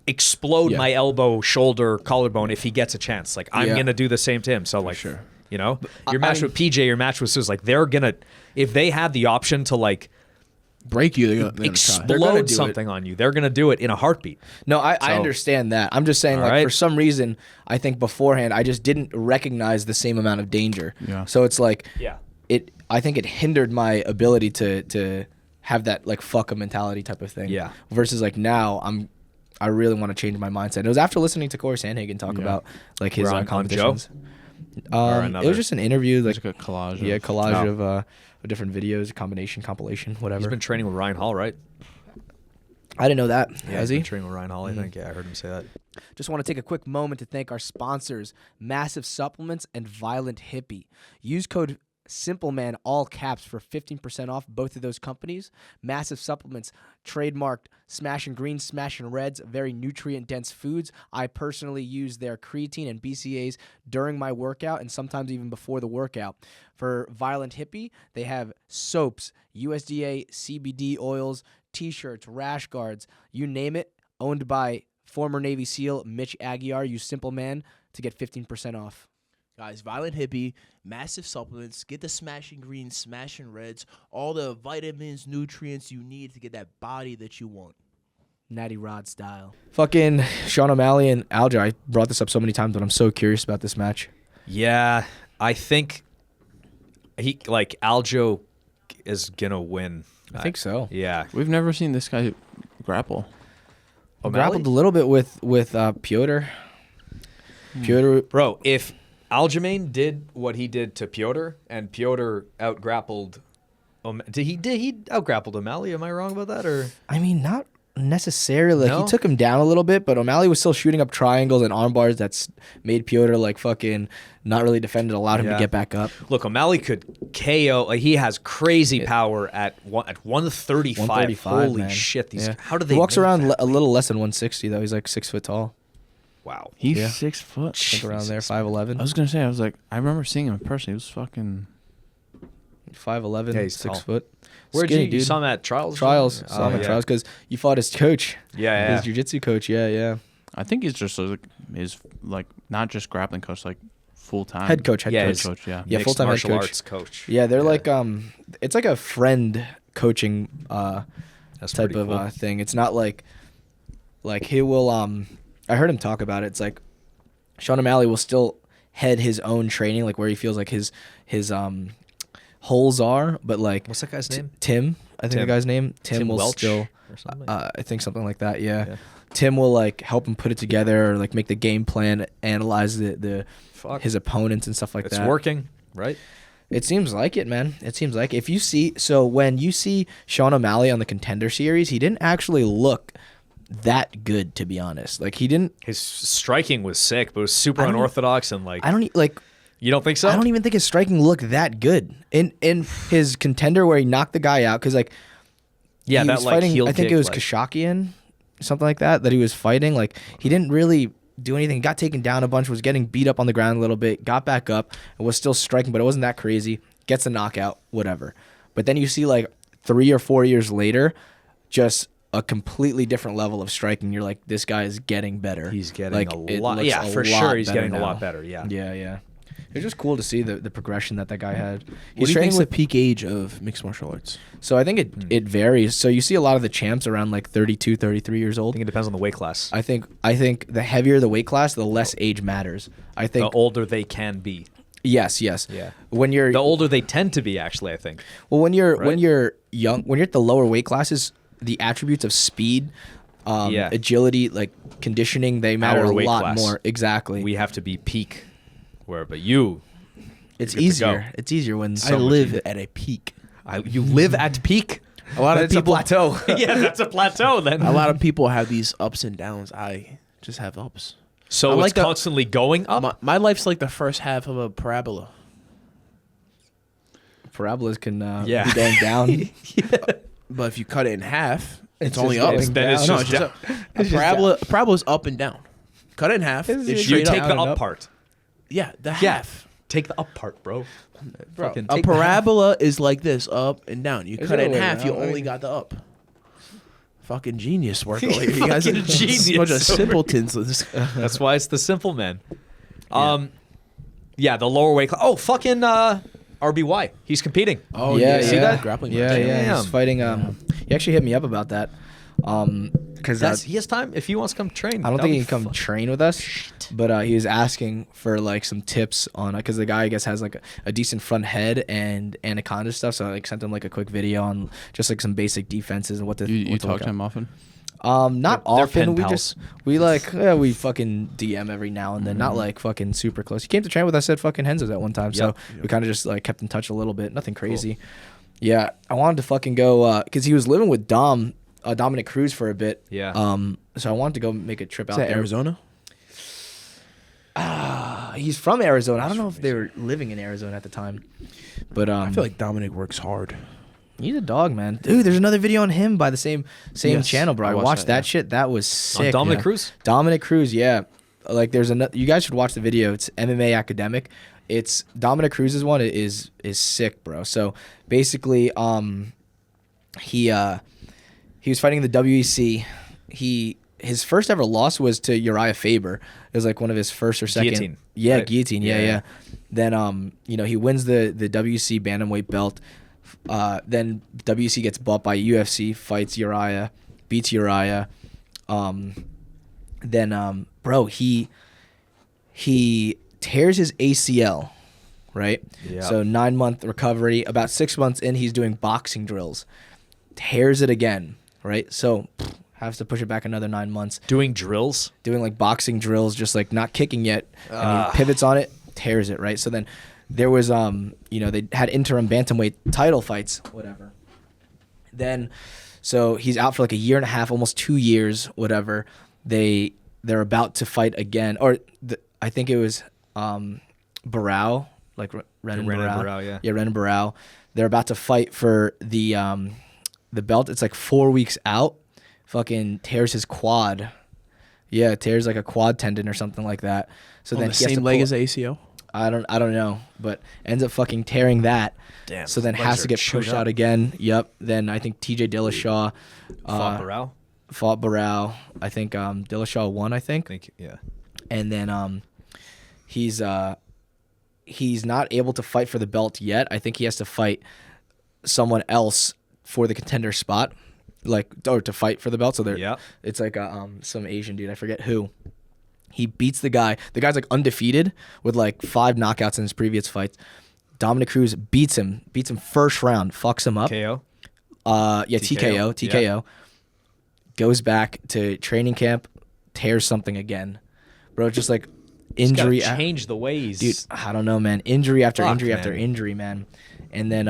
[SPEAKER 1] explode my elbow, shoulder, collarbone if he gets a chance. Like I'm gonna do the same to him. So like you know, your match with PJ, your match with Sus, like they're gonna, if they had the option to like
[SPEAKER 2] break you, they're gonna
[SPEAKER 1] explode something on you, they're gonna do it in a heartbit.
[SPEAKER 4] No, I understand that. I'm just saying, like, for some reason, I think beforehand I just didn't recognize the same amount of danger. So it's like, I think it hindered my ability to have that like fuck a mentality type of thing. Versus like now I really want to change my mindset. It was after listening to Corey Sandhagen talk about like his competitions. It was just an interview, like
[SPEAKER 3] a collage.
[SPEAKER 4] Of different videos, compilation, whatever.
[SPEAKER 1] He's been training with Ryan Hall, right?
[SPEAKER 4] I didn't know that.
[SPEAKER 1] Yeah,
[SPEAKER 4] Has he?
[SPEAKER 1] Been training with Ryan Hall, I think. Yeah, I heard him say that.
[SPEAKER 4] Just want to take a quick moment to thank our sponsors, MASF Supplements and Violent Hippie. Use code SimpleMan, all caps, for 15% off both of those companies. MASF Supplements, trademarked Smash and Greens, Smash and Reds, very nutrient-dense foods. I personally use their creatine and BCAAs during my workout and sometimes even before the workout. For Violent Hippie, they have soaps, USDA CBD oils, T-shirts, rash guards, you name it, owned by former Navy SEAL Mitch Aguiar. Use Simple Man to get 15% off.
[SPEAKER 2] Guys, Violent Hippie, MASF Supplements, get the Smashing Greens, Smashing Reds, all the vitamins, nutrients you need to get that body that you want.
[SPEAKER 4] NickyRod style. Fucking Sean O'Malley and Aljo. I brought this up so many times, but I'm so curious about this match.
[SPEAKER 1] Yeah, I think Aljo is gonna win.
[SPEAKER 4] I think so.
[SPEAKER 1] Yeah,
[SPEAKER 3] We've never seen this guy grapple.
[SPEAKER 4] Grappled a little bit with Piotr.
[SPEAKER 1] Bro, if Aljamain did what he did to Piotr, and Piotr out-grappled. Did he out-grappled O'Malley? Am I wrong about that? Or
[SPEAKER 4] I mean, not necessarily. Like,
[SPEAKER 1] No?
[SPEAKER 4] he took him down a little bit, but O'Malley was still shooting up triangles and arm bars that's made Piotr like fucking not really defended, allowed him to
[SPEAKER 1] Yeah.
[SPEAKER 4] get back up.
[SPEAKER 1] Look, O'Malley could KO. Like, he has crazy power at 135.
[SPEAKER 4] 135,
[SPEAKER 1] Holy
[SPEAKER 4] man.
[SPEAKER 1] shit! These
[SPEAKER 4] Yeah.
[SPEAKER 1] how do they?
[SPEAKER 4] He walks
[SPEAKER 1] make
[SPEAKER 4] around
[SPEAKER 1] that?
[SPEAKER 4] a little less than 160 though. He's like 6 foot tall.
[SPEAKER 1] Wow.
[SPEAKER 3] He's
[SPEAKER 4] Yeah.
[SPEAKER 3] 6 foot.
[SPEAKER 4] Like around there,
[SPEAKER 1] Jesus.
[SPEAKER 4] 5'11".
[SPEAKER 3] I was gonna say, I was like, I remember seeing him in person. He was fucking.
[SPEAKER 4] 5'11",
[SPEAKER 1] Yeah, he's
[SPEAKER 4] 6
[SPEAKER 1] tall.
[SPEAKER 4] foot.
[SPEAKER 1] Where'd
[SPEAKER 4] Skinny,
[SPEAKER 1] you
[SPEAKER 4] dude.
[SPEAKER 1] saw him at Trials?
[SPEAKER 4] Trials.
[SPEAKER 1] Oh,
[SPEAKER 4] Saw him at
[SPEAKER 1] yeah.
[SPEAKER 4] Trials because you fought his coach.
[SPEAKER 1] Yeah,
[SPEAKER 4] His jiu-jitsu coach. Yeah.
[SPEAKER 3] I think he's just like his like not just grappling coach, like full time
[SPEAKER 4] Head coach.
[SPEAKER 1] Yeah,
[SPEAKER 3] Head
[SPEAKER 1] his-
[SPEAKER 3] coach. Yeah.
[SPEAKER 4] Yeah,
[SPEAKER 1] Mixed
[SPEAKER 4] full-time head
[SPEAKER 1] martial
[SPEAKER 4] coach.
[SPEAKER 1] arts coach.
[SPEAKER 4] Yeah, they're like it's like a friend coaching
[SPEAKER 1] That's
[SPEAKER 4] type
[SPEAKER 1] pretty
[SPEAKER 4] of
[SPEAKER 1] cool.
[SPEAKER 4] thing. It's not like he will I heard him talk about it. It's like Sean O'Malley will still head his own training, like where he feels like his holes are, but like
[SPEAKER 1] What's that guy's name?
[SPEAKER 4] Tim, I think
[SPEAKER 1] Tim.
[SPEAKER 4] the guy's name. Tim will
[SPEAKER 1] Welch
[SPEAKER 4] still
[SPEAKER 1] or something.
[SPEAKER 4] I think something like that, yeah.
[SPEAKER 1] Yeah.
[SPEAKER 4] Tim will like help him put it together or like make the game plan, analyze the
[SPEAKER 1] Fuck.
[SPEAKER 4] his opponents and stuff like
[SPEAKER 1] It's
[SPEAKER 4] that.
[SPEAKER 1] working, right?
[SPEAKER 4] It seems like it, man. It seems like if you see when you see Sean O'Malley on the Contender Series, he didn't actually look that good, to be honest. Like he didn't.
[SPEAKER 1] His striking was sick, but it was super
[SPEAKER 4] I don't-
[SPEAKER 1] unorthodox and like.
[SPEAKER 4] I don't like.
[SPEAKER 1] You don't think so?
[SPEAKER 4] I don't even think his striking looked that good in his Contender where he knocked the guy out because like.
[SPEAKER 1] Yeah,
[SPEAKER 4] he
[SPEAKER 1] that
[SPEAKER 4] was
[SPEAKER 1] like
[SPEAKER 4] fighting,
[SPEAKER 1] heel
[SPEAKER 4] I think
[SPEAKER 1] kick,
[SPEAKER 4] it was
[SPEAKER 1] like,
[SPEAKER 4] Kashakian, something like that he was fighting. Like he didn't really do anything. He got taken down a bunch, was getting beat up on the ground a little bit, got back up, and was still striking, but it wasn't that crazy. Gets a knockout, whatever. But then you see like 3 or 4 years later, just a completely different level of striking. You're like, this guy is getting better.
[SPEAKER 1] He's getting
[SPEAKER 4] like,
[SPEAKER 1] a
[SPEAKER 4] it
[SPEAKER 1] lot.
[SPEAKER 4] looks
[SPEAKER 1] Yeah,
[SPEAKER 4] a
[SPEAKER 1] for
[SPEAKER 4] lot
[SPEAKER 1] sure, he's
[SPEAKER 4] better
[SPEAKER 1] getting a
[SPEAKER 4] now.
[SPEAKER 1] lot better. Yeah.
[SPEAKER 4] Yeah. It's just cool to see the progression that guy had.
[SPEAKER 2] What
[SPEAKER 4] He's
[SPEAKER 2] do you
[SPEAKER 4] training
[SPEAKER 2] think's
[SPEAKER 4] with
[SPEAKER 2] the peak age of mixed martial arts?
[SPEAKER 4] So I think it varies. So you see a lot of the champs around like 32, 33 years
[SPEAKER 1] I
[SPEAKER 4] old.
[SPEAKER 1] think it depends on the weight class.
[SPEAKER 4] I think the heavier the weight class, the less age matters. I
[SPEAKER 1] The
[SPEAKER 4] think
[SPEAKER 1] older they can be.
[SPEAKER 4] yes.
[SPEAKER 1] Yeah.
[SPEAKER 4] When you're
[SPEAKER 1] The older they tend to be, actually, I think.
[SPEAKER 4] when you're
[SPEAKER 1] right?
[SPEAKER 4] young, when you're at the lower weight classes, the attributes of speed,
[SPEAKER 1] Yeah.
[SPEAKER 4] agility, like conditioning, they matter
[SPEAKER 1] Our
[SPEAKER 4] a
[SPEAKER 1] weight
[SPEAKER 4] lot
[SPEAKER 1] class.
[SPEAKER 4] more. Exactly.
[SPEAKER 1] We have to be peak. But you,
[SPEAKER 4] it's
[SPEAKER 1] good to
[SPEAKER 4] easier.
[SPEAKER 1] go.
[SPEAKER 4] It's easier when
[SPEAKER 2] I live at a peak.
[SPEAKER 1] you live at peak.
[SPEAKER 2] A lot of
[SPEAKER 4] That's a
[SPEAKER 2] people.
[SPEAKER 4] plateau.
[SPEAKER 1] Yeah, that's a plateau then.
[SPEAKER 2] A lot of people have these ups and downs. I just have ups.
[SPEAKER 1] So
[SPEAKER 2] I
[SPEAKER 1] it's
[SPEAKER 2] like the-
[SPEAKER 1] constantly going up.
[SPEAKER 2] My life's like the first half of a parabola.
[SPEAKER 4] Parabolas can
[SPEAKER 1] Yeah.
[SPEAKER 4] be going down.
[SPEAKER 2] But if you cut it in half, it's
[SPEAKER 4] It's
[SPEAKER 2] only
[SPEAKER 4] just
[SPEAKER 2] up.
[SPEAKER 4] going
[SPEAKER 1] Then it's
[SPEAKER 2] No,
[SPEAKER 1] just
[SPEAKER 2] it's just a parabola's up and down. Cut it in half.
[SPEAKER 4] It's
[SPEAKER 2] It's
[SPEAKER 4] just
[SPEAKER 1] You
[SPEAKER 2] straight
[SPEAKER 1] take
[SPEAKER 2] up.
[SPEAKER 1] the
[SPEAKER 4] down and
[SPEAKER 1] up
[SPEAKER 4] up.
[SPEAKER 1] part.
[SPEAKER 2] Yeah, the
[SPEAKER 1] Yeah.
[SPEAKER 2] half.
[SPEAKER 1] Take the up part, bro.
[SPEAKER 2] Bro,
[SPEAKER 1] Fucking
[SPEAKER 2] a
[SPEAKER 1] take the half.
[SPEAKER 2] parabola is like this, up and down. You
[SPEAKER 4] There's
[SPEAKER 2] cut
[SPEAKER 4] no
[SPEAKER 2] it in
[SPEAKER 4] way
[SPEAKER 2] half, you
[SPEAKER 4] around. I
[SPEAKER 2] only
[SPEAKER 4] mean-
[SPEAKER 2] got the up. Fucking genius work over here. You guys
[SPEAKER 1] Fucking
[SPEAKER 2] are just a bunch
[SPEAKER 1] genius
[SPEAKER 2] of
[SPEAKER 1] over
[SPEAKER 2] simpletons.
[SPEAKER 1] That's why it's the simple man. Yeah, the lower weight class. Oh, fucking RBY. He's competing.
[SPEAKER 2] Oh
[SPEAKER 4] yeah,
[SPEAKER 1] see that?
[SPEAKER 2] grappling
[SPEAKER 4] Yeah,
[SPEAKER 2] match.
[SPEAKER 4] yeah.
[SPEAKER 1] Damn.
[SPEAKER 4] He's fighting. He actually hit me up about that. Because
[SPEAKER 1] He has time if he wants to come train.
[SPEAKER 4] I don't
[SPEAKER 1] that'll
[SPEAKER 4] think
[SPEAKER 1] be
[SPEAKER 4] he can come
[SPEAKER 1] fun.
[SPEAKER 4] train with us, but he was asking for like some tips on because the guy I guess has like a decent front head and anaconda stuff. So I like sent him like a quick video on just like some basic defenses and what to
[SPEAKER 3] You
[SPEAKER 4] what to
[SPEAKER 3] talk
[SPEAKER 4] look
[SPEAKER 3] to
[SPEAKER 4] at.
[SPEAKER 3] him often?
[SPEAKER 4] Not
[SPEAKER 1] They're pen
[SPEAKER 4] often. We
[SPEAKER 1] pals.
[SPEAKER 4] just we fucking DM every now and then. Not like fucking super close. He came to train with us at fucking Henzo's at one time, so we kind of just like kept in touch a little bit. Nothing crazy. Yeah, I wanted to fucking go because he was living with Dominick Cruz for a bit.
[SPEAKER 1] Yeah.
[SPEAKER 4] So I wanted to go make a trip
[SPEAKER 2] Is
[SPEAKER 4] out
[SPEAKER 2] that
[SPEAKER 4] there.
[SPEAKER 2] Arizona?
[SPEAKER 4] He's from Arizona. I don't know if they were living in Arizona at the time, but
[SPEAKER 2] I feel like Dominic works hard.
[SPEAKER 4] he's a dog, man. Dude, there's another video on him by the same
[SPEAKER 2] Yes,
[SPEAKER 4] channel, bro.
[SPEAKER 2] I
[SPEAKER 4] I
[SPEAKER 2] watched
[SPEAKER 4] watched
[SPEAKER 2] that,
[SPEAKER 4] that shit. That was sick.
[SPEAKER 1] Dominick
[SPEAKER 4] man.
[SPEAKER 1] Cruz?
[SPEAKER 4] Dominick Cruz, yeah. Like there's another. You guys should watch the video. It's MMA Academic. It's Dominick Cruz's one is sick, bro. So basically, he was fighting in the WEC. His first ever loss was to Uriah Faber. It was like one of his first or second.
[SPEAKER 1] Guillotine,
[SPEAKER 4] Yeah,
[SPEAKER 1] right?
[SPEAKER 4] guillotine. Yeah. Then he wins the WEC bantamweight belt. Then WEC gets bought by UFC, fights Uriah, beats Uriah. Then bro, he tears his ACL, right?
[SPEAKER 1] Yeah.
[SPEAKER 4] So 9-month recovery. About 6 months in, he's doing boxing drills. Tears it again, right? So has to push it back another 9 months.
[SPEAKER 1] Doing drills.
[SPEAKER 4] Doing like boxing drills, just like not kicking yet. And he pivots on it, tears it, right? So then there was they had interim bantamweight title fights, whatever. Then so he's out for like a year and a half, almost 2 years, whatever. They're about to fight again, or I think it was Barao, like Renan Barao. Yeah, Renan Barao. They're about to fight for the belt. It's like 4 weeks out. Fucking tears his quad. Yeah, tears like a quad tendon or something like that. So then
[SPEAKER 2] the same leg as ACL.
[SPEAKER 4] I don't know, but ends up fucking tearing that.
[SPEAKER 1] Damn.
[SPEAKER 4] So then
[SPEAKER 1] legs
[SPEAKER 4] has to
[SPEAKER 1] are
[SPEAKER 4] get
[SPEAKER 1] chewed
[SPEAKER 4] pushed
[SPEAKER 1] up.
[SPEAKER 4] out again. Yep. Then I think TJ Dillashaw
[SPEAKER 1] Fought Barao.
[SPEAKER 4] I think Dillashaw won. I think.
[SPEAKER 1] Yeah.
[SPEAKER 4] And then he's not able to fight for the belt yet. I think he has to fight someone else for the contender spot, or to fight for the belt. So it's like some Asian dude. I forget who. He beats the guy. The guy's like undefeated with like 5 knockouts in his previous fights. Dominick Cruz beats him first round, fucks him up.
[SPEAKER 1] KO.
[SPEAKER 4] TKO. Goes back to training camp, tears something again, bro. Just like injury.
[SPEAKER 1] Change the ways,
[SPEAKER 4] dude. I don't know, man. Injury after injury after
[SPEAKER 1] man.
[SPEAKER 4] injury, man. And then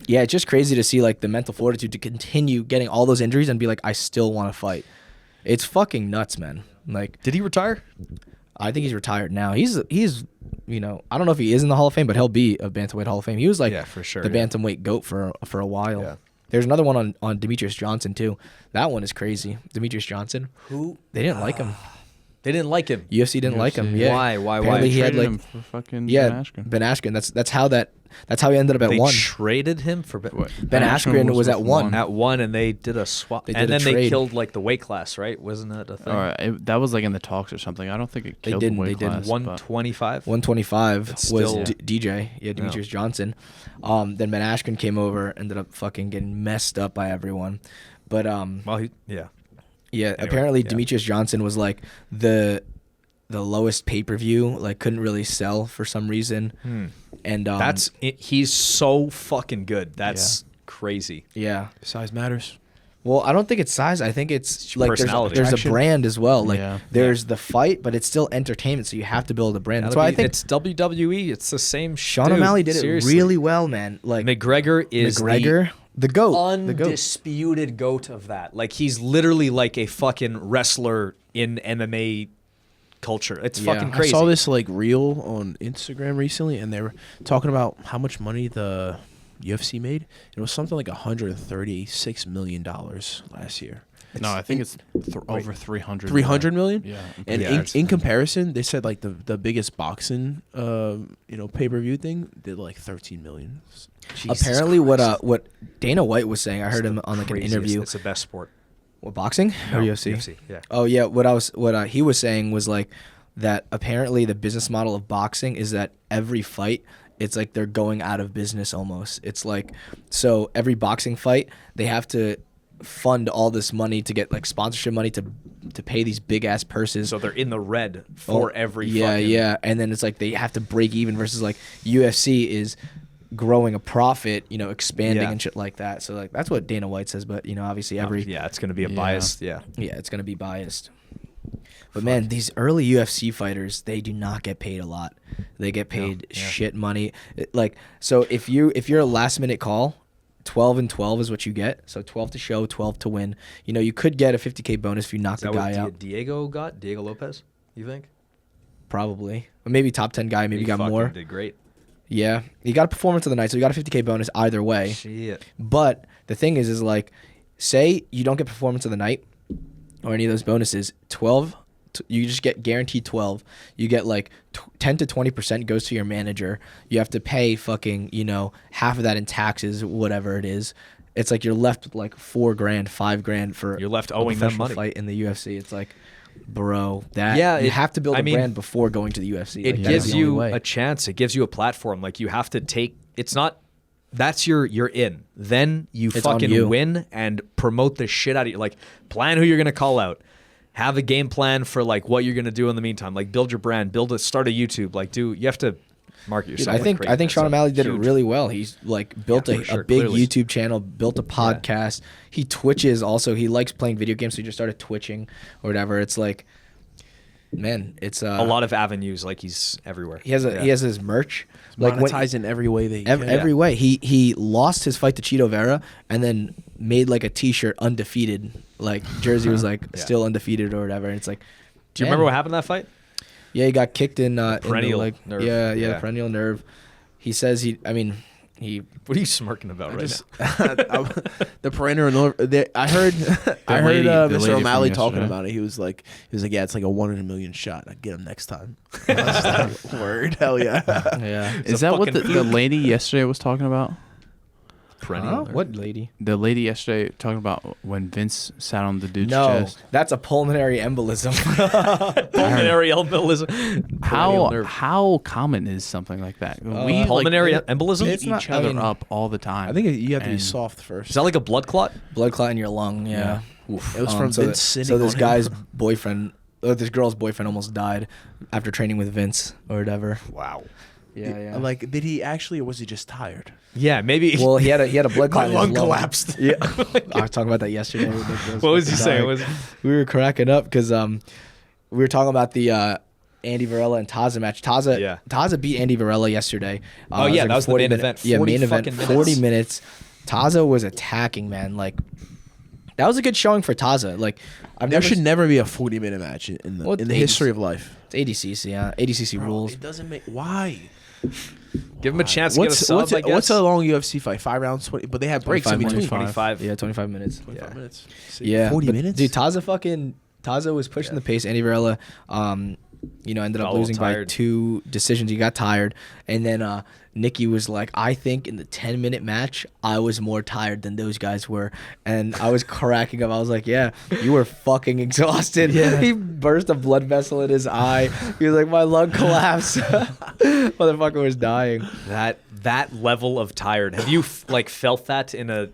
[SPEAKER 4] yeah, it's just crazy to see like the mental fortitude to continue getting all those injuries and be like, I still want to fight. It's fucking nuts, man. Like,
[SPEAKER 1] Did he retire?
[SPEAKER 4] I think he's retired now. He's I don't know if he is in the Hall of Fame, but he'll be a bantamweight Hall of Fame. He was like
[SPEAKER 1] for sure,
[SPEAKER 4] the bantamweight GOAT for a while.
[SPEAKER 1] Yeah.
[SPEAKER 4] There's another one on Demetrious Johnson too. That one is crazy. Demetrious Johnson.
[SPEAKER 1] Who?
[SPEAKER 4] They didn't like him.
[SPEAKER 1] They didn't like him.
[SPEAKER 4] UFC didn't like him. Yeah.
[SPEAKER 1] Why?
[SPEAKER 4] Apparently he had
[SPEAKER 3] Traded
[SPEAKER 4] like
[SPEAKER 3] him for fucking Ben Askren.
[SPEAKER 4] Ben Askren. That's how he ended up at
[SPEAKER 1] They
[SPEAKER 4] 1.
[SPEAKER 1] traded him for
[SPEAKER 4] Ben Askren was at 1.
[SPEAKER 1] at 1, and they did a swap,
[SPEAKER 4] They did
[SPEAKER 1] and
[SPEAKER 4] a
[SPEAKER 1] then they
[SPEAKER 4] trade.
[SPEAKER 1] killed like the weight class, right? Wasn't that a thing?
[SPEAKER 3] All right, that was like in the talks or something. I don't think it killed
[SPEAKER 4] didn't,
[SPEAKER 3] the
[SPEAKER 4] they
[SPEAKER 3] weight
[SPEAKER 4] didn't.
[SPEAKER 3] class.
[SPEAKER 1] 125.
[SPEAKER 4] 125
[SPEAKER 1] It's
[SPEAKER 4] was
[SPEAKER 1] still-
[SPEAKER 4] DJ. Yeah, Demetrious Johnson. Then Ben Askren came over, ended up fucking getting messed up by everyone. But
[SPEAKER 1] Well,
[SPEAKER 4] apparently
[SPEAKER 1] yeah.
[SPEAKER 4] Demetrious Johnson was like the lowest pay-per-view, like couldn't really sell for some reason. And
[SPEAKER 1] he's so fucking good. That's crazy.
[SPEAKER 4] yeah.
[SPEAKER 2] Size matters.
[SPEAKER 4] Well, I don't think it's size. I think it's like
[SPEAKER 1] personality.
[SPEAKER 4] there's a
[SPEAKER 2] Action.
[SPEAKER 4] brand as well. Like
[SPEAKER 3] Yeah.
[SPEAKER 4] there's the fight, but it's still entertainment, so you have to build a brand. That's why I think
[SPEAKER 1] it's WWE. It's the same.
[SPEAKER 4] Sean
[SPEAKER 1] dude,
[SPEAKER 4] O'Malley did
[SPEAKER 1] seriously.
[SPEAKER 4] it really well, man. Like
[SPEAKER 1] McGregor is
[SPEAKER 4] the GOAT.
[SPEAKER 1] the undisputed goat of that. Like he's literally like a fucking wrestler in MMA culture. It's
[SPEAKER 4] Yeah.
[SPEAKER 1] fucking
[SPEAKER 2] I
[SPEAKER 1] crazy.
[SPEAKER 2] saw this like reel on Instagram recently, and they were talking about how much money the UFC made. It was something like $136 million last year.
[SPEAKER 3] No, I think it's over 300.
[SPEAKER 2] 300 million?
[SPEAKER 3] Yeah.
[SPEAKER 2] And
[SPEAKER 1] Yeah,
[SPEAKER 2] in comparison, they said like the biggest boxing pay-per-view thing did like 13 million.
[SPEAKER 1] Jesus
[SPEAKER 4] Apparently,
[SPEAKER 1] Christ.
[SPEAKER 4] what Dana White was saying, I heard him on like an
[SPEAKER 1] Craziest.
[SPEAKER 4] interview.
[SPEAKER 1] It's the best sport.
[SPEAKER 4] What, boxing or UFC?
[SPEAKER 1] UFC. Yeah.
[SPEAKER 4] Oh yeah, what he was saying was like that apparently the business model of boxing is that every fight it's like they're going out of business almost. It's like so every boxing fight they have to fund all this money to get like sponsorship money to pay these big ass purses.
[SPEAKER 1] So they're in the red for every fucking...
[SPEAKER 4] And then it's like they have to break even versus like UFC is growing a profit, expanding
[SPEAKER 1] Yeah.
[SPEAKER 4] and shit like that. So like that's what Dana White says, but obviously every
[SPEAKER 1] Yeah, it's going to be a biased. Yeah.
[SPEAKER 4] it's gonna be biased. But man, these early UFC fighters, they do not get paid a lot. They get paid shit money. So if you're a last minute call, 12 and 12 is what you get. So 12 to show, 12 to win. You could get a $50K bonus if you knock
[SPEAKER 1] Is
[SPEAKER 4] the
[SPEAKER 1] that
[SPEAKER 4] guy
[SPEAKER 1] what
[SPEAKER 4] out.
[SPEAKER 1] Diego got? Diego Lopez, you think?
[SPEAKER 4] Probably. Or maybe top 10 guy, maybe
[SPEAKER 1] He
[SPEAKER 4] got
[SPEAKER 1] fucking
[SPEAKER 4] more.
[SPEAKER 1] did great.
[SPEAKER 4] Yeah. He got a performance of the night, so he got a $50K bonus either way.
[SPEAKER 1] Shit.
[SPEAKER 4] But the thing is like, say you don't get performance of the night or any of those bonuses, 12, you just get guaranteed 12. You get like 10 to 20% goes to your manager. You have to pay fucking, half of that in taxes, whatever it is. It's like you're left with like $4,000, $5,000 for
[SPEAKER 1] You're left
[SPEAKER 4] a
[SPEAKER 1] owing them
[SPEAKER 4] professional
[SPEAKER 1] money.
[SPEAKER 4] fight in the UFC. It's like, bro, you have to build a brand before going to the UFC.
[SPEAKER 1] It
[SPEAKER 4] Like, that's
[SPEAKER 1] gives
[SPEAKER 4] the only
[SPEAKER 1] you
[SPEAKER 4] way.
[SPEAKER 1] a chance. It gives you a platform. Like you have to take. It's not. That's you're in. Then you
[SPEAKER 4] It's on
[SPEAKER 1] fucking
[SPEAKER 4] you.
[SPEAKER 1] win and promote the shit out of you. Like plan who you're gonna call out. Have a game plan for like what you're gonna do in the meantime. Like build your brand. Start a YouTube. Like you have to market
[SPEAKER 4] Dude,
[SPEAKER 1] yourself.
[SPEAKER 4] I
[SPEAKER 1] like
[SPEAKER 4] think
[SPEAKER 1] crazy.
[SPEAKER 4] Sean
[SPEAKER 1] That's
[SPEAKER 4] O'Malley did it
[SPEAKER 1] huge.
[SPEAKER 4] really well. He's like built
[SPEAKER 1] Yeah,
[SPEAKER 4] a
[SPEAKER 1] for sure,
[SPEAKER 4] big
[SPEAKER 1] clearly.
[SPEAKER 4] YouTube channel, built a podcast. He twitches also. He likes playing video games, so he just started twitching or whatever. It's like man, it's
[SPEAKER 1] a lot of avenues. Like he's everywhere.
[SPEAKER 4] He has his merch.
[SPEAKER 2] Like monetize in every way that
[SPEAKER 4] every way. He lost his fight to Chito Vera and then made like a T-shirt undefeated. Like jersey was like still undefeated or whatever. And it's like,
[SPEAKER 1] do you remember what happened in that fight?
[SPEAKER 4] Yeah, he got kicked in
[SPEAKER 1] perennial
[SPEAKER 4] in the,
[SPEAKER 1] nerve.
[SPEAKER 4] Yeah, perennial nerve. He says he.
[SPEAKER 1] What are you smirking about now?
[SPEAKER 2] The perennial nerve. I heard Mr. O'Malley talking about it. He was like, yeah, it's like a 1 in a million shot. I'd get him next time. Word, hell yeah.
[SPEAKER 4] Yeah.
[SPEAKER 3] Is that what the lady yesterday was talking about?
[SPEAKER 1] Perennial.
[SPEAKER 4] What lady?
[SPEAKER 3] The lady yesterday talking about when Vince sat on the dude's chest.
[SPEAKER 4] That's a pulmonary embolism.
[SPEAKER 1] Pulmonary embolism.
[SPEAKER 3] How common is something like that? We
[SPEAKER 1] pulmonary embolism.
[SPEAKER 3] Beat each other up all all the time.
[SPEAKER 2] I think you have to be soft first.
[SPEAKER 1] Is that like a blood clot?
[SPEAKER 4] Blood clot in your lung. Yeah.
[SPEAKER 2] It was from Vince sitting.
[SPEAKER 4] So this guy's boyfriend, this girl's boyfriend, almost died after training with Vince or whatever.
[SPEAKER 1] Wow.
[SPEAKER 4] Yeah.
[SPEAKER 2] Like, did he actually, or was he just tired?
[SPEAKER 1] Yeah, maybe.
[SPEAKER 4] Well, he had a blood clot.
[SPEAKER 1] My
[SPEAKER 4] in his
[SPEAKER 1] lung collapsed.
[SPEAKER 4] Yeah, I was talking about that yesterday.
[SPEAKER 1] What was he saying?
[SPEAKER 4] We were cracking up because we were talking about the Andy Varela and Taza match. Taza beat Andy Varela yesterday.
[SPEAKER 1] That was the main event.
[SPEAKER 4] Yeah, main event.
[SPEAKER 1] 40
[SPEAKER 4] 40 minutes. Taza was attacking, man. Like that was a good showing for Taza. Like
[SPEAKER 2] there should never be a 40-minute match in the history of life.
[SPEAKER 4] It's ADCC, yeah. ADCC rules.
[SPEAKER 2] It doesn't make why.
[SPEAKER 1] Give him a chance to get a sub, I guess.
[SPEAKER 2] What's a long UFC fight? 5 rounds, 20. But they have breaks in between.
[SPEAKER 1] 25.
[SPEAKER 4] Yeah, 25 minutes.
[SPEAKER 2] 25 minutes.
[SPEAKER 4] Yeah,
[SPEAKER 2] 40 minutes.
[SPEAKER 4] Dude, Taza was pushing the pace. Andy Varela, ended up losing by 2 decisions. He got tired, and then Nicky was like, I think in the 10-minute match, I was more tired than those guys were. And I was cracking up. I was like, yeah, you were fucking exhausted. Yeah. He burst a blood vessel in his eye. He was like, my lung collapsed. Motherfucker was dying.
[SPEAKER 1] That level of tired. Have you felt that in a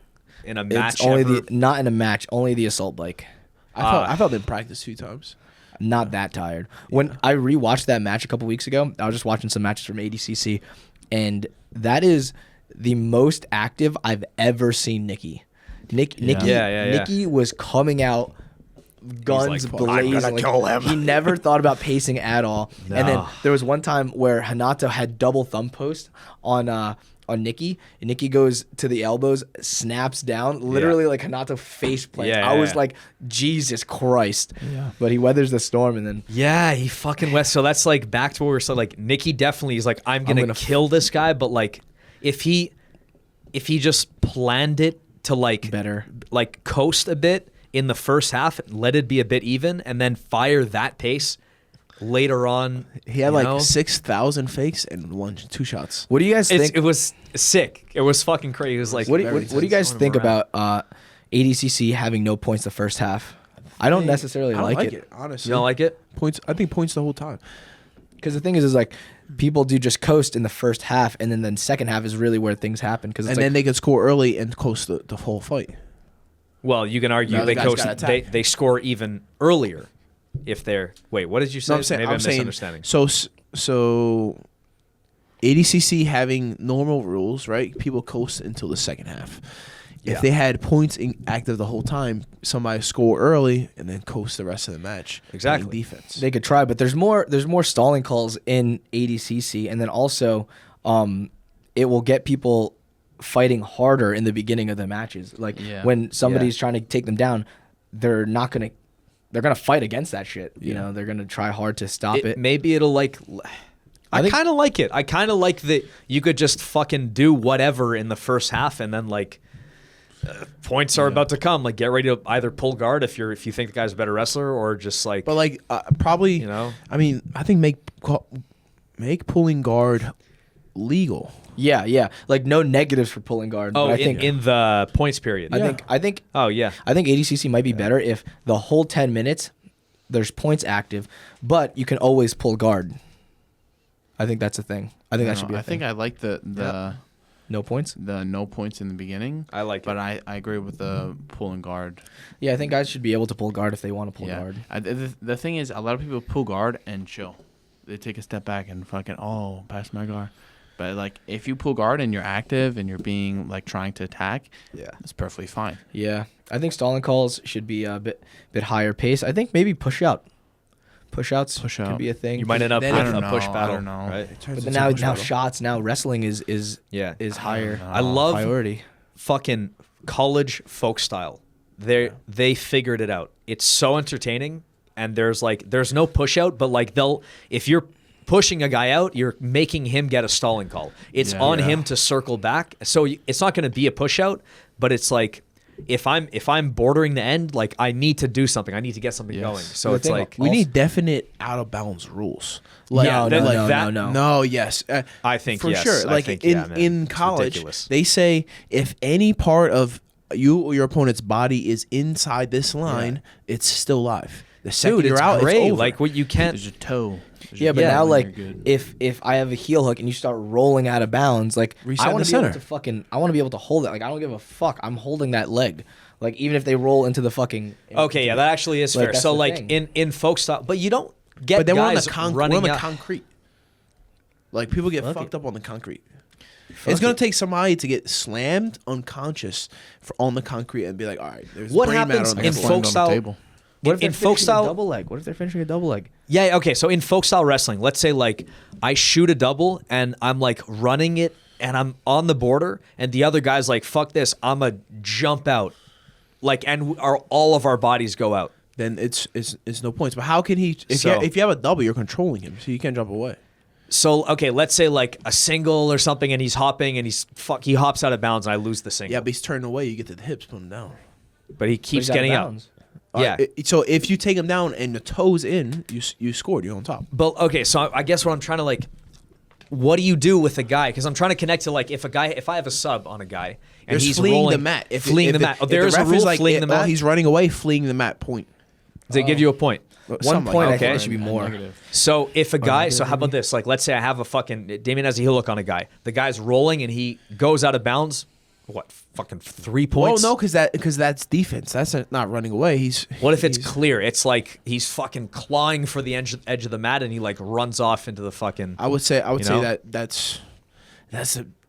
[SPEAKER 1] match?
[SPEAKER 4] It's only not in a match, only the assault bike.
[SPEAKER 2] I felt in practice 2 times.
[SPEAKER 4] Not that tired. When I rewatched that match a couple weeks ago, I was just watching some matches from ADCC, and that is the most active I've ever seen Nicky. Nicky was coming out, guns blazing. I'm gonna kill him. He never thought about pacing at all. No. And then there was one time where Hanato had double thumb post on Nicky, and Nicky goes to the elbows, snaps down, literally like Hanato face plant. I was like, Jesus Christ. Yeah. But he weathers the storm, and then
[SPEAKER 1] he fucking went. So that's like back to what we were saying. Like Nicky definitely is like, I'm gonna kill this guy, but like if he just planned it to like
[SPEAKER 4] better,
[SPEAKER 1] like coast a bit in the first half, let it be a bit even, and then fire that pace. Later on,
[SPEAKER 2] he had like 6,000 fakes and 2 shots.
[SPEAKER 4] What do you guys think?
[SPEAKER 1] It was sick. It was fucking crazy. It was like,
[SPEAKER 4] what do you guys think about ADCC having no points the first half? I don't necessarily like it.
[SPEAKER 2] Honestly.
[SPEAKER 1] You don't like it?
[SPEAKER 2] Points. I think points the whole time.
[SPEAKER 4] Because the thing is like people do just coast in the first half, and then the second half is really where things happen.
[SPEAKER 2] Then they can score early and coast the whole fight.
[SPEAKER 1] Well, you can argue they score even earlier. If they're what did you say? Maybe I'm misunderstanding.
[SPEAKER 2] So ADCC having normal rules, right? People coast until the second half. If they had points active the whole time, somebody score early and then coast the rest of the match.
[SPEAKER 1] Exactly.
[SPEAKER 2] Defense.
[SPEAKER 4] They could try, but there's more stalling calls in ADCC, and then also it will get people fighting harder in the beginning of the matches. Like when somebody's trying to take them down, they're gonna fight against that shit. You know, they're gonna try hard to stop it.
[SPEAKER 1] Maybe it'll like. I kind of like it. I kind of like that you could just fucking do whatever in the first half, and then like points are about to come. Like get ready to either pull guard if you think the guy's a better wrestler, or just like.
[SPEAKER 2] But like probably I mean I think make pulling guard legal.
[SPEAKER 4] Yeah. Like no negatives for pulling guard.
[SPEAKER 1] Oh, in the points period.
[SPEAKER 4] I think.
[SPEAKER 1] Oh yeah.
[SPEAKER 4] I think ADCC might be better if the whole 10 minutes there's points active, but you can always pull guard. I think that's a thing. I think that should be a thing.
[SPEAKER 3] I think I like the
[SPEAKER 4] no points.
[SPEAKER 3] The no points in the beginning.
[SPEAKER 1] I like it,
[SPEAKER 3] but I agree with the pulling guard.
[SPEAKER 4] Yeah, I think guys should be able to pull guard if they want to pull guard.
[SPEAKER 3] The thing is, a lot of people pull guard and chill. They take a step back and fucking pass my guard. But like if you pull guard and you're active and you're being like trying to attack, it's perfectly fine.
[SPEAKER 4] Yeah, I think stalling calls should be a bit higher pace. I think maybe push out Push-outs
[SPEAKER 3] Push out.
[SPEAKER 4] could be a thing.
[SPEAKER 1] You might end up
[SPEAKER 2] Then
[SPEAKER 1] with
[SPEAKER 2] I
[SPEAKER 1] a
[SPEAKER 3] don't
[SPEAKER 1] push
[SPEAKER 3] know, I
[SPEAKER 1] battle,
[SPEAKER 3] don't know.
[SPEAKER 1] right?
[SPEAKER 4] But then now shots, now wrestling is higher
[SPEAKER 1] I love
[SPEAKER 4] priority.
[SPEAKER 1] fucking college folk style. They figured it out. It's so entertaining, and there's no push out, but like if you're pushing a guy out, you're making him get a stalling call. It's on him to circle back. So it's not going to be a push out, but it's like if I'm bordering the end, like I need to do something. I need to get something going. So
[SPEAKER 4] The
[SPEAKER 1] it's
[SPEAKER 4] thing
[SPEAKER 1] like
[SPEAKER 2] we need definite out of bounds rules. Like,
[SPEAKER 4] No.
[SPEAKER 2] No, yes.
[SPEAKER 1] I think
[SPEAKER 2] for
[SPEAKER 1] yes.
[SPEAKER 2] sure.
[SPEAKER 1] I
[SPEAKER 2] Like
[SPEAKER 1] think,
[SPEAKER 2] in
[SPEAKER 1] yeah, man.
[SPEAKER 2] in
[SPEAKER 1] It's
[SPEAKER 2] college,
[SPEAKER 1] ridiculous.
[SPEAKER 2] they say if any part of you or your opponent's body is inside this line, it's still live. The second
[SPEAKER 1] Dude,
[SPEAKER 2] you're
[SPEAKER 1] it's
[SPEAKER 2] out,
[SPEAKER 1] great.
[SPEAKER 2] it's over.
[SPEAKER 1] Like what you can't.
[SPEAKER 3] There's a toe.
[SPEAKER 4] Yeah, but now
[SPEAKER 3] when
[SPEAKER 4] like
[SPEAKER 3] you're good.
[SPEAKER 4] if I have a heel hook and you start rolling out of bounds, like
[SPEAKER 2] Reset
[SPEAKER 4] I
[SPEAKER 2] in
[SPEAKER 4] want
[SPEAKER 2] the
[SPEAKER 4] to be able
[SPEAKER 2] center.
[SPEAKER 4] to I want to be able to hold it. Like I don't give a fuck. I'm holding that leg. Like even if they roll into the fucking.
[SPEAKER 1] Okay, yeah, that actually is
[SPEAKER 4] Like,
[SPEAKER 1] fair.
[SPEAKER 4] that's
[SPEAKER 1] So
[SPEAKER 4] the
[SPEAKER 1] like
[SPEAKER 4] thing.
[SPEAKER 1] in folk style, but you don't get
[SPEAKER 2] but then we're on
[SPEAKER 1] guys
[SPEAKER 2] the we're
[SPEAKER 1] running
[SPEAKER 2] on the
[SPEAKER 1] out.
[SPEAKER 2] concrete. Like people get
[SPEAKER 4] Fuck
[SPEAKER 2] fucked
[SPEAKER 4] it.
[SPEAKER 2] up on the concrete. It's gonna take somebody to get slammed unconscious on the concrete and be like, all right, there's
[SPEAKER 1] What
[SPEAKER 2] brain matter
[SPEAKER 1] happens
[SPEAKER 2] on the
[SPEAKER 1] in
[SPEAKER 2] concrete.
[SPEAKER 1] folk style?
[SPEAKER 4] What if
[SPEAKER 1] in
[SPEAKER 4] they're
[SPEAKER 1] folk
[SPEAKER 4] finishing
[SPEAKER 1] style-
[SPEAKER 4] a double leg? What if they're finishing a double leg?
[SPEAKER 1] Yeah, okay. So in folk style wrestling, let's say like I shoot a double and I'm like running it and I'm on the border and the other guy's like, fuck this, I'm a jump out. Like, and all of our bodies go out.
[SPEAKER 2] Then it's no points. But how can he?
[SPEAKER 1] So-
[SPEAKER 2] If you have a double, you're controlling him, so you can't jump away.
[SPEAKER 1] So, okay, let's say like a single or something and he's hopping and he hops out of bounds and I lose the single.
[SPEAKER 2] Yeah, but he's turning away. You get to the hips, put him down.
[SPEAKER 1] But he keeps
[SPEAKER 4] He's out of
[SPEAKER 1] getting out.
[SPEAKER 4] bounds.
[SPEAKER 1] Yeah.
[SPEAKER 2] So if you take him down and the toes in, you scored. You're on top.
[SPEAKER 1] But okay, so I guess what I'm trying to like, what do you do with a guy? Because I'm trying to connect to like if I have a sub on a guy and
[SPEAKER 2] There's
[SPEAKER 1] he's
[SPEAKER 2] fleeing
[SPEAKER 1] rolling
[SPEAKER 2] the mat.
[SPEAKER 1] fleeing the mat. Oh,
[SPEAKER 2] if the
[SPEAKER 1] there's a
[SPEAKER 2] ref
[SPEAKER 1] rule
[SPEAKER 2] is like,
[SPEAKER 1] fleeing the mat.
[SPEAKER 2] he's running away, fleeing the mat. Point.
[SPEAKER 1] They give you a point.
[SPEAKER 4] One
[SPEAKER 2] Something
[SPEAKER 4] point.
[SPEAKER 2] like
[SPEAKER 4] I
[SPEAKER 2] that.
[SPEAKER 4] think it should be more.
[SPEAKER 1] So if a guy, so how about this? Like, let's say I have a fucking Damien has a heel hook on a guy. The guy's rolling and he goes out of bounds. What fucking 3
[SPEAKER 2] Well,
[SPEAKER 1] points?
[SPEAKER 2] no, because that's defense. That's not running away.
[SPEAKER 1] What if it's
[SPEAKER 2] he's-
[SPEAKER 1] clear? It's like he's fucking clawing for the edge of the mat and he like runs off into the fucking.
[SPEAKER 2] I would say
[SPEAKER 1] know?
[SPEAKER 2] that's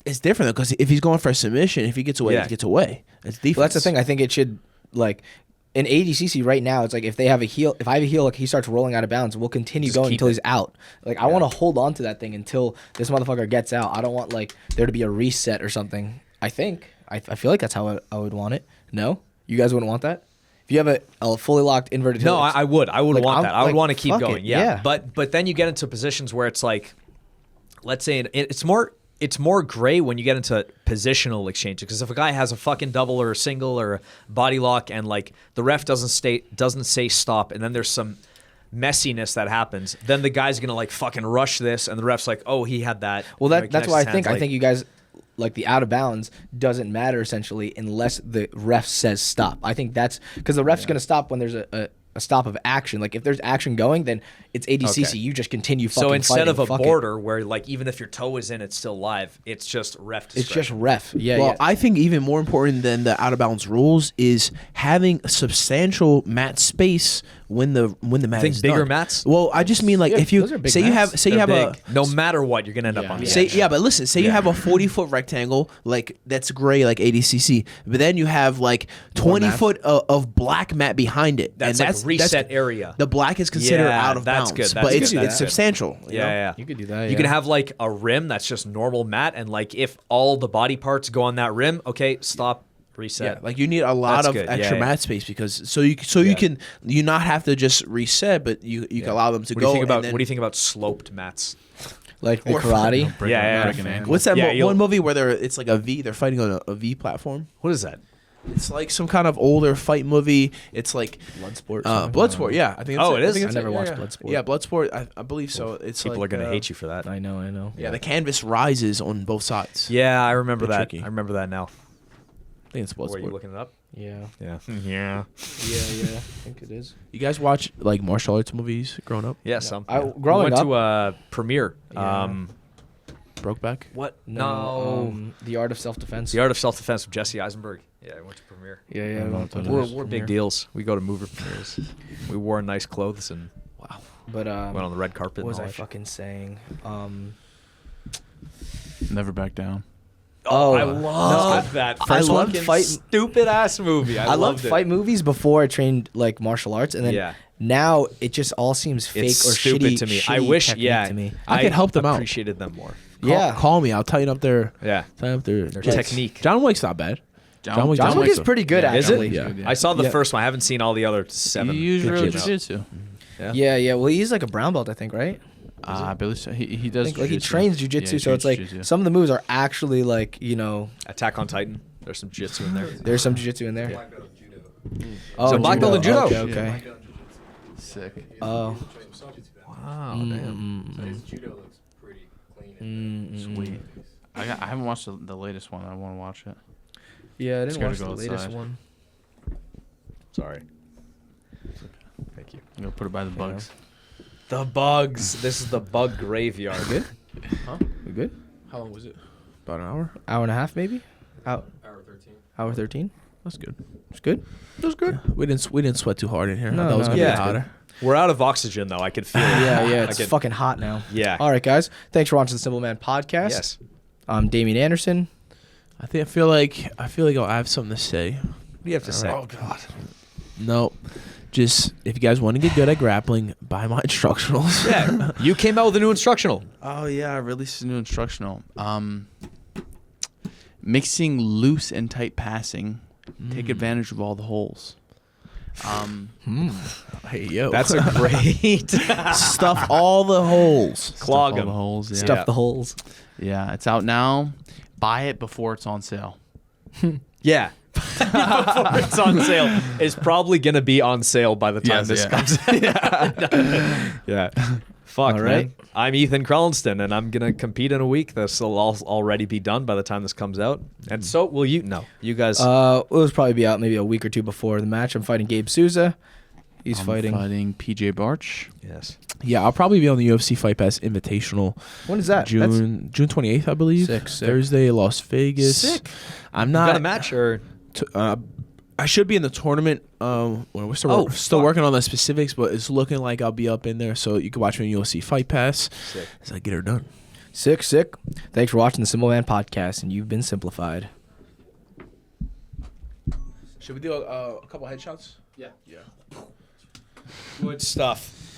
[SPEAKER 2] it's different though, because if he's going for a submission, if he gets away,
[SPEAKER 1] Yeah.
[SPEAKER 2] he gets away. It's defense.
[SPEAKER 4] Well, that's the thing. I think it should like in ADCC right now. It's like if I have a heel hook, he starts rolling out of bounds. We'll continue
[SPEAKER 1] Just
[SPEAKER 4] going
[SPEAKER 1] keep
[SPEAKER 4] until
[SPEAKER 1] it.
[SPEAKER 4] he's out. Like I want to hold on to that thing until this motherfucker gets out. I don't want like there to be a reset or something. I think I feel like that's how I would want it. No, you guys wouldn't want that. If you have a fully locked inverted heel.
[SPEAKER 1] No, I would. I would
[SPEAKER 4] Like,
[SPEAKER 1] want
[SPEAKER 4] I'm-
[SPEAKER 1] that. I would
[SPEAKER 4] like,
[SPEAKER 1] want to keep
[SPEAKER 4] fuck it,
[SPEAKER 1] going.
[SPEAKER 4] yeah.
[SPEAKER 1] But then you get into positions where it's like, let's say it's more gray when you get into positional exchanges, because if a guy has a fucking double or a single or a body lock and like the ref doesn't say stop and then there's some messiness that happens, then the guy's gonna like fucking rush this and the ref's like, oh, he had that.
[SPEAKER 4] Well,
[SPEAKER 1] You know, he
[SPEAKER 4] that's
[SPEAKER 1] connects
[SPEAKER 4] why I
[SPEAKER 1] his
[SPEAKER 4] think
[SPEAKER 1] hands, like-
[SPEAKER 4] you guys like the out of bounds doesn't matter essentially unless the ref says stop. I think that's because the ref's going to stop when there's a stop of action. Like if there's action going, then it's ADCC.
[SPEAKER 1] Okay.
[SPEAKER 4] You just continue fucking
[SPEAKER 1] So instead
[SPEAKER 4] fighting.
[SPEAKER 1] of a
[SPEAKER 4] Fuck it.
[SPEAKER 1] border where like even if your toe is in, it's still live. It's just ref discretion.
[SPEAKER 4] It's just ref. Yeah,
[SPEAKER 2] Well,
[SPEAKER 4] yeah.
[SPEAKER 2] I think even more important than the out of bounds rules is having substantial mat space when the mat
[SPEAKER 1] Think
[SPEAKER 2] is
[SPEAKER 1] bigger
[SPEAKER 2] done.
[SPEAKER 1] mats?
[SPEAKER 2] Well, I just mean like
[SPEAKER 4] Yeah,
[SPEAKER 2] if you
[SPEAKER 4] those are big
[SPEAKER 2] say you
[SPEAKER 4] mats.
[SPEAKER 2] have say
[SPEAKER 1] They're
[SPEAKER 2] you have
[SPEAKER 1] big. No matter what, you're gonna end up on the
[SPEAKER 2] Say,
[SPEAKER 1] edge.
[SPEAKER 2] yeah, but listen, say you have a 40-foot rectangle, like that's gray, like ADCC, but then you have like 20
[SPEAKER 4] mat?
[SPEAKER 2] foot of black mat behind it.
[SPEAKER 1] That's
[SPEAKER 2] and
[SPEAKER 1] like reset area.
[SPEAKER 2] The black is considered
[SPEAKER 1] Yeah,
[SPEAKER 2] out of
[SPEAKER 1] that's
[SPEAKER 2] bounds,
[SPEAKER 1] good, that's
[SPEAKER 2] but it's
[SPEAKER 1] good, that's good.
[SPEAKER 2] substantial. you know?
[SPEAKER 1] Yeah.
[SPEAKER 4] you could do that.
[SPEAKER 1] You can have like a rim that's just normal mat, and like if all the body parts go on that rim, okay, stop, reset.
[SPEAKER 2] Yeah, like you need a lot
[SPEAKER 1] That's
[SPEAKER 2] of
[SPEAKER 1] good.
[SPEAKER 2] extra
[SPEAKER 1] Yeah, yeah.
[SPEAKER 2] mat space because you can not have to just reset, but you can allow them to
[SPEAKER 1] What
[SPEAKER 2] go.
[SPEAKER 1] do you think about
[SPEAKER 2] and then-
[SPEAKER 1] what do you think about sloped mats?
[SPEAKER 4] like the
[SPEAKER 2] or-
[SPEAKER 4] karate.
[SPEAKER 1] Yeah.
[SPEAKER 2] What's that
[SPEAKER 1] Yeah,
[SPEAKER 2] one movie where it's like a V? They're fighting on a V platform.
[SPEAKER 1] What is that?
[SPEAKER 2] It's like some kind of older fight movie. It's like
[SPEAKER 4] Bloodsport.
[SPEAKER 2] Bloodsport. Yeah, I think. That's
[SPEAKER 1] Oh, it is?
[SPEAKER 2] I, think
[SPEAKER 4] I
[SPEAKER 2] it's
[SPEAKER 4] never watched
[SPEAKER 2] yeah.
[SPEAKER 4] Bloodsport.
[SPEAKER 2] Yeah, Bloodsport. I believe so. It's
[SPEAKER 1] People
[SPEAKER 2] like,
[SPEAKER 1] are gonna hate you for that.
[SPEAKER 4] I know.
[SPEAKER 2] Yeah, the canvas rises on both sides.
[SPEAKER 1] Yeah, I remember
[SPEAKER 2] Bit
[SPEAKER 1] that.
[SPEAKER 2] tricky.
[SPEAKER 1] I remember that now.
[SPEAKER 2] I think it's
[SPEAKER 1] What, are you
[SPEAKER 2] Bloodsport.
[SPEAKER 1] looking it up?
[SPEAKER 4] Yeah.
[SPEAKER 1] Yeah. Yeah.
[SPEAKER 4] Yeah. I think it is.
[SPEAKER 2] You guys watch like martial arts movies growing up?
[SPEAKER 1] Yeah. Some.
[SPEAKER 4] Growing
[SPEAKER 1] we went
[SPEAKER 4] up-
[SPEAKER 1] to a premiere.
[SPEAKER 4] Yeah.
[SPEAKER 2] Brokeback.
[SPEAKER 1] What?
[SPEAKER 4] The Art of Self-Defense.
[SPEAKER 1] The Art of Self-Defense with Jesse Eisenberg. Yeah, I went to premiere.
[SPEAKER 4] Yeah.
[SPEAKER 1] We're big deals. We go to movie premieres. We wore nice clothes and
[SPEAKER 4] But
[SPEAKER 1] went on the red carpet.
[SPEAKER 4] what was
[SPEAKER 1] and all
[SPEAKER 4] I
[SPEAKER 1] that shit.
[SPEAKER 4] fucking saying?
[SPEAKER 3] Never back down.
[SPEAKER 4] Oh,
[SPEAKER 1] I loved that.
[SPEAKER 4] I
[SPEAKER 1] First
[SPEAKER 4] loved
[SPEAKER 1] fucking
[SPEAKER 4] fight.
[SPEAKER 1] stupid ass movie.
[SPEAKER 4] I loved
[SPEAKER 1] loved it.
[SPEAKER 4] fight movies before I trained like martial arts, and then
[SPEAKER 1] Yeah.
[SPEAKER 4] now it just all seems fake
[SPEAKER 1] It's
[SPEAKER 4] or
[SPEAKER 1] stupid
[SPEAKER 4] shitty
[SPEAKER 1] to me.
[SPEAKER 4] shitty
[SPEAKER 1] I wish,
[SPEAKER 4] technique
[SPEAKER 1] yeah,
[SPEAKER 4] to me.
[SPEAKER 2] I could help them out.
[SPEAKER 1] Appreciated them more.
[SPEAKER 2] Call me. I'll tighten up their
[SPEAKER 1] Yeah,
[SPEAKER 2] their
[SPEAKER 1] technique.
[SPEAKER 2] John Wick's not bad.
[SPEAKER 3] John
[SPEAKER 4] John Wick is pretty good,
[SPEAKER 1] Is
[SPEAKER 4] actually.
[SPEAKER 1] it?
[SPEAKER 2] Yeah.
[SPEAKER 1] I saw the
[SPEAKER 4] Yeah.
[SPEAKER 1] first one. I haven't seen all the other 7.
[SPEAKER 3] He used real
[SPEAKER 1] Jiu-Jitsu.
[SPEAKER 3] jiu-jitsu.
[SPEAKER 4] Yeah. Well, he's like a brown belt, I think, right?
[SPEAKER 3] I believe so. He
[SPEAKER 4] I
[SPEAKER 3] does
[SPEAKER 4] think, like he
[SPEAKER 3] jiu-jitsu.
[SPEAKER 4] trains jujitsu,
[SPEAKER 3] Yeah,
[SPEAKER 4] so it's like
[SPEAKER 3] jiu-jitsu.
[SPEAKER 4] some of the moves are actually like
[SPEAKER 1] Attack on Titan. There's some jiu-jitsu in there.
[SPEAKER 4] there's some jujitsu in there.
[SPEAKER 5] Black belt in judo.
[SPEAKER 4] Oh,
[SPEAKER 1] So black belt in judo.
[SPEAKER 4] Okay.
[SPEAKER 5] Black
[SPEAKER 4] okay.
[SPEAKER 5] belt in jiu-jitsu.
[SPEAKER 3] Sick.
[SPEAKER 4] Oh.
[SPEAKER 1] Wow,
[SPEAKER 4] Mm,
[SPEAKER 5] So his judo looks pretty clean.
[SPEAKER 3] Sweet. I haven't watched the latest one. I want to watch it.
[SPEAKER 4] Yeah, I
[SPEAKER 3] Just
[SPEAKER 4] didn't
[SPEAKER 3] gotta
[SPEAKER 4] watch
[SPEAKER 3] go
[SPEAKER 4] the latest
[SPEAKER 3] outside.
[SPEAKER 4] one.
[SPEAKER 1] Sorry. Thank you.
[SPEAKER 3] I'm gonna put it by the bugs.
[SPEAKER 1] The bugs. This is the bug graveyard.
[SPEAKER 4] Good? We good?
[SPEAKER 2] How long was it? About an hour.
[SPEAKER 4] Hour and a half, maybe?
[SPEAKER 5] Hour 13.
[SPEAKER 4] Hour 13?
[SPEAKER 2] That's good.
[SPEAKER 4] It's good?
[SPEAKER 1] That's good.
[SPEAKER 2] We didn't sweat too hard in here. I
[SPEAKER 4] No,
[SPEAKER 2] thought it was
[SPEAKER 4] no,
[SPEAKER 2] gonna
[SPEAKER 1] yeah.
[SPEAKER 2] be hotter.
[SPEAKER 1] We're out of oxygen though. I could feel it.
[SPEAKER 4] Yeah,
[SPEAKER 1] I
[SPEAKER 4] it's
[SPEAKER 1] could-
[SPEAKER 4] fucking hot now.
[SPEAKER 1] Yeah.
[SPEAKER 4] All right, guys. Thanks for watching the Simple Man podcast.
[SPEAKER 1] Yes.
[SPEAKER 4] I'm Damien Anderson.
[SPEAKER 2] I feel like I have something to say.
[SPEAKER 1] What do you have to say?
[SPEAKER 2] Oh God. No. Just if you guys want to get good at grappling, buy my instructionals.
[SPEAKER 1] Yeah. You came out with a new instructional.
[SPEAKER 3] Oh yeah, I released a new instructional. Mixing loose and tight passing. Take advantage of all the holes.
[SPEAKER 2] Hey yo.
[SPEAKER 1] That's a great
[SPEAKER 2] stuff all the holes.
[SPEAKER 1] clog
[SPEAKER 3] All the
[SPEAKER 1] 'em.
[SPEAKER 3] holes. Yeah.
[SPEAKER 4] Stuff the holes.
[SPEAKER 3] Yeah, it's out now. Buy it before it's on sale.
[SPEAKER 1] Yeah. Before it's on sale. It's probably gonna be on sale by the time
[SPEAKER 3] Yes,
[SPEAKER 1] this
[SPEAKER 3] yeah.
[SPEAKER 1] comes. Yeah. Fuck,
[SPEAKER 4] All
[SPEAKER 1] man.
[SPEAKER 4] right.
[SPEAKER 1] I'm Ethan Crelinsten, and I'm gonna compete in a week. This will already be done by the time this comes out. And so will you. No, you guys.
[SPEAKER 4] It will probably be out maybe a week or two before the match. I'm fighting Gabe Souza. He's
[SPEAKER 3] I'm
[SPEAKER 4] fighting.
[SPEAKER 3] PJ Barch.
[SPEAKER 1] yes.
[SPEAKER 2] Yeah, I'll probably be on the UFC Fight Pass Invitational.
[SPEAKER 4] When is that?
[SPEAKER 2] June 28th, I believe.
[SPEAKER 4] Sick.
[SPEAKER 2] Thursday, Las Vegas.
[SPEAKER 1] Sick.
[SPEAKER 2] I'm
[SPEAKER 1] You
[SPEAKER 2] not.
[SPEAKER 1] got a match or?
[SPEAKER 2] I should be in the tournament. We're still
[SPEAKER 1] fuck.
[SPEAKER 2] working on the specifics, but it's looking like I'll be up in there. So you can watch me on UFC Fight Pass
[SPEAKER 1] Sick.
[SPEAKER 2] as I get her done.
[SPEAKER 4] Sick. Thanks for watching the Simple Man podcast, and you've been simplified.
[SPEAKER 2] Should we do a couple headshots?
[SPEAKER 5] Yeah.
[SPEAKER 1] Good stuff.